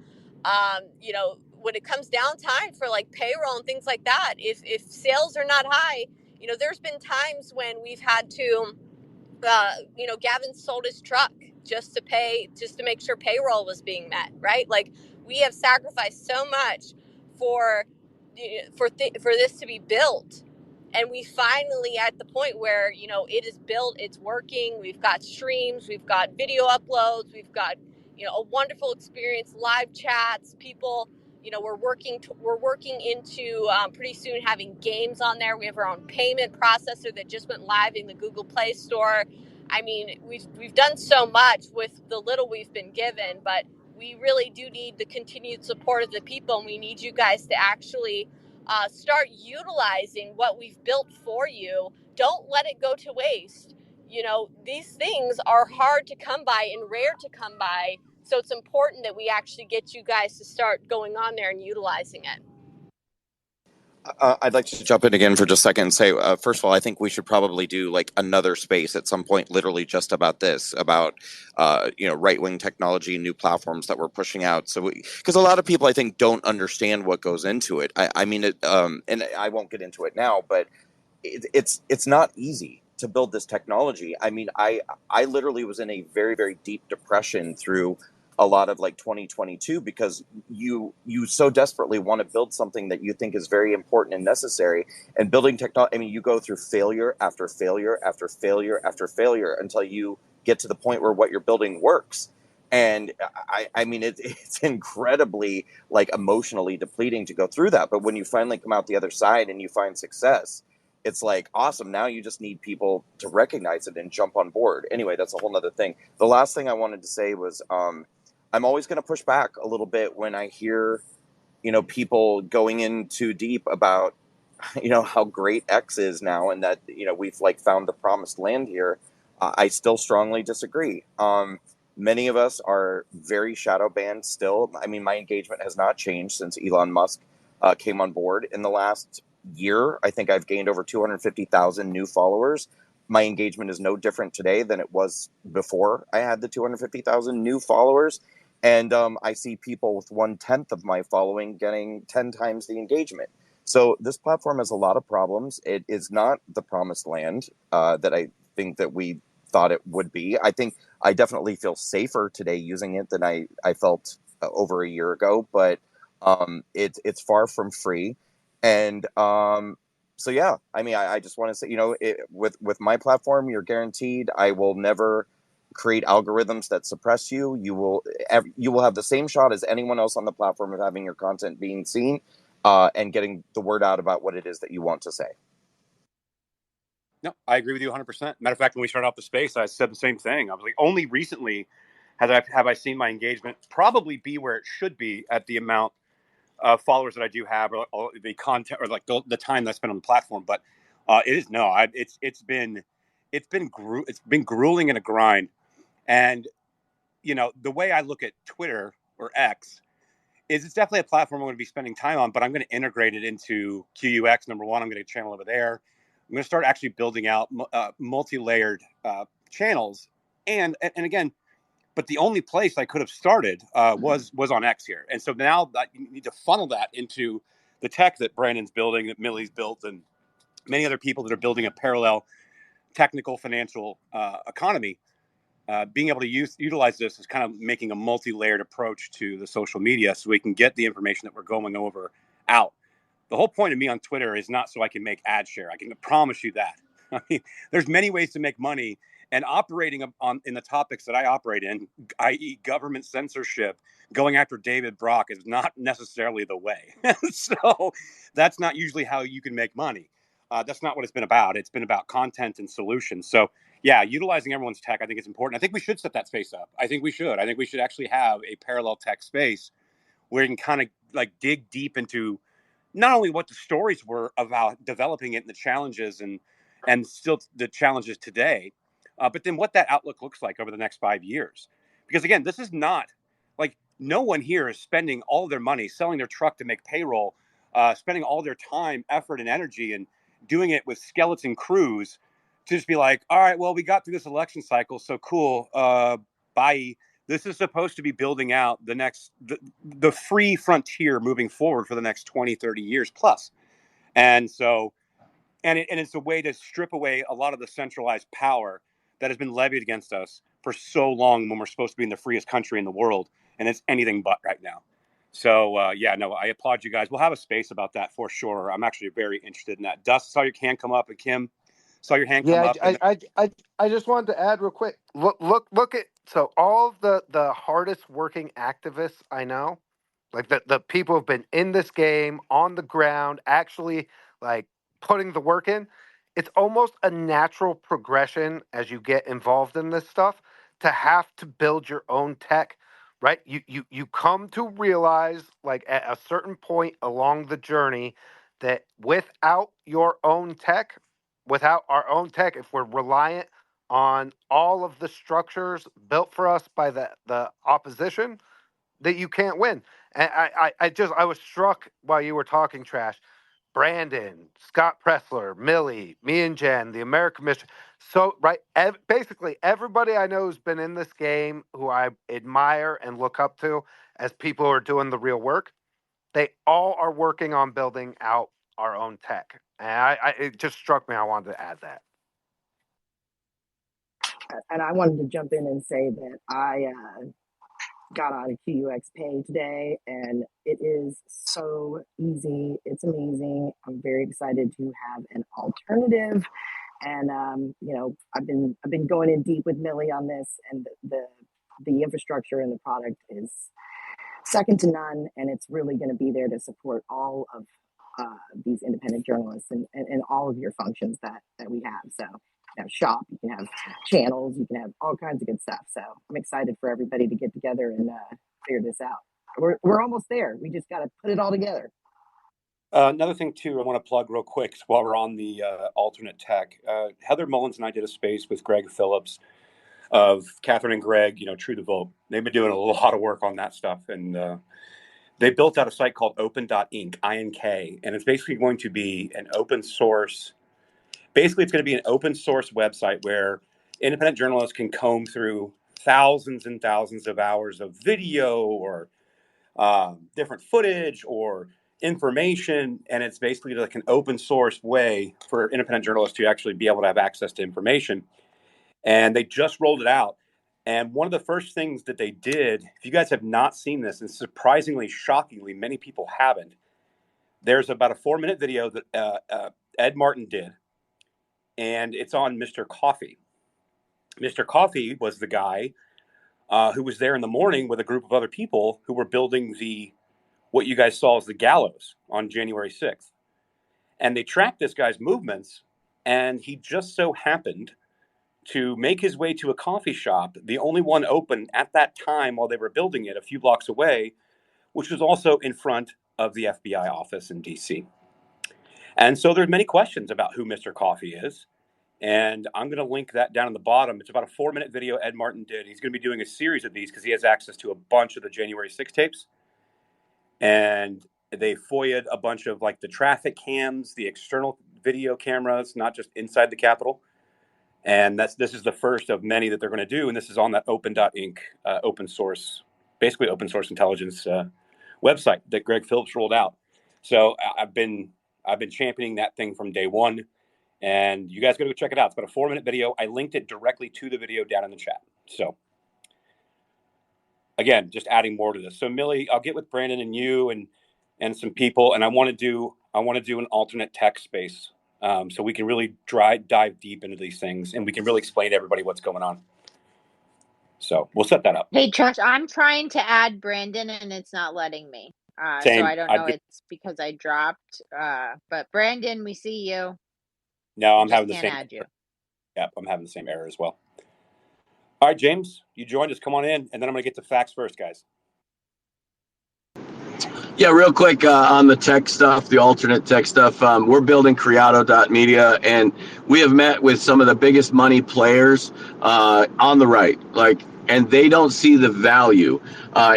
You know, when it comes down time for like payroll and things like that, if sales are not high, you know, there's been times when we've had to you know, Gavin sold his truck just to make sure payroll was being met, right? Like we have sacrificed so much for for this to be built, and we finally at the point where, you know, it is built, it's working. We've got streams, we've got video uploads, we've got, you know, a wonderful experience, live chats, people. You know, we're working into pretty soon having games on there. We have our own payment processor that just went live in the Google Play Store. I mean, we've done so much with the little we've been given, but we really do need the continued support of the people, and we need you guys to actually start utilizing what we've built for you. Don't let it go to waste. You know, these things are hard to come by and rare to come by. So it's important that we actually get you guys to start going on there and utilizing it. I'd like to jump in again for just a second and say, first of all, I think we should probably do like another space at some point, literally just about this, about right wing technology, new platforms that we're pushing out. So, because a lot of people, I think, don't understand what goes into it. I mean, and I won't get into it now, but it's not easy to build this technology. I mean, I literally was in a very, very deep depression through a lot of like 2022 because you so desperately want to build something that you think is very important and necessary. And building technology, I mean, you go through failure after failure after failure after failure until you get to the point where what you're building works. And I mean, it's incredibly like emotionally depleting to go through that. But when you finally come out the other side and you find success, it's like awesome. Now you just need people to recognize it and jump on board. Anyway, that's a whole nother thing. The last thing I wanted to say was I'm always going to push back a little bit when I hear, people going in too deep about, how great X is now and that, we've like found the promised land here. I still strongly disagree. Many of us are very shadow banned still. I mean, my engagement has not changed since Elon Musk came on board. In the last year, I think I've gained over 250,000 new followers. My engagement is no different today than it was before I had the 250,000 new followers. And I see people with 1/10 of my following getting 10 times the engagement. So this platform has a lot of problems. It is not the promised land that I think that we thought it would be. I think I definitely feel safer today using it than I felt over a year ago, but it's far from free. And so, yeah, I mean, I just want to say, with my platform, you're guaranteed I will never create algorithms that suppress you. You will have the same shot as anyone else on the platform of having your content being seen and getting the word out about what it is that you want to say. No, I agree with you 100%. Matter of fact, when we started off the space, I said the same thing. I was like, only recently have I seen my engagement probably be where it should be at the amount of followers that I do have, or the content, or like the time that I spend on the platform. But it is no, it's been grueling and a grind. And the way I look at Twitter or X is it's definitely a platform I'm going to be spending time on, but I'm going to integrate it into QUX. Number one, I'm going to channel over there. I'm going to start actually building out multi-layered channels. And again, but the only place I could have started was on X here. And so now that you need to funnel that into the tech that Brandon's building, that Millie's built, and many other people that are building a parallel technical financial economy. Being able to utilize this is kind of making a multi-layered approach to the social media so we can get the information that we're going over out. The whole point of me on Twitter is not so I can make ad share. I can promise you that. I mean, there's many ways to make money, and operating in the topics that I operate in, i.e., government censorship, going after David Brock is not necessarily the way. So that's not usually how you can make money. That's not what it's been about. It's been about content and solutions. So yeah, utilizing everyone's tech, I think is important. I think we should set that space up. I think we should. I think we should actually have a parallel tech space where you can kind of like dig deep into not only what the stories were about developing it and the challenges and still the challenges today, but then what that outlook looks like over the next 5 years. Because again, this is not like no one here is spending all their money selling their truck to make payroll, spending all their time, effort, and energy and doing it with skeleton crews to just be like, all right, well, we got through this election cycle, so cool. Bye. This is supposed to be building out the free frontier moving forward for the next 20, 30 years plus. And so, and it's a way to strip away a lot of the centralized power that has been levied against us for so long when we're supposed to be in the freest country in the world. And it's anything but right now. So, yeah, no, I applaud you guys. We'll have a space about that for sure. I'm actually very interested in that. Dust, saw your hand come up, and Kim, saw your hand come Yeah, up. And I just wanted to add real quick. Look at so all the hardest working activists I know, like the people who've been in this game on the ground, actually like putting the work in. It's almost a natural progression as you get involved in this stuff to have to build your own tech right? You come to realize, like at a certain point along the journey, that without your own tech, without our own tech, if we're reliant on all of the structures built for us by the opposition, that you can't win. And I was struck while you were talking, Trash. Brandon, Scott Pressler, Millie, me and Jen, the American Mission. So, right, basically everybody I know who's been in this game, who I admire and look up to as people who are doing the real work, they all are working on building out our own tech. And it just struck me. I wanted to add that. And I wanted to jump in and say that I got on a QUX pay today, and it is so easy. It's amazing. I'm very excited to have an alternative. And I've been going in deep with Millie on this, and the infrastructure and the product is second to none, and it's really going to be there to support all of these independent journalists and all of your functions that we have. So you have shop, you can have channels, you can have all kinds of good stuff. So I'm excited for everybody to get together and figure this out. We're almost there. We just got to put it all together. Another thing, too, I want to plug real quick while we're on the alternate tech. Heather Mullins and I did a space with Greg Phillips of Catherine and Greg, True the Vote. They've been doing a lot of work on that stuff. And they built out a site called open.inc, INK. And it's basically going to be an open source. Basically, it's going to be an open source website where independent journalists can comb through thousands and thousands of hours of video or different footage or information, and it's basically like an open source way for independent journalists to actually be able to have access to information. And they just rolled it out. And one of the first things that they did, if you guys have not seen this, and surprisingly, shockingly, many people haven't, there's about a 4-minute video that Ed Martin did, and it's on Mr. Coffee. Mr. Coffee was the guy who was there in the morning with a group of other people who were building what you guys saw as the gallows on January 6th. And they tracked this guy's movements, and he just so happened to make his way to a coffee shop, the only one open at that time while they were building it a few blocks away, which was also in front of the FBI office in DC. And so there's many questions about who Mr. Coffee is. And I'm going to link that down in the bottom. It's about a 4-minute video Ed Martin did. He's going to be doing a series of these because he has access to a bunch of the January 6 tapes. And they FOIA'd a bunch of like the traffic cams, the external video cameras, not just inside the Capitol. And this is the first of many that they're going to do. And this is on that open.inc, open source intelligence website that Greg Phillips rolled out. So I've been championing that thing from day one. And you guys got to go check it out. It's about a 4-minute video. I linked it directly to the video down in the chat. So again, just adding more to this. So Millie, I'll get with Brandon and you and some people, and I want to do an alternate tech space, so we can really dive deep into these things, and we can really explain to everybody what's going on. So we'll set that up. Hey, Josh, I'm trying to add Brandon, and it's not letting me. So I don't know. It's because I dropped. But Brandon, we see you. No, I'm having the same. Add you. Yep, I'm having the same error as well. All right, James, you joined us. Come on in, and then I'm going to get to facts first, guys. Yeah, real quick on the tech stuff, the alternate tech stuff. We're building Criado.media, and we have met with some of the biggest money players on the right, and they don't see the value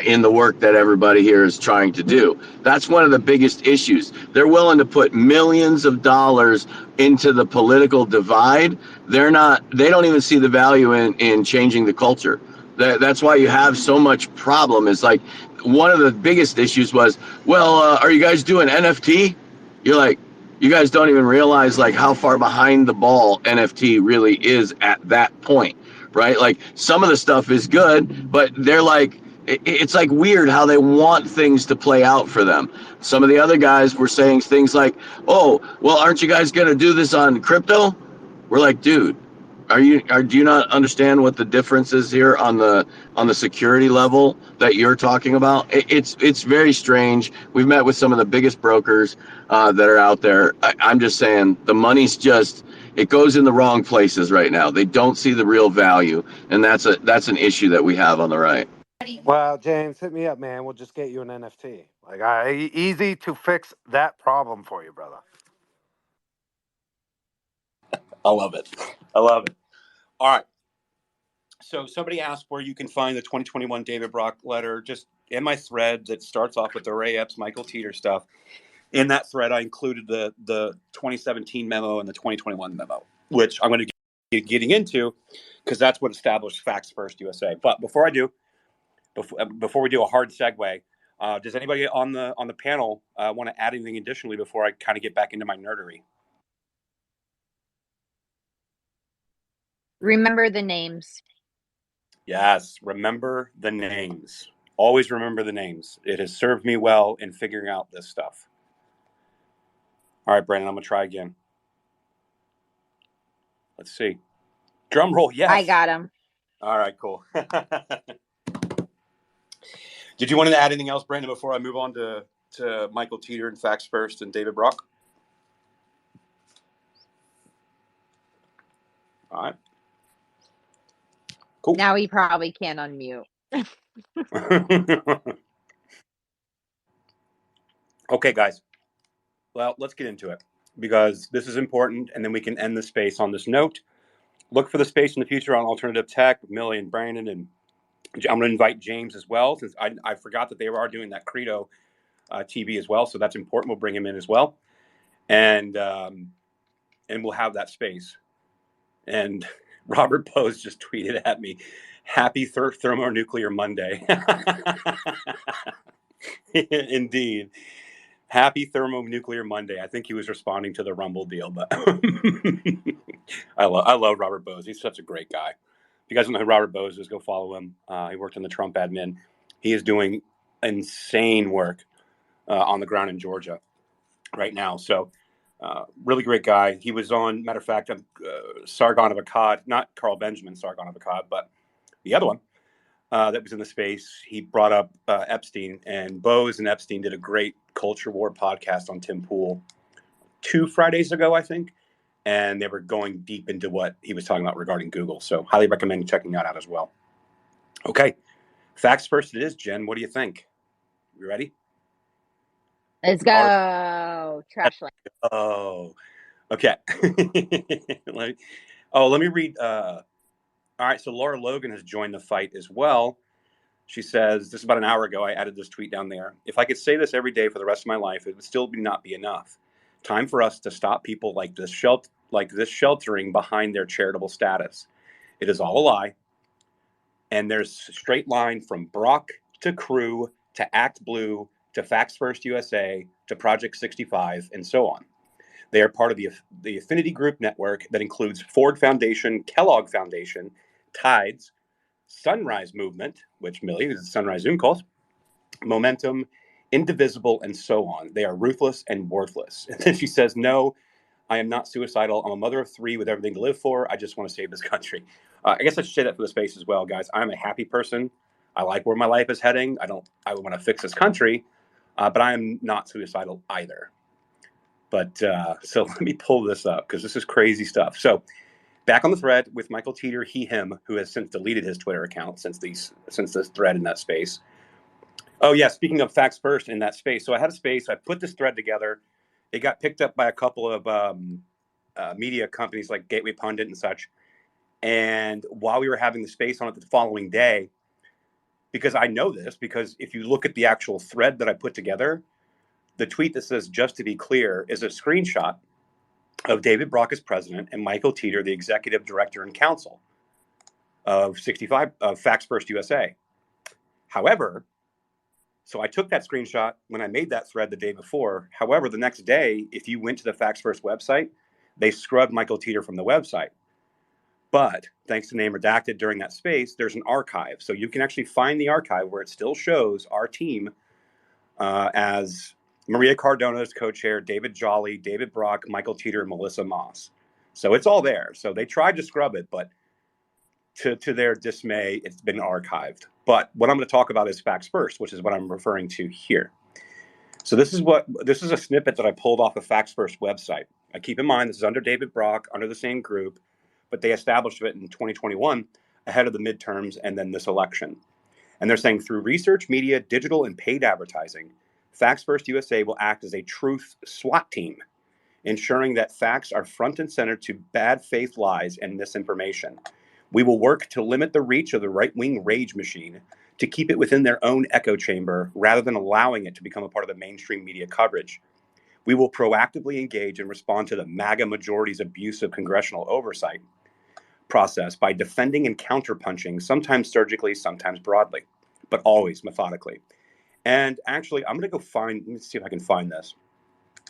in the work that everybody here is trying to do. That's one of the biggest issues. They're willing to put millions of dollars into the political divide. They don't even see the value in changing the culture. That's why you have so much problem. Is like one of the biggest issues was, are you guys doing NFT? You're like, you guys don't even realize like how far behind the ball NFT really is at that point, right? Like some of the stuff is good, but they're like, it's like weird how they want things to play out for them. Some of the other guys were saying things like, aren't you guys going to do this on crypto? We're like, dude, do you not understand what the difference is here on the security level that you're talking about? It's very strange. We've met with some of the biggest brokers that are out there. I'm just saying the money's it goes in the wrong places right now. They don't see the real value, and that's an issue that we have on the right. Well, James, hit me up, man. We'll just get you an NFT. Like, easy to fix that problem for you, brother. I love it. I love it. All right. So somebody asked where you can find the 2021 David Brock letter. Just in my thread that starts off with the Ray Epps, Michael Teeter stuff. In that thread, I included the 2017 memo and the 2021 memo, which I'm going to get getting into because that's what established Facts First USA. But before I do, before we do a hard segue, does anybody on the panel want to add anything additionally before I kind of get back into my nerdery? Remember the names. Yes, remember the names. Always remember the names. It has served me well in figuring out this stuff. All right, Brandon, I'm going to try again. Let's see. Drum roll, yes. I got him. All right, cool. Did you want to add anything else, Brandon, before I move on to Michael Teeter and Facts First and David Brock? All right. Cool. Now he probably can't unmute. Okay, guys. Well, let's get into it because this is important, and then we can end the space on this note. Look for the space in the future on alternative tech with Millie and Brandon, and I'm going to invite James as well, since I forgot that they are doing that Credo TV as well, so that's important. We'll bring him in as well, and we'll have that space. And Robert Bose just tweeted at me, "Happy Thermonuclear Monday." Indeed. Happy Thermonuclear Monday. I think he was responding to the Rumble deal, but I love Robert Bose. He's such a great guy. If you guys don't know who Robert Bose is, go follow him. He worked in the Trump admin. He is doing insane work on the ground in Georgia right now. So really great guy. He was on, matter of fact, Sargon of Akkad, not Carl Benjamin Sargon of Akkad, but the other one. That was in the space. He brought up Epstein, and Bose and Epstein did a great Culture War podcast on Tim Pool 2 Fridays ago, I think. And they were going deep into what he was talking about regarding Google. So highly recommend checking that out as well. Okay. Facts first it is, Jen. What do you think? You ready? Let's go. Trash land. Oh, okay. Let me read. All right. So Laura Logan has joined the fight as well. She says, this is about an hour ago, I added this tweet down there. If I could say this every day for the rest of my life, it would still not be enough. Time for us to stop people like this sheltering behind their charitable status. It is all a lie. And there's a straight line from Brock to Crew to Act Blue to Facts First USA to Project 65 and so on. They are part of the affinity group network that includes Ford Foundation, Kellogg Foundation, Tides, Sunrise Movement, which Millie is the Sunrise Zoom calls, Momentum, Indivisible, and so on. They are ruthless and worthless. And then she says, no, I am not suicidal. I'm a mother of 3 with everything to live for. I just want to save this country. I guess I should say that for the space as well, guys. I'm a happy person. I like where my life is heading. I want to fix this country, but I am not suicidal either. But so let me pull this up because this is crazy stuff. So back on the thread with Michael Teeter, him, who has since deleted his Twitter account since this thread in that space. Oh, yeah, speaking of Facts First in that space. So I had a space. I put this thread together. It got picked up by a couple of media companies like Gateway Pundit and such. And while we were having the space on it the following day, because I know this, because if you look at the actual thread that I put together, the tweet that says, just to be clear, is a screenshot of David Brock as president and Michael Teeter, the executive director and counsel of Facts First USA. However, so I took that screenshot when I made that thread the day before. However, the next day, if you went to the Facts First website, they scrubbed Michael Teeter from the website. But thanks to name redacted during that space, there's an archive. So you can actually find the archive where it still shows our team as Maria Cardona as co-chair, David Jolly, David Brock, Michael Teeter, and Melissa Moss. So it's all there. So they tried to scrub it, but to their dismay, it's been archived. But what I'm going to talk about is Facts First, which is what I'm referring to here. So this is a snippet that I pulled off the Facts First website. I keep in mind this is under David Brock, under the same group, but they established it in 2021 ahead of the midterms and then this election. And they're saying through research, media, digital, and paid advertising, Facts First USA will act as a truth SWAT team, ensuring that facts are front and center to bad faith lies and misinformation. We will work to limit the reach of the right-wing rage machine, to keep it within their own echo chamber rather than allowing it to become a part of the mainstream media coverage. We will proactively engage and respond to the MAGA majority's abuse of congressional oversight process by defending and counterpunching, sometimes surgically, sometimes broadly, but always methodically. And actually, I'm going to go find, let me see if I can find this.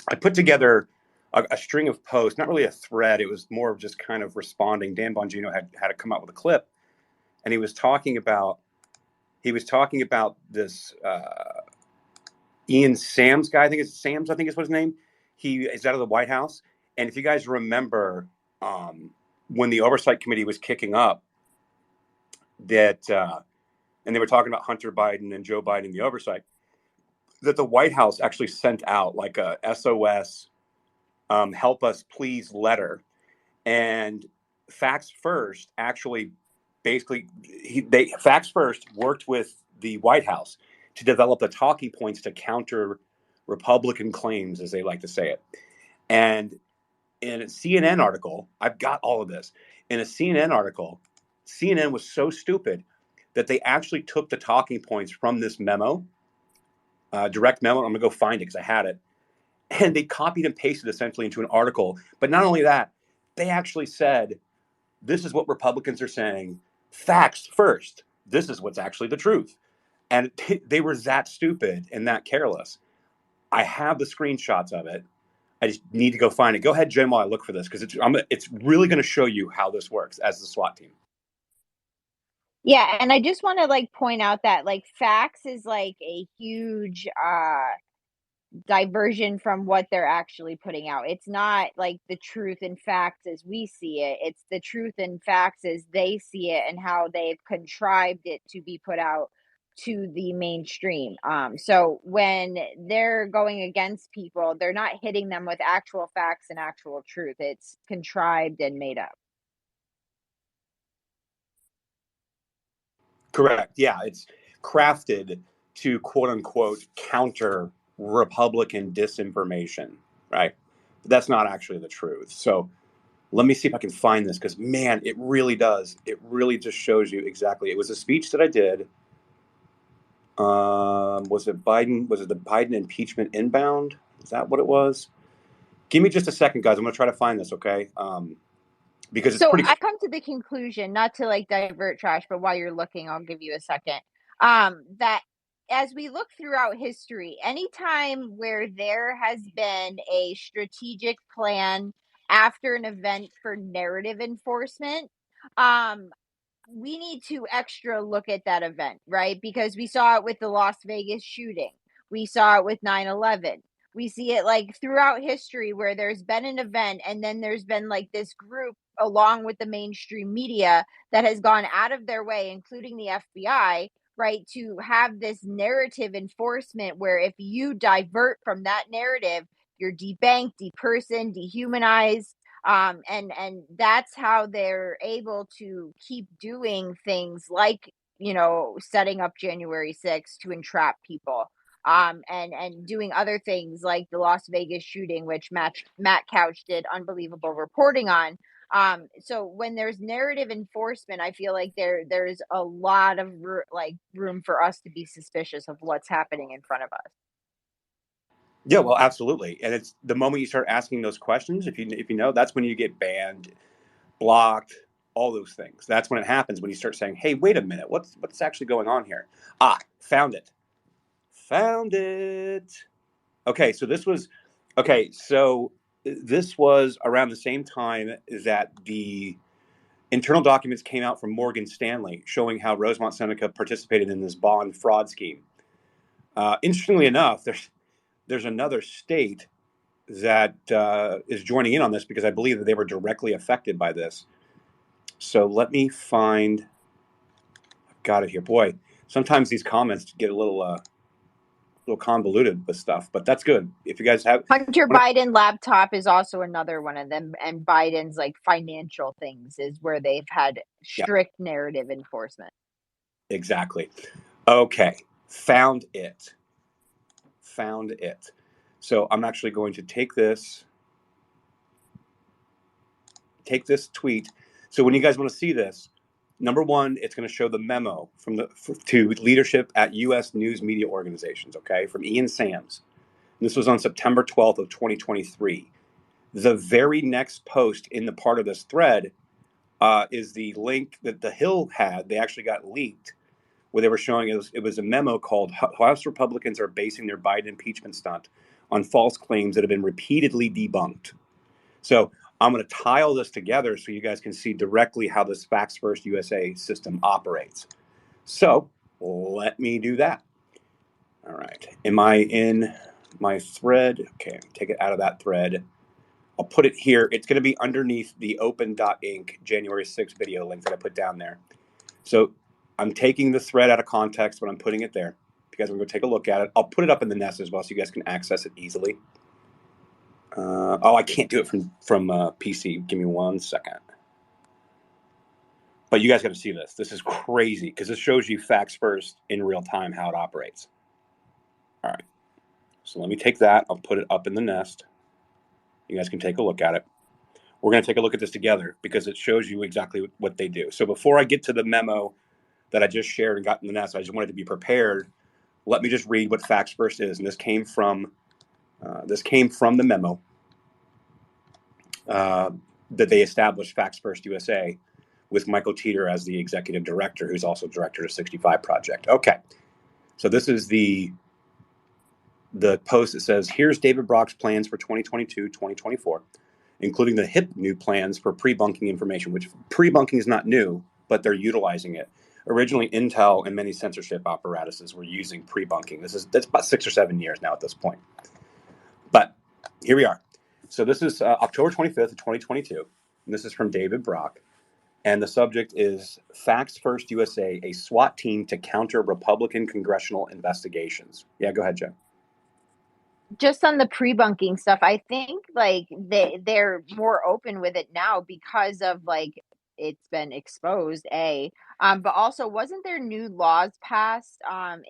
I put together a string of posts, not really a thread. It was more of just kind of responding. Dan Bongino had to come out with a clip, and he was talking about this Ian Sams guy. I think it's Sams. I think is what his name. He is out of the White House. And if you guys remember, when the Oversight Committee was kicking up, that and they were talking about Hunter Biden and Joe Biden, the oversight, that the White House actually sent out like a SOS, help us please letter. And Facts First actually basically, Facts First worked with the White House to develop the talking points to counter Republican claims, as they like to say it. And in a CNN article, I've got all of this. In a CNN article, CNN was so stupid that they actually took the talking points from this memo, direct memo. I'm going to go find it because I had it. And they copied and pasted essentially into an article. But not only that, they actually said, this is what Republicans are saying. Facts first. This is what's actually the truth. And they were that stupid and that careless. I have the screenshots of it. I just need to go find it. Go ahead, Jen, while I look for this, because it's really going to show you how this works as the SWAT team. Yeah, and I just want to like point out that like facts is like a huge diversion from what they're actually putting out. It's not like the truth and facts as we see it. It's the truth and facts as they see it and how they've contrived it to be put out to the mainstream. So when they're going against people, they're not hitting them with actual facts and actual truth. It's contrived and made up. Correct. Yeah, it's crafted to quote unquote counter Republican disinformation, right? But that's not actually the truth. So let me see if I can find this, because man, it really does. It really just shows you exactly. It was a speech that I did. Was it Biden? Was it the Biden impeachment inbound? Is that what it was? Give me just a second, guys. I'm going to try to find this, okay? Because it's So pretty. I come to the conclusion, not to like divert trash, but while you're looking, I'll give you a second. That as we look throughout history, anytime where there has been a strategic plan after an event for narrative enforcement, um, we need to extra look at that event, right? Because we saw it with the Las Vegas shooting. We saw it with 9/11. We see it like throughout history where there's been an event and then there's been like this group along with the mainstream media that has gone out of their way, including the FBI, right, to have this narrative enforcement where if you divert from that narrative, you're debanked, depersoned, dehumanized, and that's how they're able to keep doing things like, you know, setting up January 6th to entrap people, and doing other things like the Las Vegas shooting, which Matt Couch did unbelievable reporting on. So when there's narrative enforcement, I feel like there's a lot of room for us to be suspicious of what's happening in front of us. Yeah, well, absolutely. And it's the moment you start asking those questions, if you know, that's when you get banned, blocked, all those things. That's when it happens, when you start saying, "Hey, wait a minute, what's actually going on here?" Ah, found it. Found it. Okay, so this was around the same time that the internal documents came out from Morgan Stanley showing how Rosemont Seneca participated in this bond fraud scheme. Interestingly enough, there's another state that is joining in on this because I believe that they were directly affected by this. So let me find. I've got it here. Boy, sometimes these comments get a little convoluted with stuff, but that's good. If you guys have Hunter Biden laptop is also another one of them, and Biden's like financial things is where they've had yeah, strict narrative enforcement. exactly. Okay, found it. Found it. So I'm actually going to take this tweet. So when you guys want to see this, number one, it's going to show the memo from to leadership at U.S. news media organizations. Okay, from Ian Sams. This was on September 12th of 2023. The very next post in the part of this thread is the link that the Hill had. They actually got leaked, where they were showing it was a memo called House Republicans are basing their Biden impeachment stunt on false claims that have been repeatedly debunked. So I'm going to tie all this together so you guys can see directly how this Facts First USA system operates. So let me do that. All right. Am I in my thread? Okay, take it out of that thread. I'll put it here. It's going to be underneath the open.inc January 6th video link that I put down there. So I'm taking the thread out of context, but I'm putting it there. If you guys want to go take a look at it, I'll put it up in the nest as well so you guys can access it easily. I can't do it from PC. Give me 1 second. But you guys got to see this. This is crazy because this shows you facts first in real time how it operates. All right. So let me take that. I'll put it up in the nest. You guys can take a look at it. We're going to take a look at this together because it shows you exactly what they do. So before I get to the memo that I just shared and got in the nest, I just wanted to be prepared. Let me just read what Facts First is, and this came from the memo that they established Facts First USA with Michael Teter as the executive director, who's also director of 65 Project. Okay, so this is the post that says, here's David Brock's plans for 2022-2024, including the hip new plans for pre-bunking information, which pre-bunking is not new, but they're utilizing it. Originally, Intel and many censorship apparatuses were using pre-bunking. That's about 6 or 7 years now at this point. But here we are. So this is October 25th of 2022, and this is from David Brock. And the subject is Facts First USA, a SWAT team to counter Republican congressional investigations. Yeah, go ahead, Jen. Just on the pre-bunking stuff, I think like they're more open with it now because of like it's been exposed, but also wasn't there new laws passed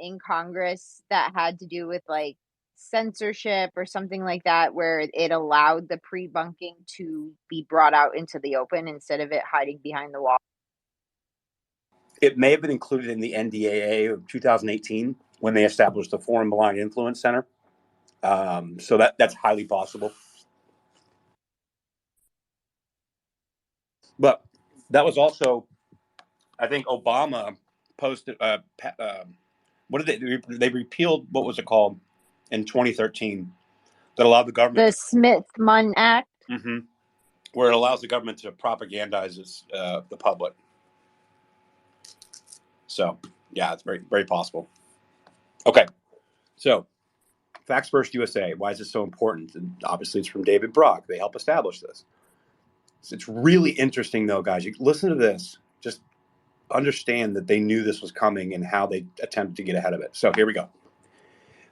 in Congress that had to do with like censorship or something like that, where it allowed the pre-bunking to be brought out into the open instead of it hiding behind the wall? It may have been included in the NDAA of 2018 when they established the Foreign Malign Influence Center. So that's highly possible. But that was also, I think, Obama posted. What did they repealed? What was it called in 2013 that allowed the government The Smith-Munn Act. Mm-hmm. Where it allows the government to propagandize the public. So yeah, it's very, very possible. Okay, so Facts First USA. Why is this so important? And obviously, it's from David Brock. They help establish this. So it's really interesting, though, guys. You listen to this. Just understand that they knew this was coming and how they attempted to get ahead of it. So here we go.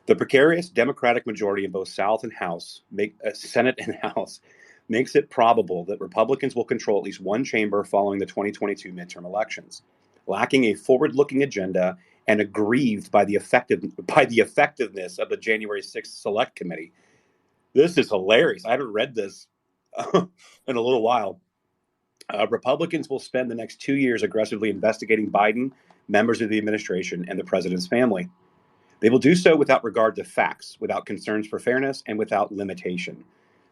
The precarious Democratic majority in both South and House, Senate and House, makes it probable that Republicans will control at least one chamber following the 2022 midterm elections. Lacking a forward-looking agenda and aggrieved by the effectiveness of the January 6th Select Committee. This is hilarious. I haven't read this in a little while. Republicans will spend the next 2 years aggressively investigating Biden, members of the administration, and the president's family. They will do so without regard to facts, without concerns for fairness, and without limitation.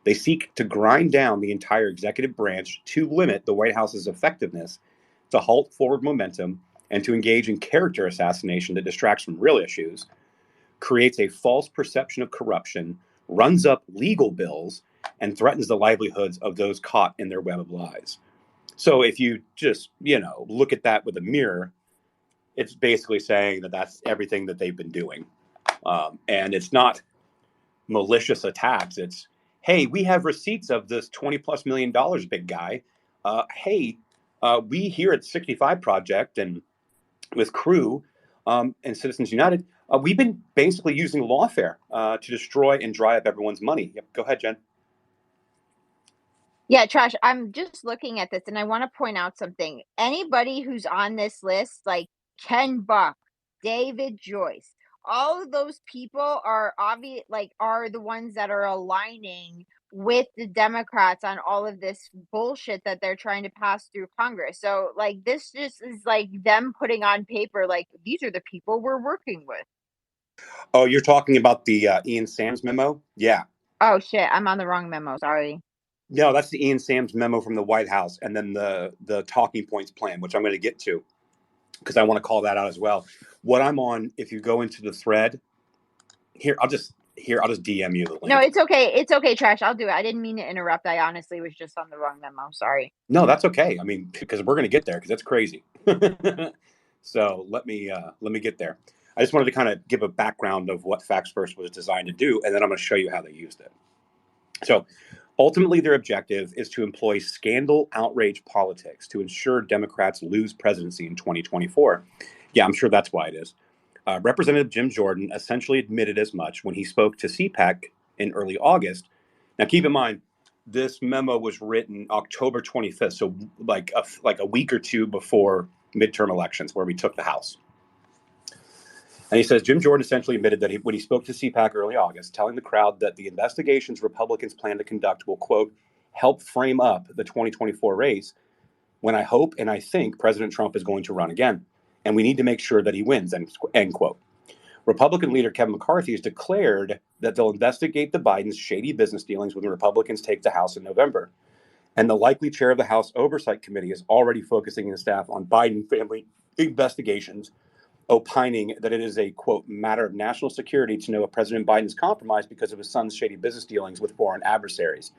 They seek to grind down the entire executive branch to limit the White House's effectiveness, to halt forward momentum, and to engage in character assassination that distracts from real issues, creates a false perception of corruption, runs up legal bills, and threatens the livelihoods of those caught in their web of lies. So if you just, look at that with a mirror, it's basically saying that that's everything that they've been doing. And it's not malicious attacks. It's, hey, we have receipts of this $20+ million, big guy. We here at 65 Project and with Crew and Citizens United, we've been basically using lawfare to destroy and dry up everyone's money. Yep, go ahead, Jen. Yeah, Trash, I'm just looking at this and I want to point out something. Anybody who's on this list, like Ken Buck, David Joyce. All of those people are obvious, like, are the ones that are aligning with the Democrats on all of this bullshit that they're trying to pass through Congress. So, like, this just is like them putting on paper, like, these are the people we're working with. Oh, you're talking about the Ian Sams memo? Yeah. Oh shit, I'm on the wrong memo. Sorry. No, that's the Ian Sams memo from the White House, and then the talking points plan, which I'm going to get to because I want to call that out as well. What I'm on, if you go into the thread I'll just DM you the No, link. it's okay. It's okay, Trash. I'll do it. I didn't mean to interrupt. I honestly was just on the wrong memo. Sorry. No, that's okay. I mean, because we're going to get there because that's crazy. So let me get there. I just wanted to kind of give a background of what Facts First was designed to do, and then I'm going to show you how they used it. So ultimately, their objective is to employ scandal outrage politics to ensure Democrats lose presidency in 2024. Yeah, I'm sure that's why it is. Representative Jim Jordan essentially admitted as much when he spoke to CPAC in early August. Now, keep in mind, this memo was written October 25th, so like a week or two before midterm elections, where we took the House. And he says Jim Jordan essentially admitted that when he spoke to CPAC early August, telling the crowd that the investigations Republicans plan to conduct will, quote, help frame up the 2024 race, when I hope and I think President Trump is going to run again. And we need to make sure that he wins, end quote. Republican leader Kevin McCarthy has declared that they'll investigate the Bidens' shady business dealings when the Republicans take the House in November. And the likely chair of the House Oversight Committee is already focusing his staff on Biden family investigations, opining that it is a, quote, matter of national security to know if President Biden is compromised because of his son's shady business dealings with foreign adversaries.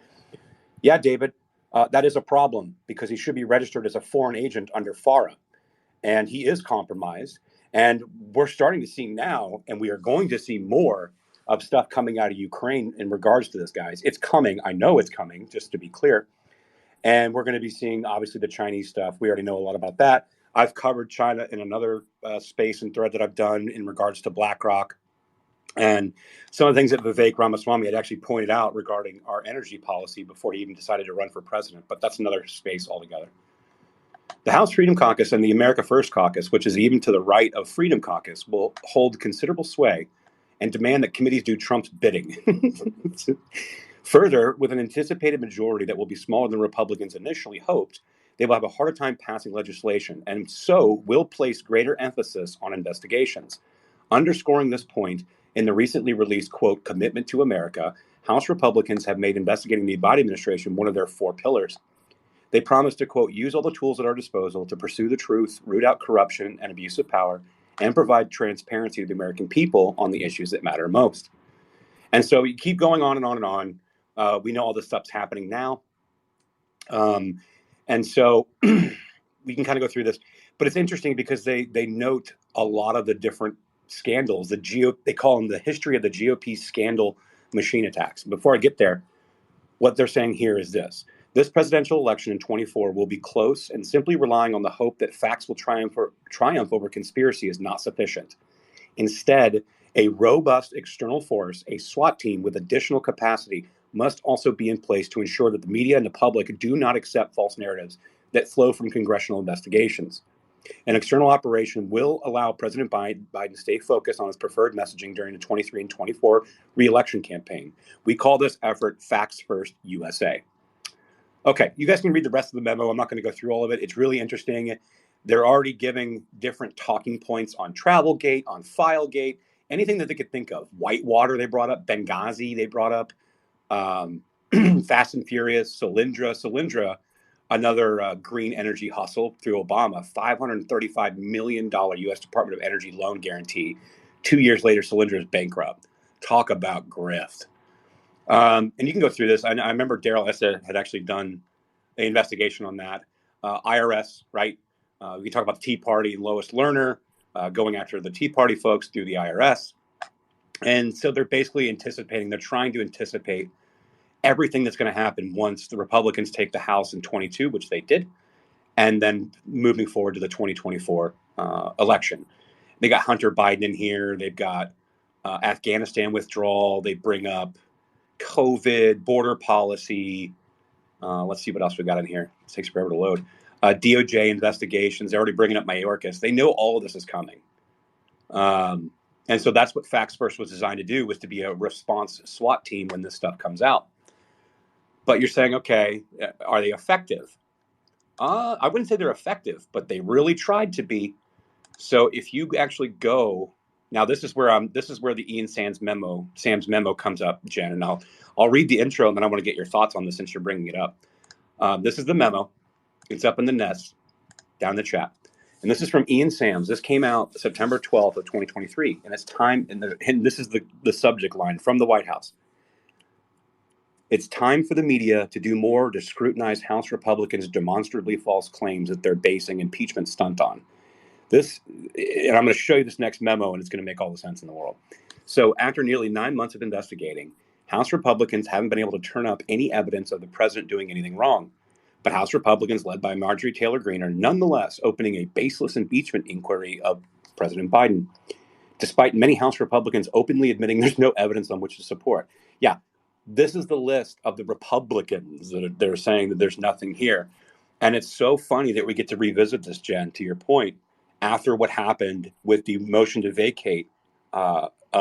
Yeah, David, that is a problem because he should be registered as a foreign agent under FARA. And he is compromised. And we're starting to see now, and we are going to see more of stuff coming out of Ukraine in regards to this, guys. It's coming. I know it's coming, just to be clear. And we're going to be seeing, obviously, the Chinese stuff. We already know a lot about that. I've covered China in another space and thread that I've done in regards to BlackRock. And some of the things that Vivek Ramaswamy had actually pointed out regarding our energy policy before he even decided to run for president. But that's another space altogether. The House Freedom Caucus and the America First Caucus, which is even to the right of Freedom Caucus, will hold considerable sway and demand that committees do Trump's bidding. Further, with an anticipated majority that will be smaller than Republicans initially hoped, they will have a harder time passing legislation and so will place greater emphasis on investigations. Underscoring this point, in the recently released, quote, Commitment to America, House Republicans have made investigating the Biden administration one of their 4 pillars. They promise to, quote, use all the tools at our disposal to pursue the truth, root out corruption and abuse of power, and provide transparency to the American people on the issues that matter most. And so you keep going on and on and on. We know all this stuff's happening now. And so we can kind of go through this. But it's interesting because they note a lot of the different scandals. They call them the history of the GOP scandal machine attacks. Before I get there, what they're saying here is this. This presidential election in 24 will be close, and simply relying on the hope that facts will triumph over conspiracy is not sufficient. Instead, a robust external force, a SWAT team with additional capacity, must also be in place to ensure that the media and the public do not accept false narratives that flow from congressional investigations. An external operation will allow President Biden to stay focused on his preferred messaging during the 23 and 24 re-election campaign. We call this effort Facts First USA. Okay, you guys can read the rest of the memo. I'm not going to go through all of it. It's really interesting. They're already giving different talking points on Travelgate, on Filegate, anything that they could think of. Whitewater, they brought up. Benghazi, they brought up. Fast and Furious, Solyndra, another green energy hustle through Obama, $535 million U.S. Department of Energy loan guarantee. 2 years later, Solyndra is bankrupt. Talk about grift. And you can go through this. I remember Daryl Essa had actually done an investigation on that. IRS, right? We can talk about the Tea Party, Lois Lerner, going after the Tea Party folks through the IRS. And so they're basically they're trying to anticipate everything that's going to happen once the Republicans take the House in 22, which they did, and then moving forward to the 2024 election. They got Hunter Biden in here. They've got Afghanistan withdrawal. They bring up COVID, border policy. Let's see what else we got in here. It takes forever to load. DOJ investigations. They're already bringing up Mayorkas. They know all of this is coming. And so that's what Facts First was designed to do, was to be a response SWAT team when this stuff comes out. But you're saying, okay, are they effective? I wouldn't say they're effective, but they really tried to be. So if you actually go now, this is where the Ian Sam's memo comes up, Jen, and I'll read the intro, and then I want to get your thoughts on this since you're bringing it up. This is the memo. It's up in the nest, down in the chat. And this is from Ian Sams. This came out September 12th of 2023. And it's time, and this is the subject line from the White House. It's time for the media to do more to scrutinize House Republicans' demonstrably false claims that they're basing impeachment stunt on. This, and I'm going to show you this next memo, and it's going to make all the sense in the world. So after nearly 9 months of investigating, House Republicans haven't been able to turn up any evidence of the president doing anything wrong. But House Republicans, led by Marjorie Taylor Greene, are nonetheless opening a baseless impeachment inquiry of President Biden, despite many House Republicans openly admitting there's no evidence on which to support. Yeah, this is the list of the Republicans that they're saying that there's nothing here. And it's so funny that we get to revisit this, Jen, to your point, after what happened with the motion to vacate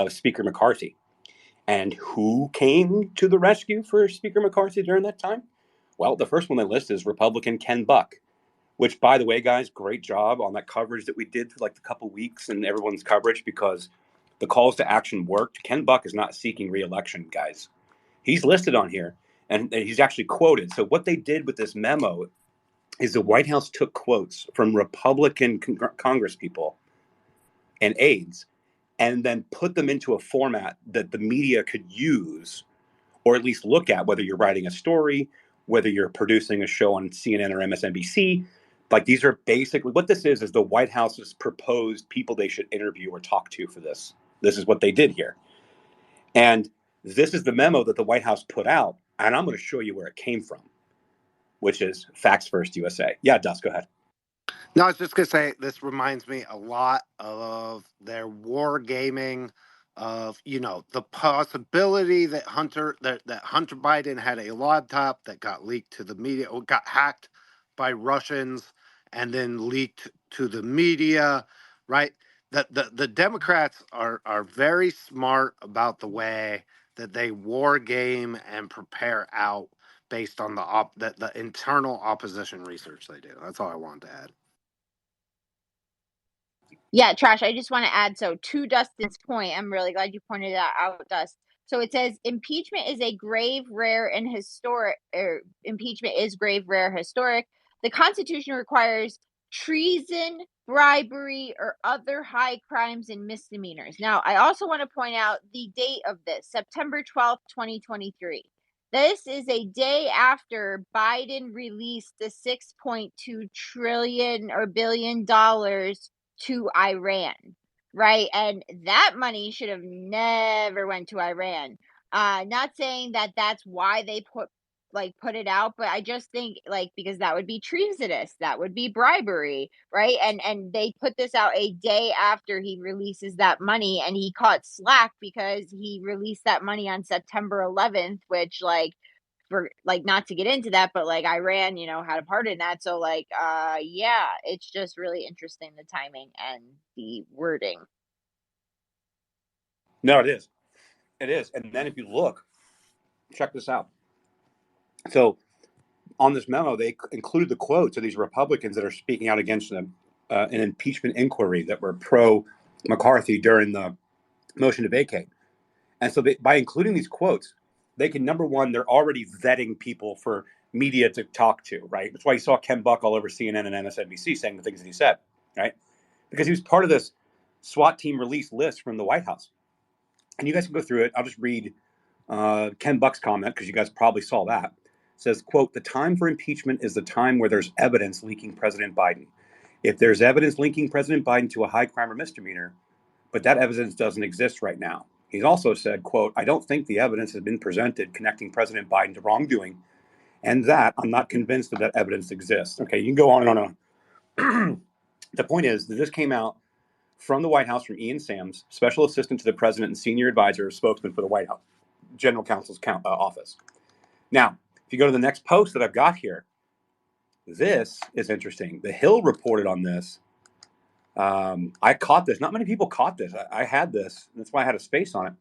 Speaker McCarthy. And who came to the rescue for Speaker McCarthy during that time? Well, the first one on the list is Republican Ken Buck, which, by the way, guys, great job on that coverage that we did for like a couple weeks and everyone's coverage, because the calls to action worked. Ken Buck is not seeking re-election, guys. He's listed on here, and he's actually quoted. So what they did with this memo is the White House took quotes from Republican Congress people and aides and then put them into a format that the media could use, or at least look at, whether you're writing a story, whether you're producing a show on CNN or MSNBC. Like, these are basically what this is the White House's proposed people they should interview or talk to for this. This is what they did here. And this is the memo that the White House put out. And I'm going to show you where it came from, which is Facts First USA. Yeah, Dust, go ahead. No, I was just gonna say this reminds me a lot of their war gaming of, the possibility that Hunter Biden had a laptop that got leaked to the media, or got hacked by Russians and then leaked to the media, right? The Democrats are very smart about the way that they war game and prepare out based on the internal opposition research they do. That's all I wanted to add. Yeah, Trash, I just want to add, so to Dustin's point, I'm really glad you pointed that out, Dust. So it says impeachment is grave, rare, historic. The Constitution requires treason, bribery, or other high crimes and misdemeanors. Now, I also want to point out the date of this, September 12th, 2023. This is a day after Biden released the $6.2 billion to Iran, right? And that money should have never went to Iran. Not saying that that's why they put it out, but I just think, because that would be treasonous, that would be bribery, right? And they put this out a day after he releases that money, and he caught slack because he released that money on September 11th, which, for not to get into that, but Iran, had a part in that. So yeah, it's just really interesting, the timing and the wording. No, it is. It is. And then if you look, check this out. So on this memo, they included the quotes of these Republicans that are speaking out against an impeachment inquiry that were pro McCarthy during the motion to vacate. And so by including these quotes, they can, number one, they're already vetting people for media to talk to, right? That's why you saw Ken Buck all over CNN and MSNBC saying the things that he said, right? Because he was part of this SWAT team release list from the White House. And you guys can go through it. I'll just read Ken Buck's comment, because you guys probably saw that. It says, quote, "The time for impeachment is the time where there's evidence linking President Biden. If there's evidence linking President Biden to a high crime or misdemeanor, but that evidence doesn't exist right now." He's also said, quote, "I don't think the evidence has been presented connecting President Biden to wrongdoing, and that I'm not convinced that evidence exists." Okay, you can go on and on and on. The point is that this came out from the White House, from Ian Sams, special assistant to the president and senior advisor, spokesman for the White House, general counsel's office. Now, if you go to the next post that I've got here, this is interesting. The Hill reported on this I caught this. Not many people caught this. I had this. That's why I had a space on it.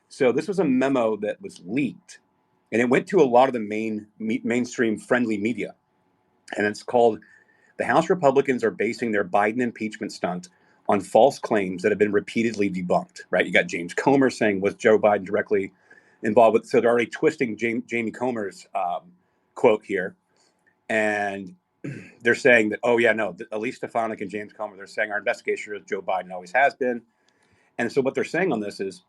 So this was a memo that was leaked, and it went to a lot of the mainstream friendly media. And it's called, "The House Republicans are basing their Biden impeachment stunt on false claims that have been repeatedly debunked." Right? You got James Comer saying, was Joe Biden directly involved with? So they're already twisting Jamie Comer's quote here, and they're saying that, oh yeah, no, Elise Stefanik and James Comer, they're saying our investigation is Joe Biden always has been. And so what they're saying on this is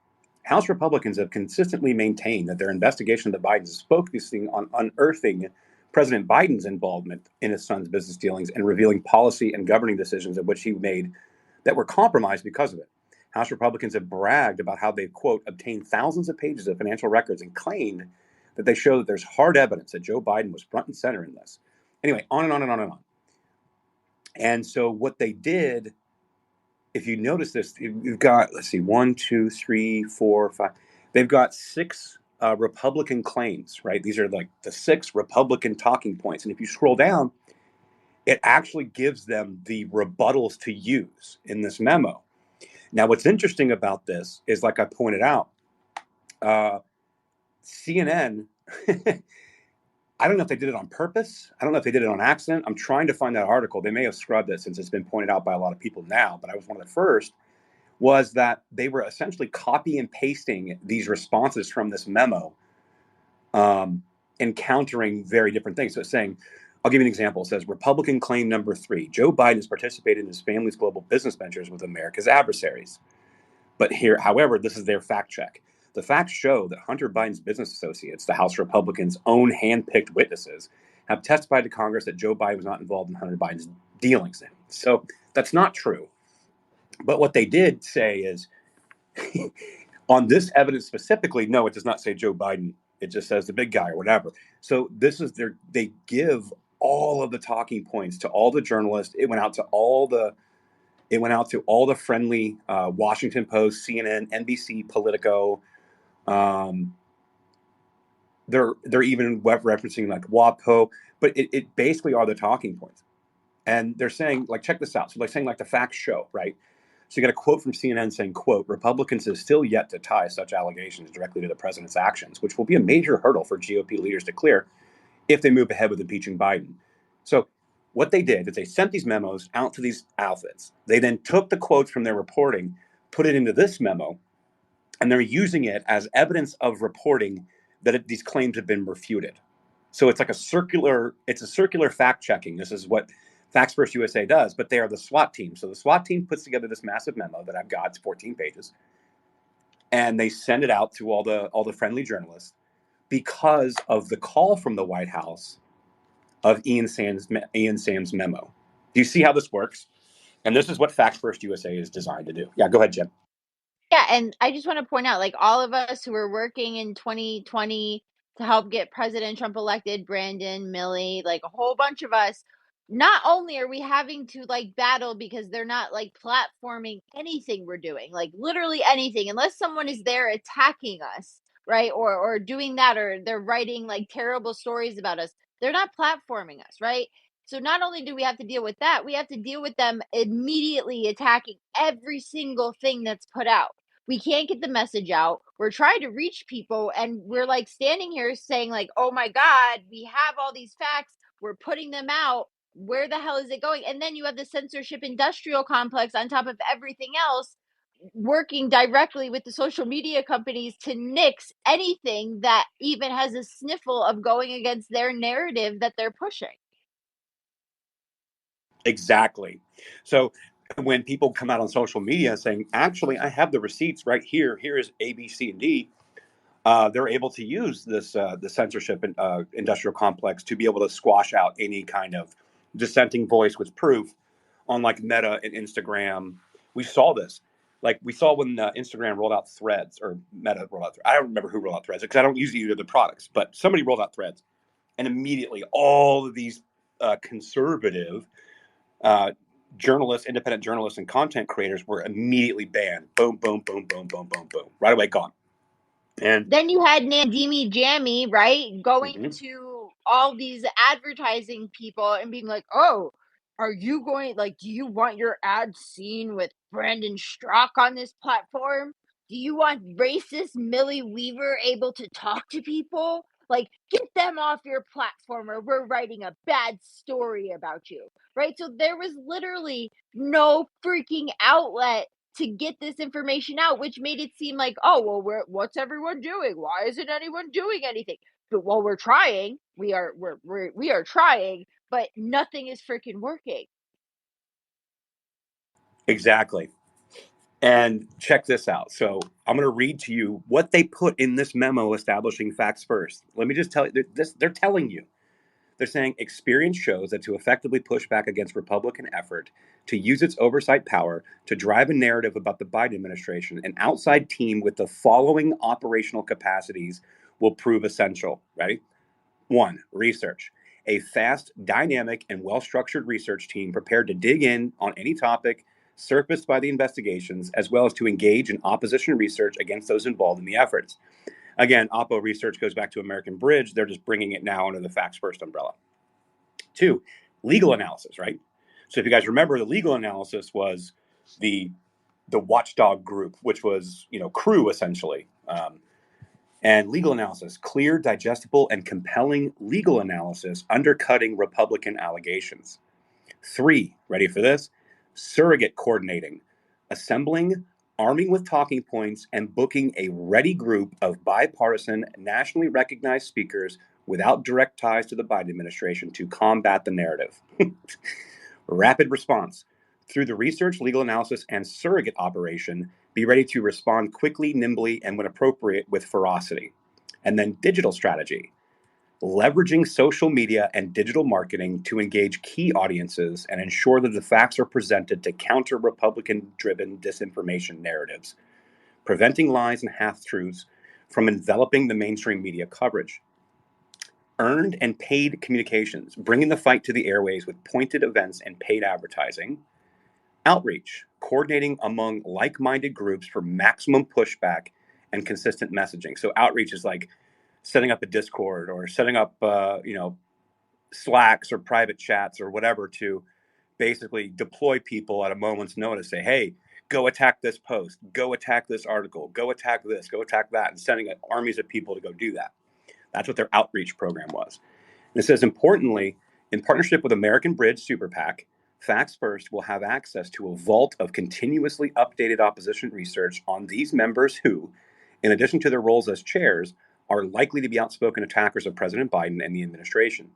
House Republicans have consistently maintained that their investigation of the Bidens is focusing on unearthing President Biden's involvement in his son's business dealings and revealing policy and governing decisions of which he made that were compromised because of it. House Republicans have bragged about how they've, quote, obtained thousands of pages of financial records and claimed that they show that there's hard evidence that Joe Biden was front and center in this. Anyway, on and on and on and on. And so what they did, if you notice this, you've got, let's see, 1, 2, 3, 4, 5. They've got 6 Republican claims, right? These are like the 6 Republican talking points. And if you scroll down, it actually gives them the rebuttals to use in this memo. Now, what's interesting about this is, like I pointed out, CNN, I don't know if they did it on purpose. I don't know if they did it on accident. I'm trying to find that article. They may have scrubbed it since it's been pointed out by a lot of people now, but I was one of the first, was that they were essentially copy and pasting these responses from this memo, encountering very different things. So it's saying, I'll give you an example. It says, Republican claim number 3, Joe Biden has participated in his family's global business ventures with America's adversaries. But here, however, this is their fact check. The facts show that Hunter Biden's business associates, the House Republicans' own hand-picked witnesses, have testified to Congress that Joe Biden was not involved in Hunter Biden's dealings. So that's not true. But what they did say is, on this evidence specifically, no, it does not say Joe Biden. It just says the big guy or whatever. So this is they give all of the talking points to all the journalists. It went out to all the friendly Washington Post, CNN, NBC, Politico. They're even referencing like WAPO, but it basically are the talking points. And they're saying, like, check this out. So they're saying, like, the facts show, right? So you got a quote from CNN saying, quote, Republicans have still yet to tie such allegations directly to the president's actions, which will be a major hurdle for GOP leaders to clear if they move ahead with impeaching Biden. So what they did is they sent these memos out to these outfits. They then took the quotes from their reporting, put it into this memo, and they're using it as evidence of reporting that these claims have been refuted. So it's like a circular fact checking. This is what Facts First USA does, but they are the SWAT team. So the SWAT team puts together this massive memo that I've got. It's 14 pages, and they send it out to all the friendly journalists because of the call from the White House of Ian Sam's memo. Do you see how this works? And this is what Facts First USA is designed to do. Yeah, go ahead, Jim. Yeah, and I just want to point out, like, all of us who were working in 2020 to help get President Trump elected, Brandon, Millie, like a whole bunch of us, not only are we having to like battle because they're not like platforming anything we're doing, like literally anything, unless someone is there attacking us, right? Or doing that, or they're writing like terrible stories about us. They're not platforming us, right? So not only do we have to deal with that, we have to deal with them immediately attacking every single thing that's put out. We can't get the message out. We're trying to reach people, and we're like standing here saying like, oh my God, we have all these facts. We're putting them out. Where the hell is it going? And then you have the censorship industrial complex on top of everything else, working directly with the social media companies to nix anything that even has a sniffle of going against their narrative that they're pushing. Exactly. So when people come out on social media saying, actually, I have the receipts right here. Here is A, B, C, and D. They're able to use this the censorship industrial complex to be able to squash out any kind of dissenting voice with proof on like Meta and Instagram. We saw this. Like we saw when Instagram rolled out Threads, or Meta rolled out Threads. I don't remember who rolled out Threads because I don't use either of the products, but somebody rolled out Threads. And immediately all of these conservative journalists, independent journalists, and content creators were immediately banned. Boom, boom, boom, boom, boom, boom, boom. Right away, gone. And then you had Nandimi Jammy, right, going Mhm. to all these advertising people and being like, oh, are you going, like, do you want your ad seen with Brandon Strock on this platform? Do you want racist Millie Weaver able to talk to people? Like, get them off your platform or we're writing a bad story about you, right? So there was literally no freaking outlet to get this information out, which made it seem like, oh, well, what's everyone doing? Why isn't anyone doing anything? But while we're trying, we are trying, but nothing is freaking working. Exactly. And check this out. So I'm going to read to you what they put in this memo establishing facts first. Let me just tell you, they're telling you. They're saying experience shows that to effectively push back against Republican effort to use its oversight power to drive a narrative about the Biden administration, an outside team with the following operational capacities will prove essential. Ready? One, research. A fast, dynamic, and well structured research team prepared to dig in on any topic surfaced by the investigations, as well as to engage in opposition research against those involved in the efforts. Again, Oppo research goes back to American Bridge. They're just bringing it now under the facts first umbrella. Two, legal analysis, right? So if you guys remember, the legal analysis was the watchdog group, which was crew essentially. And legal analysis, clear, digestible, and compelling legal analysis undercutting Republican allegations. Three, ready for this? Surrogate coordinating, assembling, arming with talking points, and booking a ready group of bipartisan, nationally recognized speakers without direct ties to the Biden administration to combat the narrative. Rapid response. Through the research, legal analysis, and surrogate operation, be ready to respond quickly, nimbly, and when appropriate, with ferocity. And then digital strategy. Leveraging social media and digital marketing to engage key audiences and ensure that the facts are presented to counter Republican-driven disinformation narratives, preventing lies and half-truths from enveloping the mainstream media coverage. Earned and paid communications, bringing the fight to the airways with pointed events and paid advertising. Outreach, coordinating among like-minded groups for maximum pushback and consistent messaging. So outreach is like setting up a Discord or setting up, Slacks or private chats or whatever to basically deploy people at a moment's notice. Say, hey, go attack this post, go attack this article, go attack this, go attack that, and sending armies of people to go do that. That's what their outreach program was. And it says, importantly, in partnership with American Bridge Super PAC, Facts First will have access to a vault of continuously updated opposition research on these members who, in addition to their roles as chairs, are likely to be outspoken attackers of President Biden and the administration.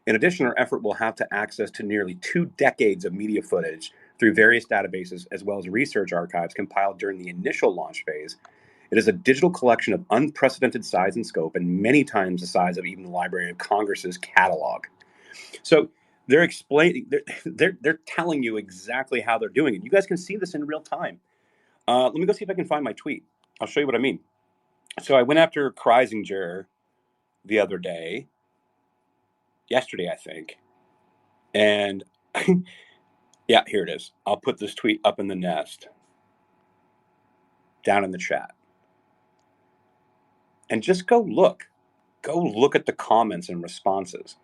In addition, our effort will have to access to nearly 2 decades of media footage through various databases, as well as research archives compiled during the initial launch phase. It is a digital collection of unprecedented size and scope, and many times the size of even the Library of Congress's catalog. So they're explaining, they're telling you exactly how they're doing it. You guys can see this in real time. Let me go see if I can find my tweet. I'll show you what I mean. So I went after Kreisinger the other day, yesterday, I think, and yeah, here it is. I'll put this tweet up in the nest, down in the chat, and just go look. Go look at the comments and responses.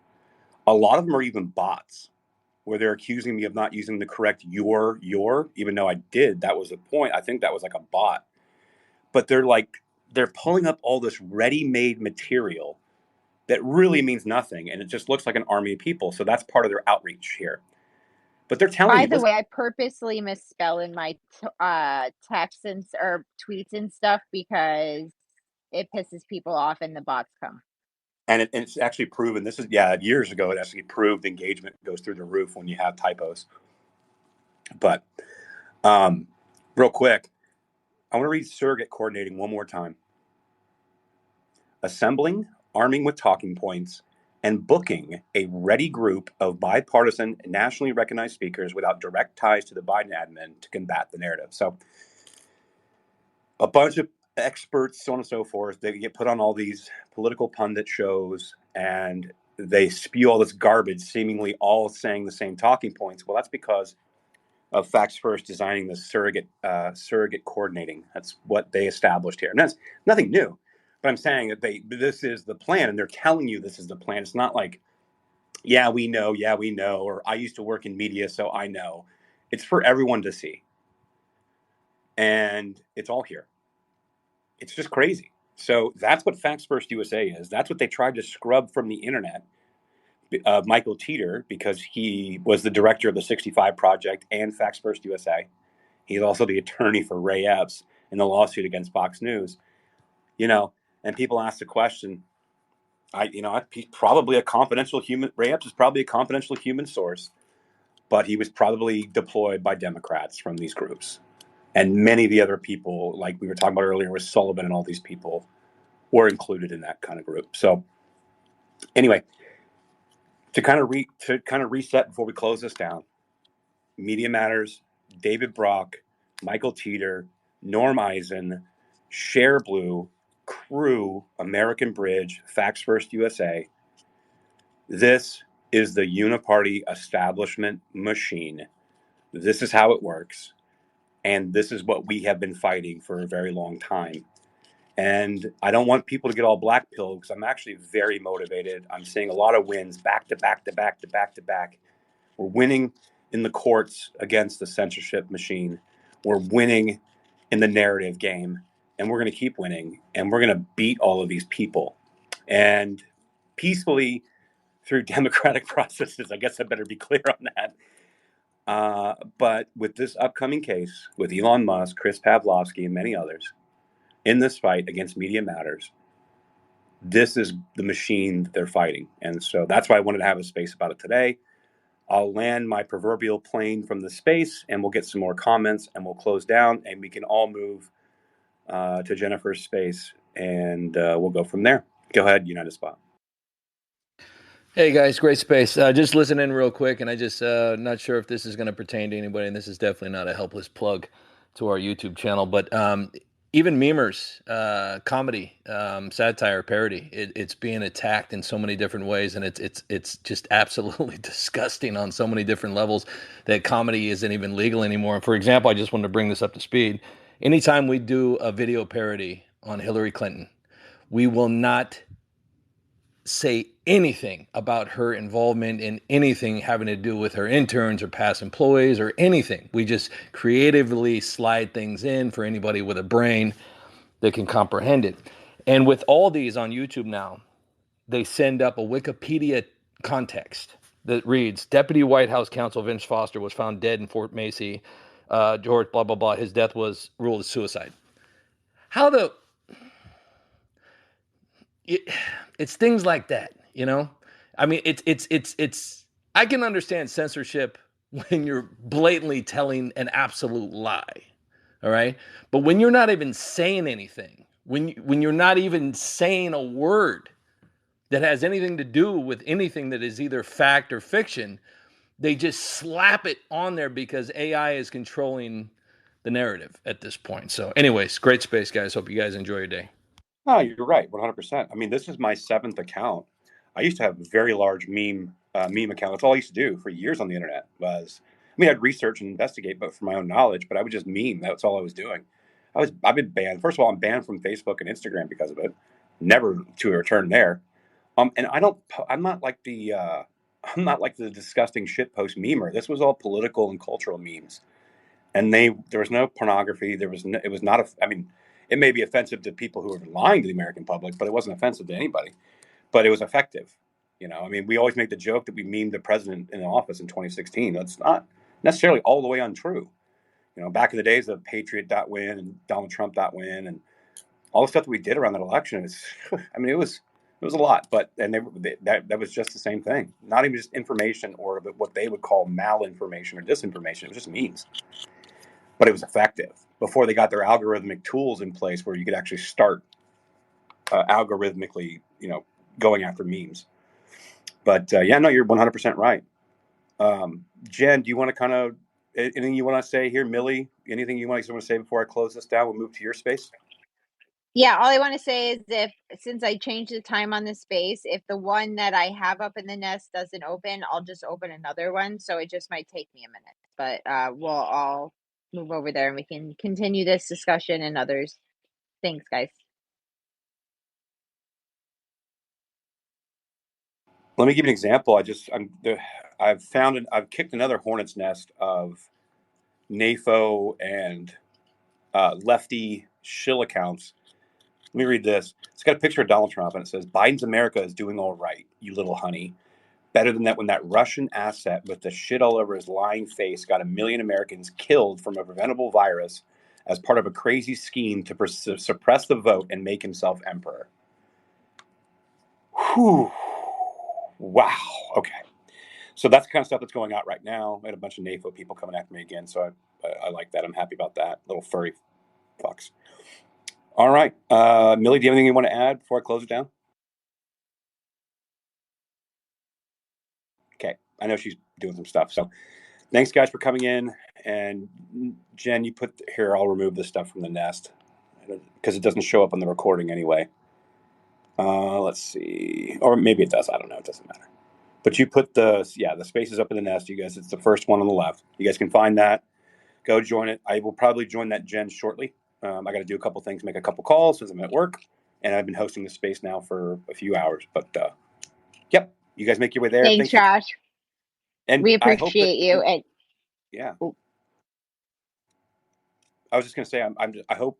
A lot of them are even bots, where they're accusing me of not using the correct your, even though I did. That was the point. I think that was like a bot. But they're pulling up all this ready-made material that really means nothing, and it just looks like an army of people. So that's part of their outreach here. But they're telling By you, the listen, way, I purposely misspell in my texts or tweets and stuff because it pisses people off and the bots come. and it's actually proven. This is years ago. It actually proved engagement goes through the roof when you have typos. But real quick, I want to read surrogate coordinating one more time. Assembling, arming with talking points, and booking a ready group of bipartisan, nationally recognized speakers without direct ties to the Biden admin to combat the narrative. So a bunch of experts, so on and so forth, they get put on all these political pundit shows and they spew all this garbage, seemingly all saying the same talking points. Well, that's because of Facts First designing the surrogate coordinating. That's what they established here, and that's nothing new. But I'm saying that this is the plan, and they're telling you this is the plan. It's not like Yeah, we know. Yeah, we know. Or I used to work in media, so I know. It's for everyone to see. And it's all here. It's just crazy. So that's what Facts First USA is. That's what they tried to scrub from the internet. Michael Teter, because he was the director of the 65 Project and Facts First USA. He's also the attorney for Ray Epps in the lawsuit against Fox News. You know, and people ask the question, he's probably a confidential human. Ray Epps is probably a confidential human source, but he was probably deployed by Democrats from these groups. And many of the other people, like we were talking about earlier with Sullivan and all these people, were included in that kind of group. So anyway, to kind of reset before we close this down, Media Matters, David Brock, Michael Teeter, Norm Eisen, Share Blue, Crew, American Bridge, Facts First USA. This is the uniparty establishment machine. This is how it works. And this is what we have been fighting for a very long time. And I don't want people to get all black pilled because I'm actually very motivated. I'm seeing a lot of wins back to back to back to back to back. We're winning in the courts against the censorship machine. We're winning in the narrative game. And we're going to keep winning. And we're going to beat all of these people. And peacefully through democratic processes. I guess I better be clear on that. But with this upcoming case with Elon Musk, Chris Pavlovsky, and many others in this fight against Media Matters, this is the machine that they're fighting. And so that's why I wanted to have a space about it today. I'll land my proverbial plane from the space and we'll get some more comments and we'll close down and we can all move to Jennifer's space and we'll go from there. Go ahead, United Spot. Hey guys, great space. Just listening real quick, and I just not sure if this is going to pertain to anybody, and this is definitely not a helpless plug to our YouTube channel, but even memers, comedy, satire, parody, it's being attacked in so many different ways, and it's just absolutely disgusting on so many different levels that comedy isn't even legal anymore. And for example, I just wanted to bring this up to speed. Anytime we do a video parody on Hillary Clinton, we will not say anything about her involvement in anything having to do with her interns or past employees or anything. We just creatively slide things in for anybody with a brain that can comprehend it. And with all these on YouTube now, they send up a Wikipedia context that reads, Deputy White House Counsel Vince Foster was found dead in Fort Macy. George, blah, blah, blah. His death was ruled as suicide. How the... It's things like that, you know. I mean, it's. I can understand censorship when you're blatantly telling an absolute lie, all right. But when you're not even saying anything, when you're not even saying a word that has anything to do with anything that is either fact or fiction, they just slap it on there because AI is controlling the narrative at this point. So, anyways, great space, guys. Hope you guys enjoy your day. Oh, you're right, 100%. I mean, this is my 7th account. I used to have a very large meme account. That's all I used to do for years on the internet. I'd research and investigate, but for my own knowledge. But I would just meme. That's all I was doing. I've been banned. First of all, I'm banned from Facebook and Instagram because of it. Never to return there. And I'm not like the I'm not like the disgusting shitpost memer. This was all political and cultural memes, and there was no pornography. It was not. I mean, it may be offensive to people who are lying to the American public, but it wasn't offensive to anybody. But it was effective. I mean, we always make the joke that we memed the president in office in 2016. That's not necessarily all the way untrue. Back in the days of Patriot.win and Donald Trump.win and all the stuff that we did around that election is, I mean, it was a lot, but that was just the same thing. Not even just information or what they would call malinformation or disinformation. It was just memes, but it was effective before they got their algorithmic tools in place where you could actually start algorithmically, going after memes. But yeah, no, you're 100% right. Jen, do you want to kind of anything you want to say here, Millie? Anything you want to say before I close this down? We'll move to your space. Yeah, all I want to say is since I changed the time on the space, if the one that I have up in the nest doesn't open, I'll just open another one. So it just might take me a minute, but we'll all move over there and we can continue this discussion and others. Thanks, guys. Let me give you an example. I've kicked another hornet's nest of NAFO and lefty shill accounts. Let me read this. It's got a picture of Donald Trump, and it says, "Biden's America is doing all right, you little honey. Better than that when that Russian asset with the shit all over his lying face got 1 million Americans killed from a preventable virus as part of a crazy scheme to suppress the vote and make himself emperor." Whew. Wow. Okay. So that's the kind of stuff that's going out right now. I had a bunch of NAFO people coming after me again, so I like that. I'm happy about that. Little furry fucks. All right. Millie, do you have anything you want to add before I close it down? Okay. I know she's doing some stuff. So thanks, guys, for coming in. And Jen, you put here, I'll remove this stuff from the nest because it doesn't show up on the recording anyway. Let's see. Or maybe it does. I don't know. It doesn't matter. But you put the spaces up in the nest, you guys. It's the first one on the left. You guys can find that. Go join it. I will probably join that Jen shortly. I got to do a couple things, make a couple calls since I'm at work. And I've been hosting the space now for a few hours. But yep, you guys make your way there. Thanks, Josh. And We I hope that, appreciate you. And yeah. I was just going to say, I hope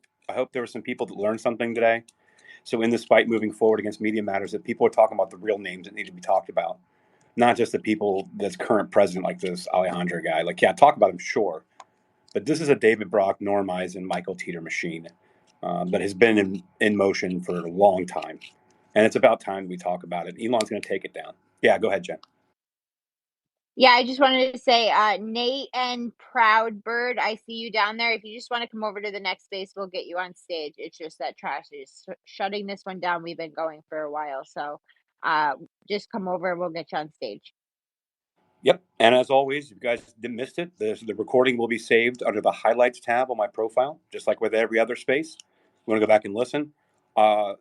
there were some people that learned something today. So in this fight moving forward against Media Matters, that people are talking about the real names that need to be talked about, not just the people that's current president, like this Alejandro guy. Like, yeah, talk about him, sure, but this is a David Brock, Norm Eisen, Michael Teter machine that has been in motion for a long time, and it's about time we talk about it. Elon's going to take it down. Yeah, go ahead, Jen. yeah, I just wanted to say, Nate and Proud Bird, I see you down there. If you just want to come over to the next space, we'll get you on stage. It's just that Trash is shutting this one down. We've been going for a while, so just come over and we'll get you on stage. Yep, and as always, if you guys missed it, the recording will be saved under the highlights tab on my profile, just like with every other space. You want to go back and listen.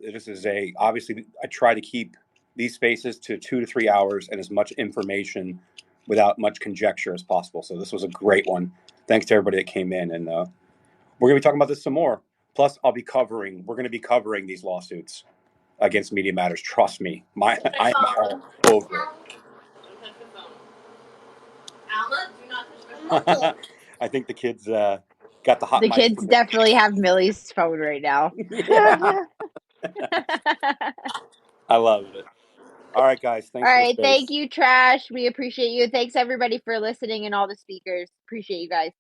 This is obviously, I try to keep these spaces to 2 to 3 hours and as much information without much conjecture as possible. So this was a great one. Thanks to everybody that came in, and we're going to be talking about this some more. Plus, we're going to be covering these lawsuits against Media Matters. Trust me, I'm all over it. I think the kids got the hot The mic kids permission. definitely have Millie's phone right now. Yeah. I love it. All right, guys. All Thanks for the right. space. Thank you, Trash. We appreciate you. Thanks, everybody, for listening and all the speakers. Appreciate you guys.